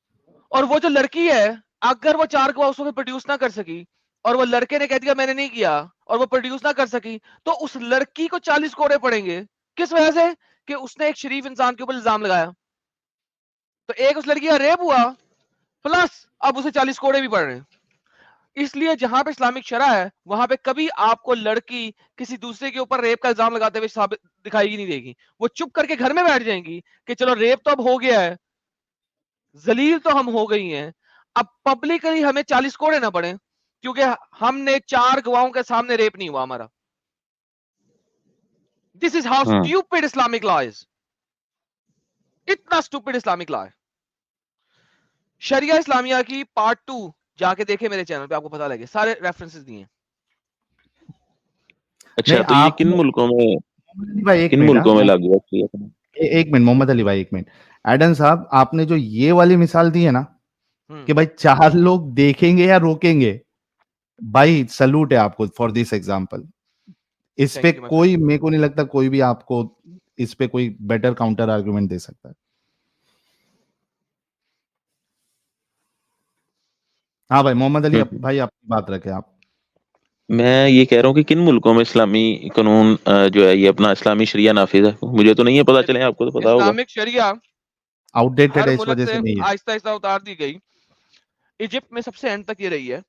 और वो जो लड़की है, अगर वो 4 गवाह उसको प्रोड्यूस ना कर सकी और वो लड़के ने कह दिया मैंने नहीं किया और वो प्रोड्यूस ना कर सकी, तो उस लड़की को 40 कोड़े पड़ेंगे। किस वजह से? कि उसने एक शरीफ इंसान के ऊपर इल्जाम लगाया। तो एक उस लड़की का रेप हुआ, प्लस अब उसे 40 कोड़े भी पड़ रहे हैं। इसलिए जहां पे इस्लामिक शरा है वहां पे कभी आपको लड़की किसी दूसरे के ऊपर रेप का इल्जाम लगाते हुए साबित दिखाई नहीं देगी। वो चुप करके घर में बैठ जाएंगी कि चलो रेप तो अब हो गया है, जलील तो हम हो गई हैं, अब पब्लिकली हमें 40 कोड़े ना पड़े क्योंकि हमने 4 गवाहों के सामने रेप नहीं हुआ हमारा। This is how stupid Islamic law is. इतना स्टूपिड इस्लामिक लॉ है। शरिया इस्लामिया की पार्ट 2 जाके देखे मेरे चैनल पे, आपको पता लगे, सारे रेफरेंसेस दिए हैं। अच्छा, तो ये किन मुल्कों में लागू है? एक मिनट मोहम्मद अली भाई, एक मिनट। एडन साहब, आपने जो ये वाली मिसाल दी है ना कि भाई 4 लोग देखेंगे या रोकेंगे, भाई सलूट है आपको फॉर दिस एग्जांपल। इस पे कोई, मेरे को नहीं लगता कोई भी आपको इस पे कोई बेटर काउंटर आर्गुमेंट दे सकता है। हाँ भाई मोहम्मद अली भाई, अपनी बात रखें आप। मैं ये कह रहा हूँ कि किन मुल्कों में इस्लामी कानून जो है ये अपना इस्लामी शरिया नाफिज है, मुझे तो नहीं है पता, चले आपको तो पता होगा। इस्लामिक शरिया आउटडेटेड है, इस वजह से नहीं है, आहिस्ता आहिस्ता उतार दी गई। इजिप्ट में सबसे एंड तक ये रही है,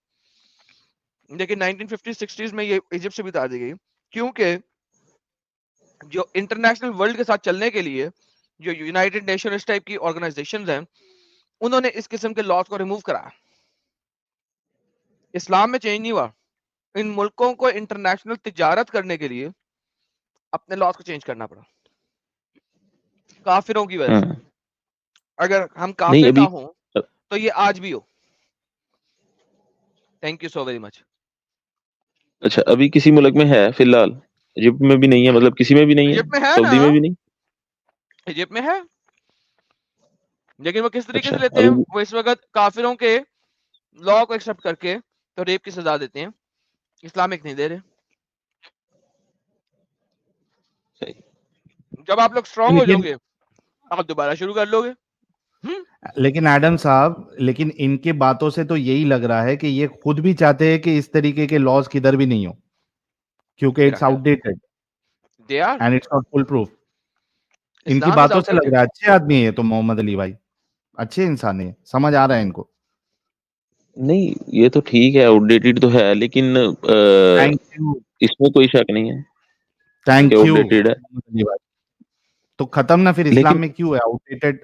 लेकिन 1950-60s में ये इजिप्ट से भी उतार दी गई, क्योंकि जो इंटरनेशनल वर्ल्ड के साथ चलने के लिए जो यूनाइटेड नेशन इस टाइप की ऑर्गेनाइजेशंस हैं, उन्होंने इस किस्म के लॉज को रिमूव करा। इस्लाम में चेंज नहीं हुआ। इन मुल्कों को इंटरनेशनल तिजारत करने के लिए अपने लॉज को चेंज करना पड़ा, काफिरों की वजह से। अगर हम काफिर ना हो तो ये आज भी हो। Thank you so very much. अच्छा, अभी किसी मुल्क में है फिलहाल? इजिप्ट में भी नहीं है, मतलब किसी में भी नहीं है, सऊदी में भी नहीं, इजिप्ट में है, लेकिन वो किस तरीके से लेते हैं, वो इस वक्त काफिरों के लॉ को एक्सेप्ट करके तो रेप की सजा देते हैं, इस्लामिक नहीं दे रहे। जब आप लोग स्ट्रांग हो जाओगे आप दोबारा शुरू कर लोगे। लेकिन एडम साहब, लेकिन इनके बातों से तो यही लग रहा है कि ये खुद भी चाहते हैं कि इस तरीके के लॉज किधर भी नहीं हो, क्योंकि it's outdated and it's not full proof. इनकी बातों से लग रहा है अच्छे आदमी है तो मोहम्मद अली भाई, अच्छे इंसान है, समझ आ रहा है इनको। नहीं ये तो ठीक है, आउटडेटेड तो है, लेकिन इसमें कोई शक नहीं है। थैंक यू आउटडेटेड है तो खत्म ना, फिर इस्लाम में क्यों है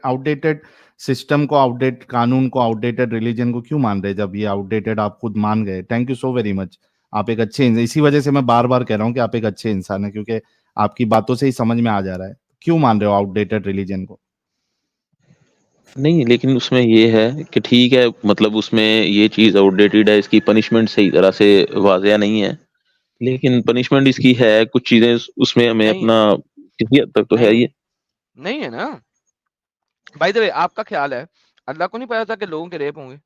आउटडेटेड सिस्टम को, आउटडेटेड कानून को, आउटडेटेड रिलीजन को क्यों मान रहे जब ये आउटडेटेड आप खुद मान गए? Thank you so very much, आप एक अच्छे, इसी वजह से मैं बार बार कह रहा हूँ कि आप एक अच्छे इंसान है, क्योंकि आपकी बातों से ही समझ में आ जा रहा है। क्यों मान रहे हो आउटडेटेड रिलीजन को? नहीं, लेकिन उसमें ये है कि ठीक है, मतलब उसमें ये चीज आउटडेटेड है, इसकी पनिशमेंट सही तरह से वाज़िया नहीं है, लेकिन पनिशमेंट इसकी है, कुछ चीजें उसमें हमें अपना किसी हद तक तो है ही, नहीं है ना। बाय द वे आपका ख्याल है अल्लाह को नहीं पता था कि लोगों के रेप होंगे?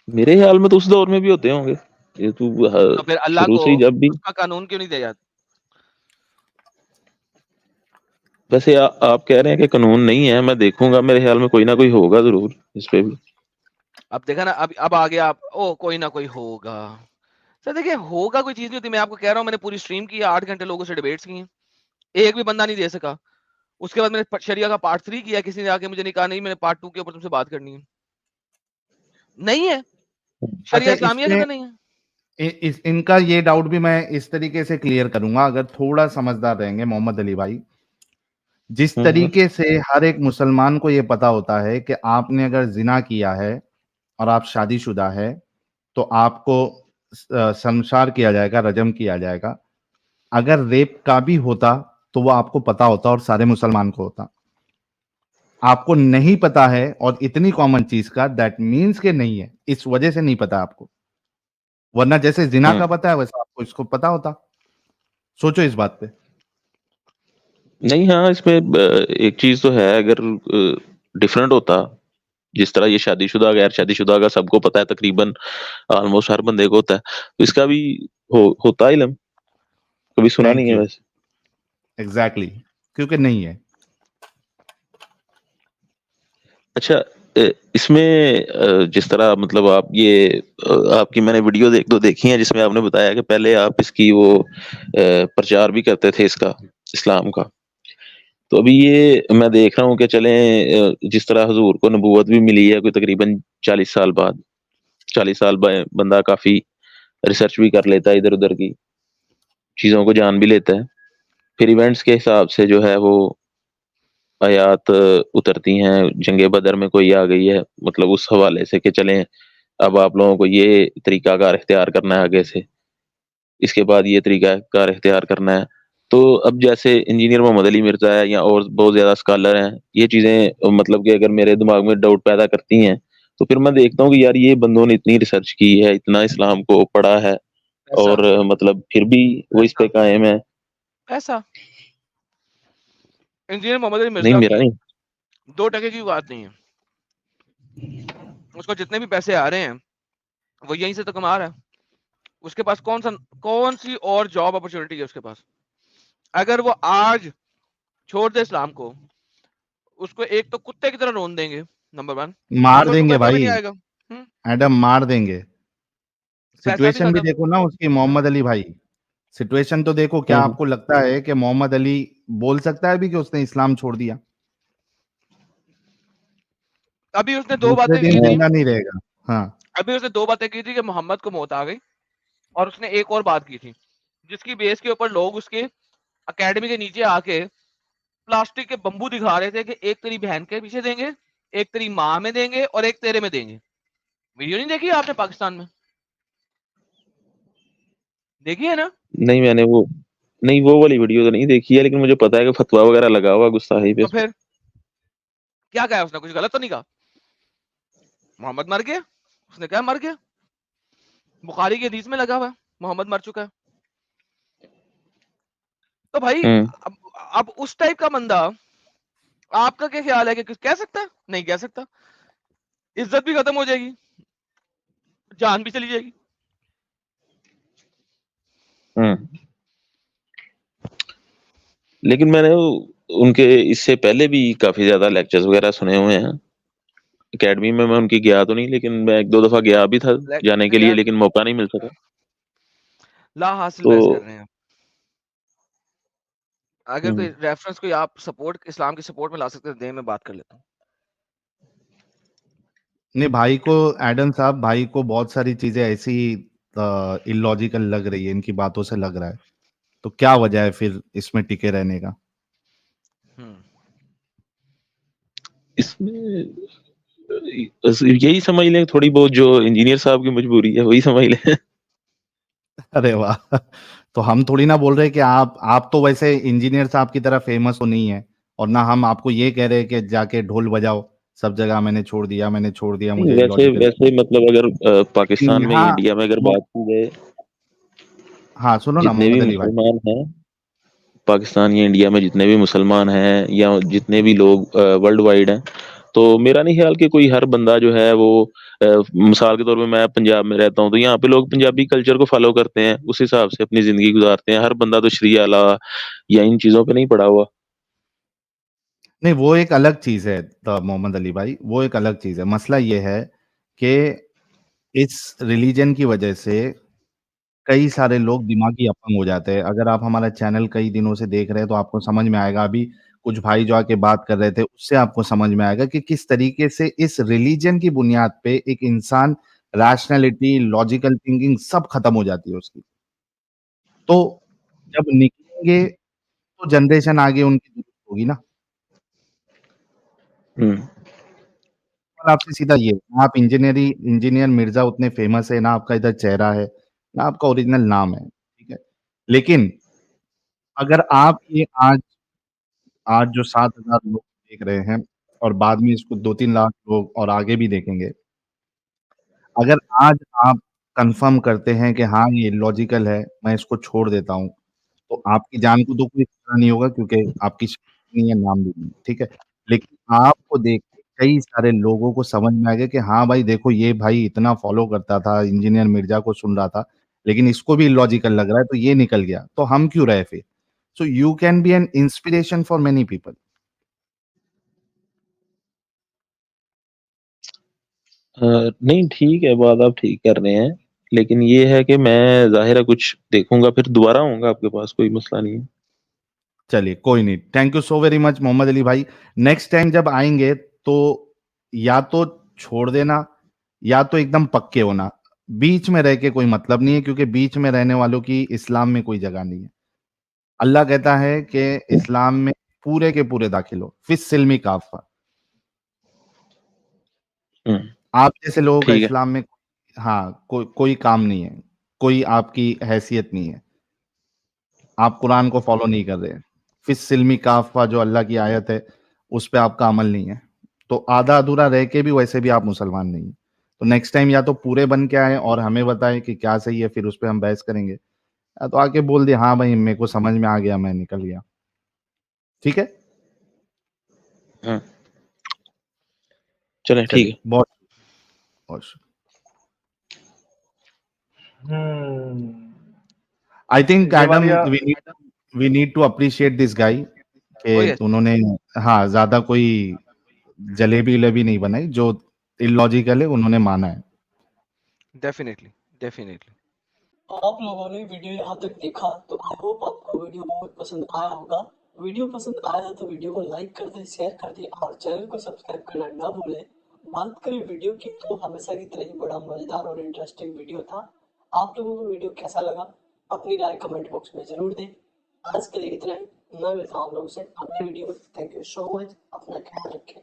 मेरे ख्याल में तो उस दौर में भी होते होंगे। ये तो फिर अल्लाह शुरू को से ही जब भी उसका कानून क्यों नहीं दिया जाता? वैसे आप कह रहे हैं कि कानून नहीं है, मैं देखूंगा, मेरे ख्याल में कोई ना कोई होगा जरूर इस पे भी। अब देखा ना, अब आ गया आप, ओ कोई ना कोई होगा। सर देखिए, होगा कोई चीज नहीं होती। मैं आपको कह रहा हूँ, मैंने पूरी स्ट्रीम की 8 घंटे लोगों से डिबेट्स की हैं, एक भी बंदा नहीं दे सका। उसके बाद मैंने शरिया का पार्ट 3 किया, किसी ने आके मुझे नहीं कहा नहीं मैंने पार्ट 2 के ऊपर तुमसे बात करनी है। नहीं है, शरिया अच्छा, इस्लामिया के अंदर नहीं है। इनका ये डाउट भी मैं इस तरीके से क्लियर करूंगा, अगर थोड़ा समझदार रहेंगे मोहम्मद अली भाई। जिस तरीके से हर एक मुसलमान को ये पता होता है कि आपने अगर जिना किया है और आप शादीशुदा है तो आपको संसार किया जाएगा, रजम किया जाएगा। अगर रेप का भी होता तो वो आपको पता होता और सारे मुसलमान को होता। आपको नहीं पता है और इतनी कॉमन चीज का, दैट मीन्स के नहीं है, इस वजह से नहीं पता आपको। वरना जैसे जिना का पता है वैसा आपको इसको पता होता। सोचो इस बात पे। नहीं, हाँ, इसमें एक चीज तो है, अगर डिफरेंट होता, जिस तरह ये शादीशुदा गैर शादीशुदा का सबको पता है, तकरीबन ऑलमोस्ट हर बंदे को होता है, तो इसका भी होता इल्म, कभी सुना थैंक नहीं है यू। वैसे। एग्जैक्टली, क्योंकि नहीं है। अच्छा, इसमें जिस तरह मतलब आप ये आपकी मैंने वीडियो देखी है जिसमें आपने बताया कि पहले आप इसकी वो प्रचार भी करते थे इसका, इस्लाम का। तो अभी ये मैं देख रहा हूँ कि चलें, जिस तरह हुजूर को नबूवत भी मिली है कोई तकरीबन 40 साल बाद, 40 साल बंदा काफी रिसर्च भी कर लेता है, इधर उधर की चीजों को जान भी लेता है, फिर इवेंट्स के हिसाब से जो है वो आयात उतरती हैं, जंगे बदर में कोई आ गई है, मतलब उस हवाले से कि चलें अब आप लोगों को ये तरीकाकार इख्तियार करना है आगे से, इसके बाद ये तरीकाकार इख्तियार करना है। तो अब जैसे इंजीनियर मोहम्मद अली मिर्जा है या और बहुत ज्यादा स्कॉलर हैं, ये चीजें मतलब कि अगर मेरे दिमाग में डाउट पैदा करती हैं, तो फिर मैं देखता हूँ कि यार ये बंदों ने इतनी रिसर्च की है, इतना इस्लाम को पढ़ा है, और मतलब फिर भी वो इस पे कायम है। ऐसा इंजीनियर मोहम्मद अली नहीं, मिर्जा मेरा नहीं। 2 टके की बात नहीं है। उसको जितने भी पैसे आ रहे हैं वो यहीं से तो कमा रहा है। उसके पास कौन सी और जॉब अपॉर्चुनिटी है उसके पास? अगर वो आज छोड़ दे इस्लाम को, उसको एक तो कुत्ते की तरह रोन देंगे, नंबर 1, मार तो देंगे पैसा भी भाई, नहीं आएगा। एडम मार देंगे। पैसा भी सिचुएशन भी खत्म। देखो ना उसकी मोहम्मद अली भाई, सिचुएशन तो देखो। क्या आपको लगता है कि मोहम्मद अली बोल सकता है भी कि उसने इस्लाम छोड़ दिया? अभी उसने 2 दूसरे बातें दिन की थी। जिंदा नहीं रहेगा। हाँ, अभी उसने 2 बातें की थी कि मोहम्मद को मौत आ गई, और उसने एक और बात की थी जिसकी बेस के ऊपर लोग उसके एकेडमी के नीचे आके प्लास्टिक के बंबू दिखा रहे थे कि एक तेरी बहन के पीछे देंगे, एक तेरी माँ में देंगे और एक तेरे में देंगे। वीडियो नहीं देखी आपने पाकिस्तान में? देखी है ना? नहीं, मैंने वो नहीं, वो वाली वीडियो तो नहीं देखी है, लेकिन मुझे पता है कि फतवा वगैरह लगा हुआ गुस्ताखी पे। तो फिर क्या कहा उसने? कुछ गलत तो नहीं कहा? मोहम्मद मर गया, उसने कहा मर गया। बुखारी की हदीस में लगा हुआ है मोहम्मद मर चुका है। तो भाई अब उस टाइप का बंदा, आपका क्या ख्याल है कि कह सकता है? नहीं कह सकता। इज्जत भी खत्म हो जाएगी, जान भी चली जाएगी। लेकिन मैंने उनके इससे पहले भी काफी ज्यादा लेक्चर्स वगैरह सुने हुए हैं एकेडमी में। मैं उनकी गया तो नहीं, लेकिन मैं 1-2 दफा गया भी था जाने के लिए, लेकिन मौका नहीं मिल सका। ला हासिल तो बहस कर रहे हैं। अगर कोई रेफरेंस कोई आप सपोर्ट इस्लाम की सपोर्ट में ला सकते हैं, दे, मैं बात कर लेता हूँ। नहीं, भाई को एडम साहब, भाई को बहुत सारी चीजें ऐसी इलॉजिकल लग रही है, इनकी बातों से लग रहा है। तो क्या वजह है फिर इसमें टिके रहने का? इसमें यही समझ लें, थोड़ी बहुत जो इंजीनियर साहब की मजबूरी है वही समझ लें। अरे वाह, तो हम थोड़ी ना बोल रहे कि आप तो वैसे इंजीनियर साहब की तरह फेमस तो नहीं है, और ना हम आपको ये कह रहे कि जाके ढोल बजाओ सब जगह, मैंने छोड़ दिया मुझे वैसे मतलब अगर पाकिस्तान में, यहाँ इंडिया में अगर बात की जाए, हाँ सुनो ना जितने भी मोहम्मद अली भाई, मुसलमान हैं, पाकिस्तान या इंडिया में जितने भी मुसलमान हैं या जितने भी लोग वर्ल्ड वाइड हैं, तो मेरा नहीं ख्याल कि कोई हर बंदा जो है वो मिसाल के तौर पे मैं पंजाब में रहता हूँ, तो यहाँ पे लोग पंजाबी कल्चर को फॉलो करते हैं, उस हिसाब से अपनी जिंदगी गुजारते हैं। हर बंदा तो शरिया ला या इन चीजों पे नहीं पड़ा हुआ। नहीं, वो एक अलग चीज है मोहम्मद अली भाई, वो एक अलग चीज है। मसला ये है कि इस रिलीजन की वजह से कई सारे लोग दिमागी अपंग हो जाते हैं। अगर आप हमारा चैनल कई दिनों से देख रहे हैं तो आपको समझ में आएगा, अभी कुछ भाई जो आके बात कर रहे थे उससे आपको समझ में आएगा कि किस तरीके से इस रिलीजन की बुनियाद पे एक इंसान रैशनैलिटी, लॉजिकल थिंकिंग सब खत्म हो जाती है उसकी। तो जब निकलेंगे तो जनरेशन आगे उनकी दुरुस्त होगी ना। सवाल आपसे सीधा ये, ना आप इंजीनियर मिर्जा उतने फेमस है, ना आपका इधर चेहरा है, ना आपका ओरिजिनल नाम है, ठीक है? लेकिन अगर आप ये आज आज जो 7,000 लोग देख रहे हैं और बाद में इसको 2-3 लाख लोग और आगे भी देखेंगे। अगर आज आप कन्फर्म करते हैं कि हाँ, ये लॉजिकल है, मैं इसको छोड़ देता हूँ, तो आपकी जान को तो कोई खतरा नहीं होगा क्योंकि आपकी शक्ल नहीं है, नाम भी नहीं है, ठीक है? लेकिन आपको देख के कई सारे लोगों को समझ में आएगा कि हाँ भाई देखो, ये भाई इतना फॉलो करता था, इंजीनियर मिर्जा को सुन रहा था, लेकिन इसको भी इलॉजिकल लग रहा है तो ये निकल गया, तो हम क्यों रहे फिर? So you can be an inspiration for many people. नहीं ठीक है, बात आप ठीक कर रहे हैं, लेकिन ये है कि मैं ज़ाहिर है कुछ देखूँगा, फिर दोबारा आऊँगा आपके पास, कोई मसला नहीं है। चलिए, कोई नहीं। Thank you so very much Mohammad Ali भाई। नेक्स्ट टाइम जब आएँगे तो या तो छोड़ देना या तो एकदम पक्के होना। बीच में रह के कोई मतलब नहीं है क्योंकि बीच में रहने वालों की इस्लाम में कोई जगह नहीं है। अल्लाह कहता है कि इस्लाम में पूरे के पूरे दाखिल हो, फिस सिल्मी काफ़ा। आप जैसे लोगों का ठीक है। इस्लाम में हाँ, कोई काम नहीं है, कोई आपकी हैसियत नहीं है। आप कुरान को फॉलो नहीं कर रहे। फिस सिल्मी काफ़ा जो अल्लाह की आयत है, उस पे आपका अमल नहीं है। तो आधा-अधूरा रह के भी वैसे भी आप मुसलमान नहीं हैं। तो नेक्स्ट टाइम या तो पूरे बन के आएँ और हमें बताएँ कि क्या सही है, फिर उस पे हम बहस करेंगे। या तो आके बोल दिए, हाँ भाई मेरे को समझ में आ गया, मैं निकल गया। ठीक है? हाँ। चलें, ठीक चलिए, है। बहुत बहुत I think Adam Jawalia we need to appreciate this guy Oh कि yes, उन्होंने हाँ, ज़्यादा कोई जलेबी-वलेबी नहीं बनाई, जो इलॉजिकल है उन्होंने माना है। definitely, definitely. आप लोगों ने वीडियो यहाँ तक देखा तो आई होप आपको वीडियो बहुत पसंद आया होगा। वीडियो पसंद आया तो वीडियो को लाइक कर दें, शेयर कर दें और चैनल को सब्सक्राइब करना ना भूलें। बात करें वीडियो की तो हमेशा की तरह ही बड़ा मजेदार और इंटरेस्टिंग वीडियो था। आप लोगों को वीडियो कैसा लगा अपनी राय कमेंट बॉक्स में जरूर दें। आज के लिए इतना ही, मैं मिलता हूँ आप लोगों से अगले वीडियो में। थैंक यू सो मच, अपना ख्याल रखें।